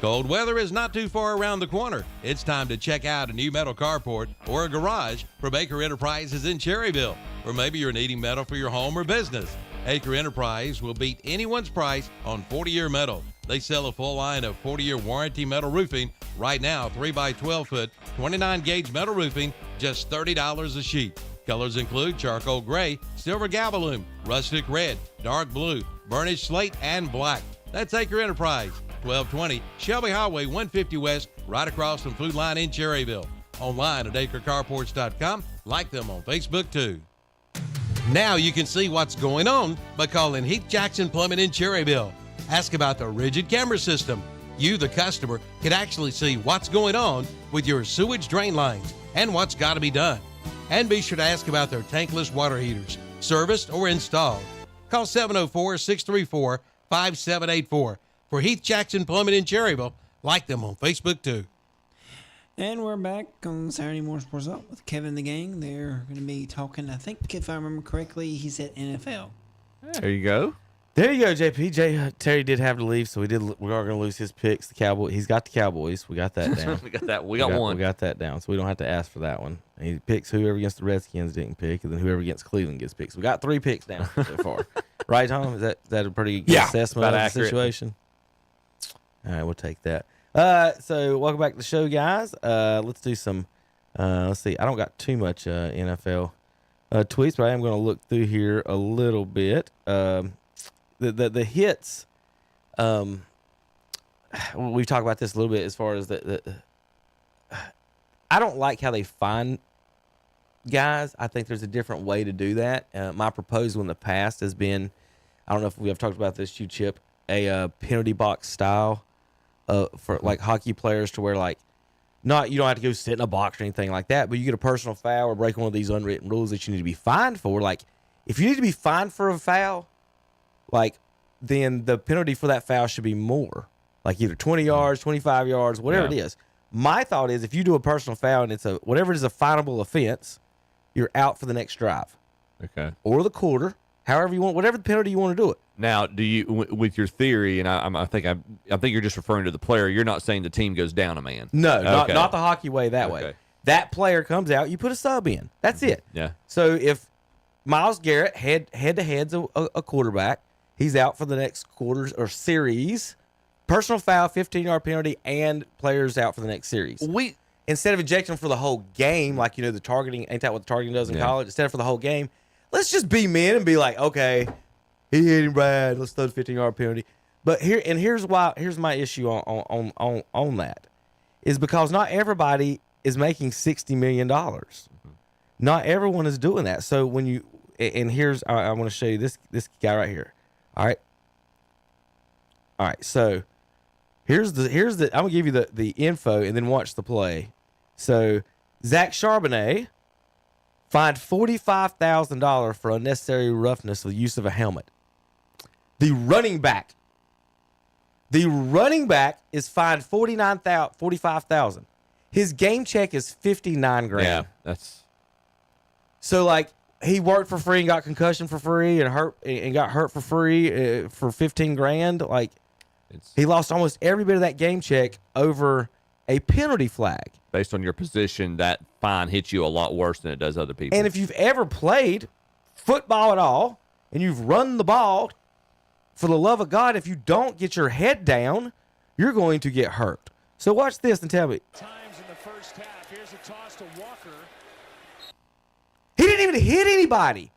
Cold weather is not too far around the corner. It's time to check out a new metal carport or a garage for Baker Enterprises in Cherryville. Or maybe you're needing metal for your home or business. Acre Enterprise will beat anyone's price on 40-year metal. They sell a full line of 40-year warranty metal roofing. Right now, 3x12-foot, 29-gauge metal roofing, just $30 a sheet. Colors include charcoal gray, silver galvalume, rustic red, dark blue, burnished slate, and black. That's Acre Enterprise, 1220 Shelby Highway 150 West, right across from Food Line in Cherryville. Online at acrecarports.com. Like them on Facebook too. Now you can see what's going on by calling Heath Jackson Plumbing in Cherryville. Ask about the rigid camera system. You, the customer, can actually see what's going on with your sewage drain lines and what's got to be done. And be sure to ask about their tankless water heaters, serviced or installed. Call 704-634-5784 for Heath Jackson Plumbing in Cherryville. Like them on Facebook too. And we're back on Saturday Morning Sports Up with Kevin and the gang. They're going to be talking, I think, if I remember correctly, he said NFL. There you go. There you go, JP. Terry did have to leave, so we are going to lose his picks. The Cowboys. He's got the Cowboys. We got that down. We got that. We got one. We got that down, so we don't have to ask for that one. And he picks whoever against the Redskins didn't pick, and then whoever against Cleveland gets picked. So we got 3 picks down so far. Right, Tom? Is that a pretty good assessment of the situation? All right, we'll take that. So welcome back to the show, guys. Let's do some. Let's see. I don't got too much NFL tweets, but I am going to look through here a little bit. The hits. We've talked about this a little bit as far as the. I don't like how they find guys. I think there's a different way to do that. My proposal in the past has been, I don't know if we have talked about this, you Chip, a penalty box style. For like hockey players, to where like you don't have to go sit in a box or anything like that, but you get a personal foul or break one of these unwritten rules that you need to be fined for. Like if you need to be fined for a foul, like then the penalty for that foul should be more, like either 20 yards, 25 yards, whatever it is. My thought is if you do a personal foul and it's whatever it is a finable offense, you're out for the next drive. Okay. Or the quarter, however you want, whatever the penalty you want to do it. Now, do you, with your theory, and I think you're just referring to the player. You're not saying the team goes down a man. No, not the hockey way. That way, that player comes out, you put a sub in. That's it. Yeah. So if Myles Garrett head to head's a quarterback, he's out for the next quarters or series. Personal foul, 15-yard penalty, and players out for the next series. Instead of ejecting for the whole game, like the targeting, ain't that what the targeting does in college? Instead of for the whole game, let's just be men and be like, okay. He hit him bad. Let's throw the 15-yard penalty. But here's my issue on that is because not everybody is making $60 million. Not everyone is doing that. So when you here's I want to show you this guy right here. All right. So here's the I'm gonna give you the info and then watch the play. So Zach Charbonnet fined $45,000 for unnecessary roughness with use of a helmet. The running back is fined $45,000. His game check is $59,000. Yeah, that's so like he worked for free and got concussion for free and got hurt for free for $15,000. Like he lost almost every bit of that game check over a penalty flag. Based on your position, that fine hits you a lot worse than it does other people. And if you've ever played football at all and you've run the ball, for the love of God, if you don't get your head down, you're going to get hurt. So watch this and tell me. Times in the first half. Here's a toss to Walker. He didn't even hit anybody.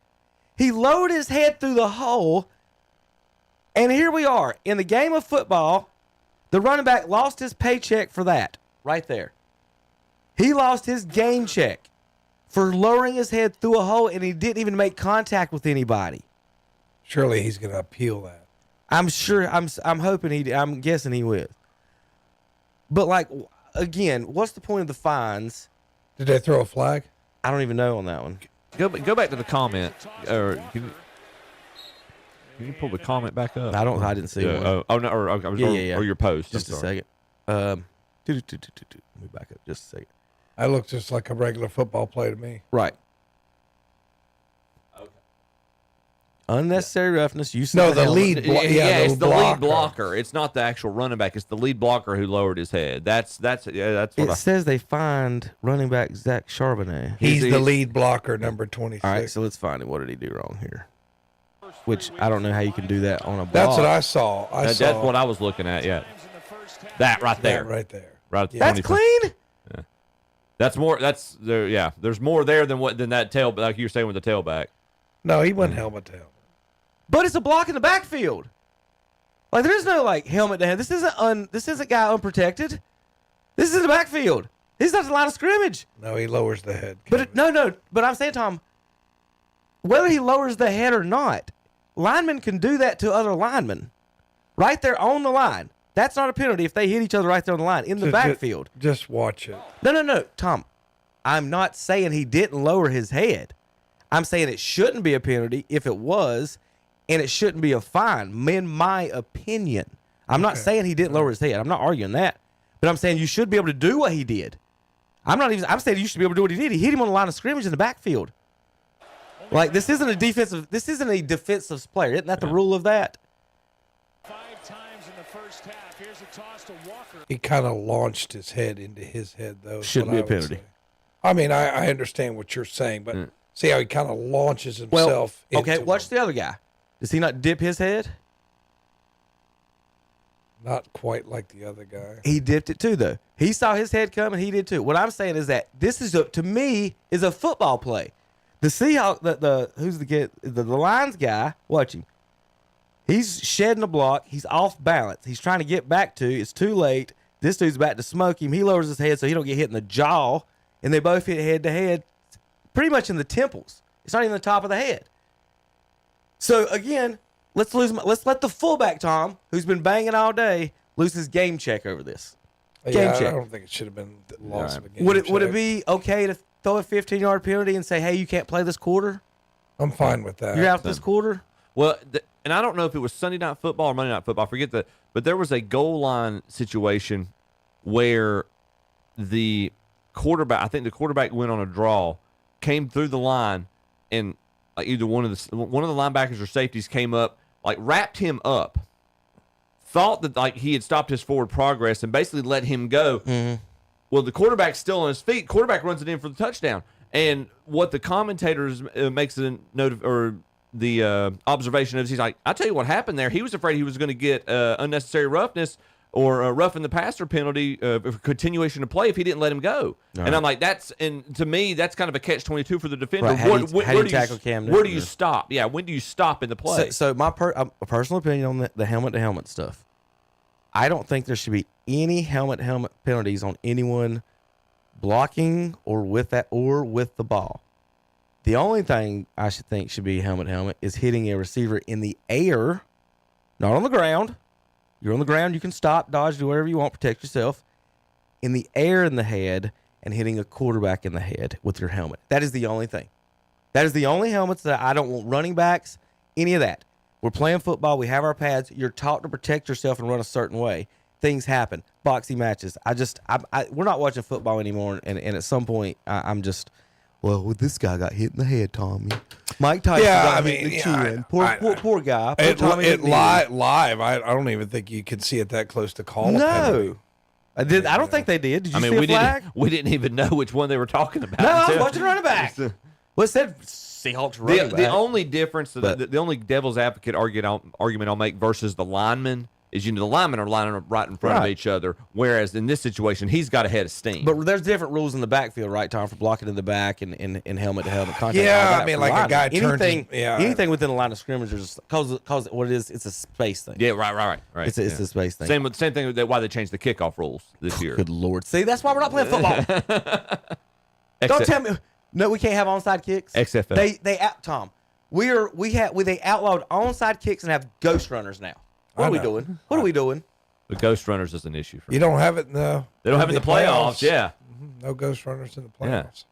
He lowered his head through the hole. And here we are. In the game of football, the running back lost his paycheck for that. Right there. He lost his game check for lowering his head through a hole, and he didn't even make contact with anybody. Surely he's going to appeal that. I'm sure. I'm hoping I'm guessing he will. But like again, what's the point of the fines? Did they throw a flag? I don't even know on that one. Go back to the comment. Or can you pull the comment back up? I didn't see one. Oh no, or your post. Just a second. Let me back up just a second. That looks just like a regular football play to me. Right. Unnecessary roughness. Use no, the lead. It's the lead blocker. It's not the actual running back. It's the lead blocker who lowered his head. That's what it says. They fined running back Zach Charbonnet. He's the lead blocker, number 26. All right, so let's find him. What did he do wrong here? Which I don't know how you can do that on a block. That's what I saw. That's what I was looking at. Yeah, that right there. That right there. Right. At the that's clean. Yeah. That's more. That's there. Yeah. There's more there than that tail. Like you were saying with the tailback. No, he wasn't helmet to helmet. But it's a block in the backfield. Like there's no like helmet to head. This isn't guy unprotected. This is the backfield. He's not the line of scrimmage. No, he lowers the head. But But I'm saying, Tom, whether he lowers the head or not, linemen can do that to other linemen, right there on the line. That's not a penalty if they hit each other right there on the line in the backfield. Just watch it. No, Tom. I'm not saying he didn't lower his head. I'm saying it shouldn't be a penalty if it was, and it shouldn't be a fine, in my opinion. I'm not saying he didn't lower his head. I'm not arguing that. But I'm saying you should be able to do what he did. I'm saying you should be able to do what he did. He hit him on the line of scrimmage in the backfield. Like this isn't a defensive player. Isn't that the rule of that? 5 times in the first half. Here's a toss to Walker. He kind of launched his head into his head, though. Shouldn't be a penalty. I mean, I understand what you're saying, but see how he kind of launches himself into watch the other guy. Does he not dip his head? Not quite like the other guy. He dipped it too, though. He saw his head come, and he did too. What I'm saying is that this is to me is a football play. The Seahawks, the Lions guy, watch him. He's shedding a block. He's off balance. He's trying to get back to. It's too late. This dude's about to smoke him. He lowers his head so he don't get hit in the jaw, and they both hit head to head, pretty much in the temples. It's not even the top of the head. So again, let's let the fullback, Tom, who's been banging all day, lose his game check over this. Game check. I don't think it should have been the loss of a game Would check. it be okay to throw a 15-yard penalty and say, hey, you can't play this quarter? I'm fine with that. You're out this quarter? Well, and I don't know if it was Sunday Night Football or Monday Night Football. I forget that. But there was a goal line situation where the quarterback, I think the quarterback went on a draw, came through the line, and like either one of the linebackers or safeties came up, like wrapped him up, thought that like he had stopped his forward progress and basically let him go. Mm-hmm. Well, the quarterback's still on his feet. Quarterback runs it in for the touchdown. And what the commentators makes a note of, or the observation is, he's like, I tell you what happened there. He was afraid he was going to get unnecessary roughness or roughing the passer penalty for continuation of play if he didn't let him go. Right. And I'm like, to me, that's kind of a catch-22 for the defender. Right. How do you tackle Cam Newton? Where do you stop? Yeah, when do you stop in the play? So my personal opinion on the helmet-to-helmet stuff, I don't think there should be any helmet-to-helmet penalties on anyone blocking or with the ball. The only thing I think should be helmet-to-helmet is hitting a receiver in the air, not on the ground. You're on the ground, you can stop, dodge, do whatever you want, protect yourself. In the air in the head and hitting a quarterback in the head with your helmet. That is the only thing. That is the only helmets that I don't want. Running backs, any of that. We're playing football. We have our pads. You're taught to protect yourself and run a certain way. Things happen. Boxing matches. We're not watching football anymore. And at some point, I'm just, well, this guy got hit in the head, Tommy. Mike Tyson got hit in the chin. Poor guy. Live. I don't even think you can see it that close to call. No. I don't think they did. Did you see a flag? We didn't even know which one they were talking about. No, I was watching running back. Well, it said Seahawks running back. The only difference, the only devil's advocate argument I'll make versus the linemen is, the linemen are lining up right in front of each other, whereas in this situation, he's got a head of steam. But there's different rules in the backfield, right, Tom, for blocking in the back and helmet-to-helmet contact. Yeah, I mean, like a guy anything within the line of scrimmage, because what it is, it's a space thing. Yeah, right. It's a space thing. Same thing with why they changed the kickoff rules this year. Good Lord. See, that's why we're not playing football. Don't tell me. No, we can't have onside kicks. XFL. Tom, they outlawed onside kicks and have ghost runners now. What are we doing? What are we doing? The ghost runners is an issue. You don't have it in the. They don't have it in the playoffs. Yeah. No ghost runners in the playoffs.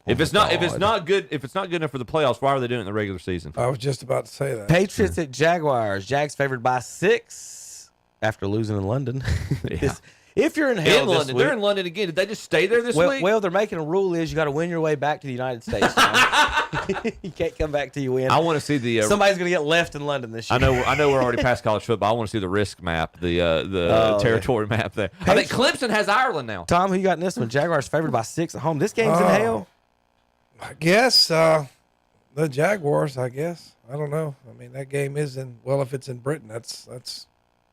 Yeah. If it's not good enough for the playoffs, why are they doing it in the regular season? I was just about to say that. Patriots at Jaguars. Jags favored by 6 after losing in London. Yeah. If you're in hell this London, week, they're in London again. Did they just stay there this week? Well, they're making a rule is you got to win your way back to the United States. You can't come back till you win. I want to see the. Somebody's going to get left in London this year. I know we're already past college football. I want to see the risk map, the territory map there. I think Clemson has Ireland now. Tom, who you got in this one? Jaguars favored by 6 at home. This game's in hell. I guess the Jaguars. I guess I don't know. I mean, that game is in. Well, if it's in Britain, that's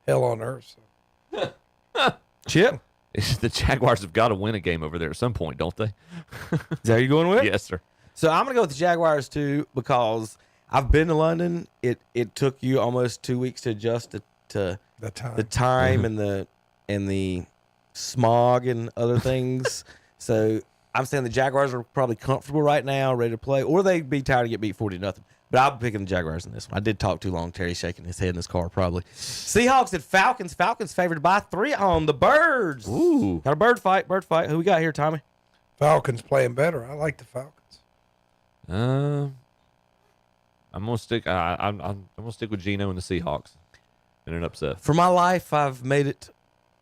hell on earth. So. Chip. The Jaguars have got to win a game over there at some point, don't they? Is that who you going with? Yes, sir. So I'm going to go with the Jaguars, too, because I've been to London. It took you almost 2 weeks to adjust to the time and the smog and other things. So I'm saying the Jaguars are probably comfortable right now, ready to play, or they'd be tired to get beat 40-0. But I'm picking the Jaguars in this one. I did talk too long. Terry's shaking his head in his car probably. Seahawks at Falcons. Falcons favored by 3 at home. The Birds. Ooh. Got a bird fight. Who we got here, Tommy? Falcons playing better. I like the Falcons. I'm gonna stick. I'm gonna stick with Geno and the Seahawks in an upset. For my life, I've made it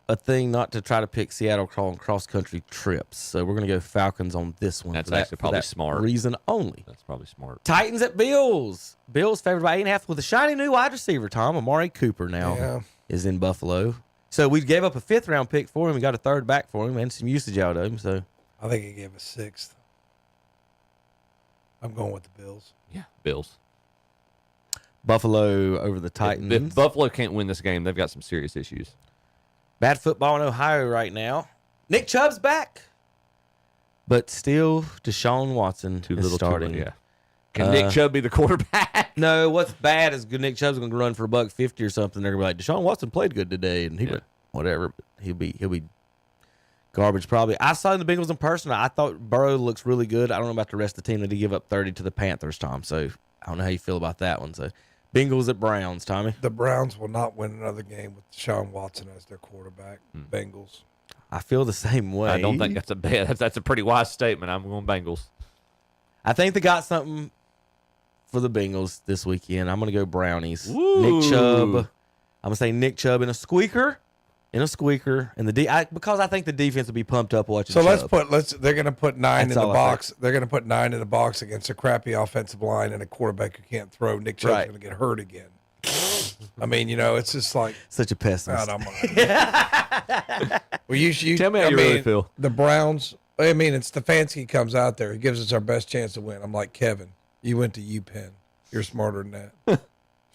a thing not to try to pick Seattle on cross-country trips. So we're going to go Falcons on this one. That's actually probably smart. Reason only. That's probably smart. Titans at Bills. Bills favored by 8.5 with a shiny new wide receiver, Tom. Amari Cooper now is in Buffalo. So we gave up a 5th-round pick for him. We got a 3rd back for him and some usage out of him. So I think he gave a 6th. I'm going with the Bills. Yeah, Bills. Buffalo over the Titans. If Buffalo can't win this game, they've got some serious issues. Bad football in Ohio right now. Nick Chubb's back. But still, Deshaun Watson is starting. Yeah. Can Nick Chubb be the quarterback? No, what's bad is Nick Chubb's going to run for $150 or something. They're going to be like, Deshaun Watson played good today. And he went, whatever. But he'll be garbage probably. I saw the Bengals in person. I thought Burrow looks really good. I don't know about the rest of the team. They did give up 30 to the Panthers, Tom. So I don't know how you feel about that one. So Bengals at Browns, Tommy. The Browns will not win another game with Deshaun Watson as their quarterback. Bengals. I feel the same way. I don't think that's a bad. That's a pretty wise statement. I'm going Bengals. I think they got something for the Bengals this weekend. I'm going to go Brownies. Ooh. Nick Chubb. I'm going to say Nick Chubb in a squeaker. And because I think the defense will be pumped up watching. So Chubb. they're going to put 9 That's in the all I box. They're going to put 9 in the box against a crappy offensive line and a quarterback who can't throw. Nick Chubb's going to get hurt again. I mean, it's just like such a pessimist. I don't mind. Well, you tell me how you really feel. The Browns. I mean, it's Stefanski comes out there. He gives us our best chance to win. I'm like, Kevin, you went to UPenn. You're smarter than that. There's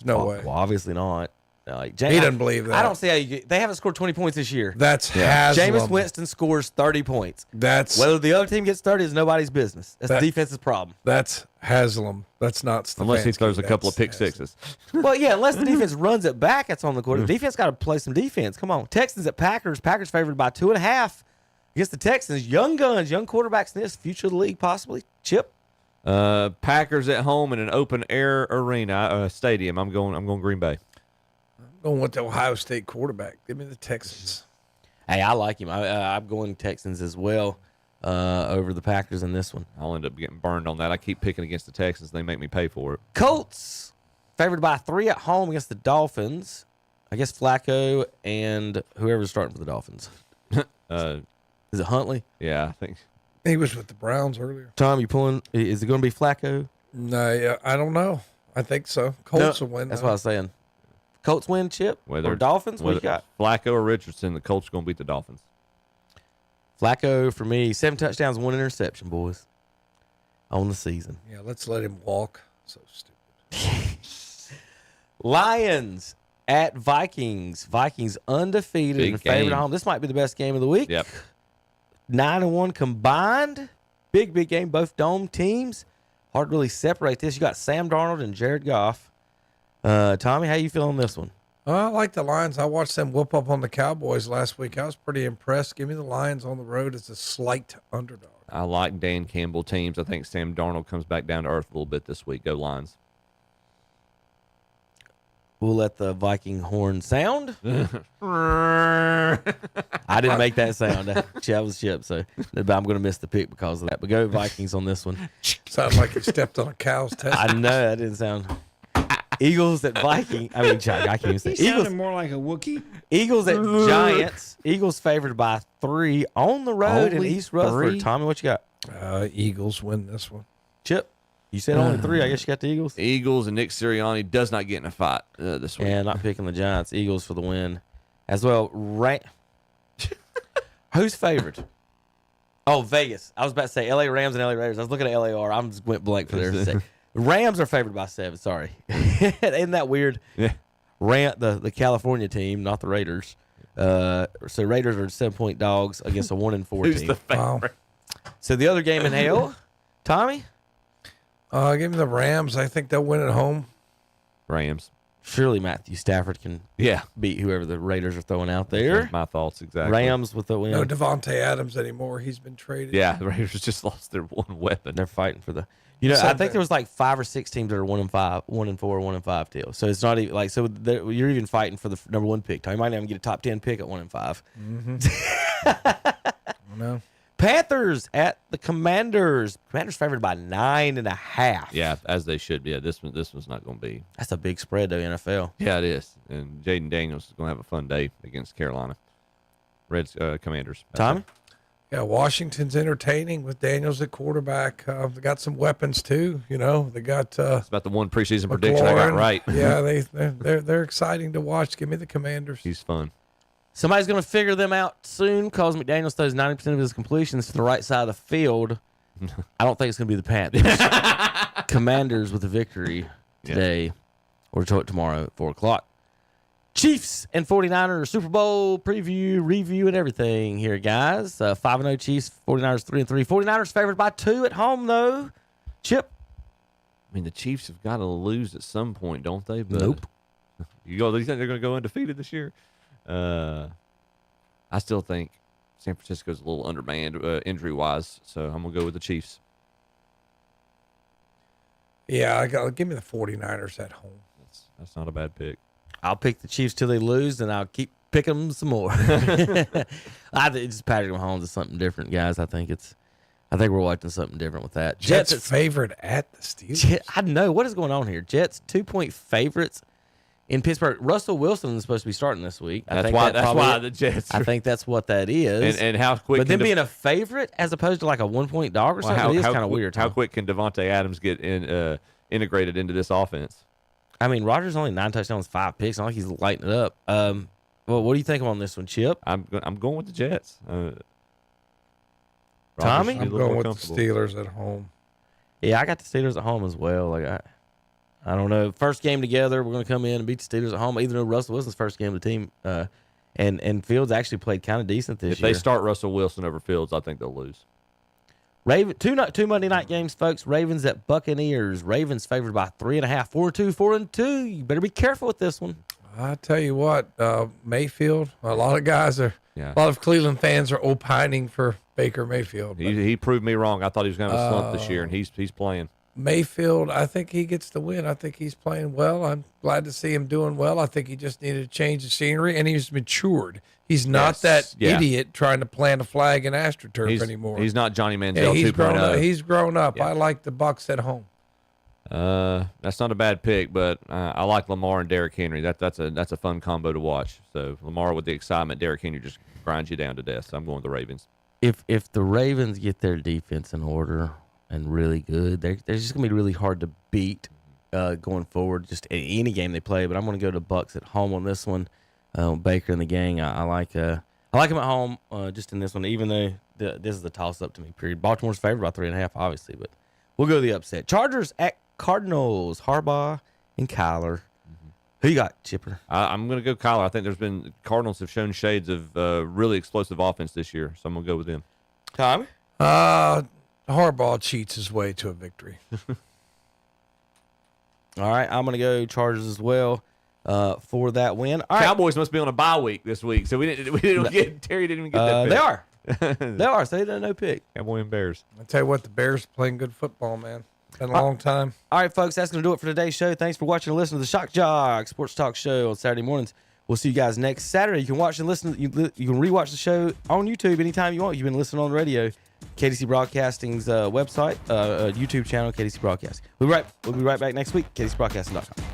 no way. Well, obviously not. Like, he doesn't believe that. I don't see how they haven't scored 20 points this year. That's Haslam. Jameis Winston scores 30 points. That's whether the other team gets 30 is nobody's business. That's the defense's problem. That's Haslam. That's not Stefanski. Unless he throws a couple of pick sixes. Well, yeah, unless the defense runs it back, that's on the quarter. Defense got to play some defense. Come on. Texans at Packers. Packers favored by 2.5 against the Texans. Young guns, young quarterbacks in this. Future of the league, possibly. Chip. Packers at home in an open air arena stadium. I'm going Green Bay. Going with the Ohio State quarterback. Give me the Texans. Hey, I like him. I'm going Texans as well over the Packers in this one. I'll end up getting burned on that. I keep picking against the Texans. They make me pay for it. Colts favored by 3 at home against the Dolphins. I guess Flacco and whoever's starting for the Dolphins. Is it Huntley? Yeah, I think. He was with the Browns earlier. Tom, you pulling? Is it going to be Flacco? No, yeah, I don't know. I think so. Colts will win. That's what I was saying. Colts win, Chip? Or Dolphins? What you got? Flacco or Richardson, the Colts are going to beat the Dolphins. Flacco, for me, 7 touchdowns, 1 interception, boys, on the season. Yeah, let's let him walk. So stupid. Lions at Vikings. Vikings undefeated Big and favored game. at home. This might be the best game of the week. Yep. 9-1 combined. Big game. Both dome teams. Hard to really separate this. You got Sam Darnold and Jared Goff. Tommy, how you feeling on this one? I like the Lions. I watched them whoop up on the Cowboys last week. I was pretty impressed. Give me the Lions on the road as a slight underdog. I like Dan Campbell teams. I think Sam Darnold comes back down to earth a little bit this week. Go Lions. We'll let the Viking horn sound. I didn't make that sound. That was Chip, so but I'm going to miss the pick because of that. But go Vikings on this one. Sounds like you stepped on a cow's test. I know that didn't sound. Eagles at Viking. I mean, I can't even say. He Eagles sounded more like a Wookiee. Eagles at Giants. Eagles favored by 3 on the road in Only East Rutherford. 3? Tommy, what you got? Eagles win this one. Chip, you said only 3. I guess you got the Eagles. Eagles and Nick Sirianni does not get in a fight this week. Yeah, not picking the Giants. Eagles for the win as well. Who's favored? Oh, Vegas. I was about to say LA Rams and LA Raiders. I was looking at LAR. I just went blank for there a second. Rams are favored by 7. Sorry. Isn't that weird? Yeah. The California team, not the Raiders. So Raiders are 7-point dogs against a 1-4 Who's team. the favorite? So the other game in hell, Tommy? Give me the Rams. I think they'll win at home. Rams. Surely Matthew Stafford can beat whoever the Raiders are throwing out there. That's my thoughts exactly. Rams with the win. No Devontae Adams anymore. He's been traded. Yeah, the Raiders just lost their one weapon. They're fighting for the. I think there was like 5 or 6 teams that are 1-5, 1-4, 1-5 deal. So it's not even like you're even fighting for the number 1 pick. You might not even get a top 10 pick at 1-5. Mm-hmm. No. Panthers at the Commanders. Commanders favored by 9.5. Yeah, as they should be. Yeah, this one's not going to be. That's a big spread though, NFL. Yeah, it is. And Jaden Daniels is going to have a fun day against Carolina. Commanders. Tommy? Yeah, Washington's entertaining with Daniels at quarterback. They got some weapons too. They got. It's about the one preseason prediction I got right. Yeah, they're exciting to watch. Give me the Commanders. He's fun. Somebody's going to figure them out soon because McDaniels throws 90% of his completions to the right side of the field. I don't think it's going to be the Panthers. Commanders with a victory today or tomorrow at 4 o'clock. Chiefs and 49ers Super Bowl preview, review, and everything here, guys. 5-0 Chiefs, 49ers 3-3. 49ers favored by 2 at home, though. Chip? I mean, the Chiefs have got to lose at some point, don't they? But nope. You think they're going to go undefeated this year? I still think San Francisco's a little undermanned injury-wise, so I'm going to go with the Chiefs. Yeah, give me the 49ers at home. That's not a bad pick. I'll pick the Chiefs till they lose, and I'll keep picking them some more. I think just Patrick Mahomes is something different, guys. I think we're watching something different with that. Jets favored at the Steelers. I know what is going on here. Jets 2-point favorites in Pittsburgh. Russell Wilson is supposed to be starting this week. That's why the Jets. I think that's what that is. And how quick? But then being a favorite as opposed to like a 1-point dog or something, it is kind of weird. How quick can Devontae Adams get integrated into this offense? I mean, Rodgers only 9 touchdowns, 5 picks. Not like he's lighting it up. Well, what do you think on this one, Chip? I'm going with the Jets. Tommy? I'm going with the Steelers at home. Yeah, I got the Steelers at home as well. Like I don't know. First game together, we're going to come in and beat the Steelers at home. Even though Russell Wilson's first game of the team, and Fields actually played kind of decent this year. If they start Russell Wilson over Fields, I think they'll lose. Two Monday night games, folks. Ravens at Buccaneers. Ravens favored by 3.5. 4-2, 4-2. You better be careful with this one. I tell you what, Mayfield. A lot of guys a lot of Cleveland fans are opining for Baker Mayfield. He proved me wrong. I thought he was going to have a slump this year, and he's playing. Mayfield, I think he gets the win. I think he's playing well. I'm glad to see him doing well. I think he just needed to change the scenery, and he's matured. He's not that idiot trying to plant a flag in AstroTurf anymore. He's not Johnny Manziel 2.0. He's grown up. I like the Bucs at home. That's not a bad pick, but I like Lamar and Derrick Henry. That's a fun combo to watch. So Lamar with the excitement, Derrick Henry just grinds you down to death. So I'm going with the Ravens. If the Ravens get their defense in order and really good, they're just gonna be really hard to beat going forward. Just in any game they play. But I'm gonna go to Bucs at home on this one. Baker and the gang, I like him at home just in this one, even though this is a toss-up to me, period. Baltimore's favored by 3.5, obviously, but we'll go the upset. Chargers at Cardinals, Harbaugh and Kyler. Who you got, Chipper? I'm going to go Kyler. I think Cardinals have shown shades of really explosive offense this year, so I'm going to go with them. Tommy? Harbaugh cheats his way to a victory. All right, I'm going to go Chargers as well. For that win. All right. Cowboys must be on a bye week this week, so Terry didn't even get that pick. They are. They are, so they didn't no pick. Cowboy and Bears. I tell you what, the Bears playing good football, man. Been a long time. All right, folks, that's going to do it for today's show. Thanks for watching and listening to the Shock Jock Sports Talk Show on Saturday mornings. We'll see you guys next Saturday. You can watch and listen. You can rewatch the show on YouTube anytime you want. You've been listening on the radio. KDC Broadcasting's website, YouTube channel, KDC Broadcasting. We'll be right back next week. KDCBroadcasting.com.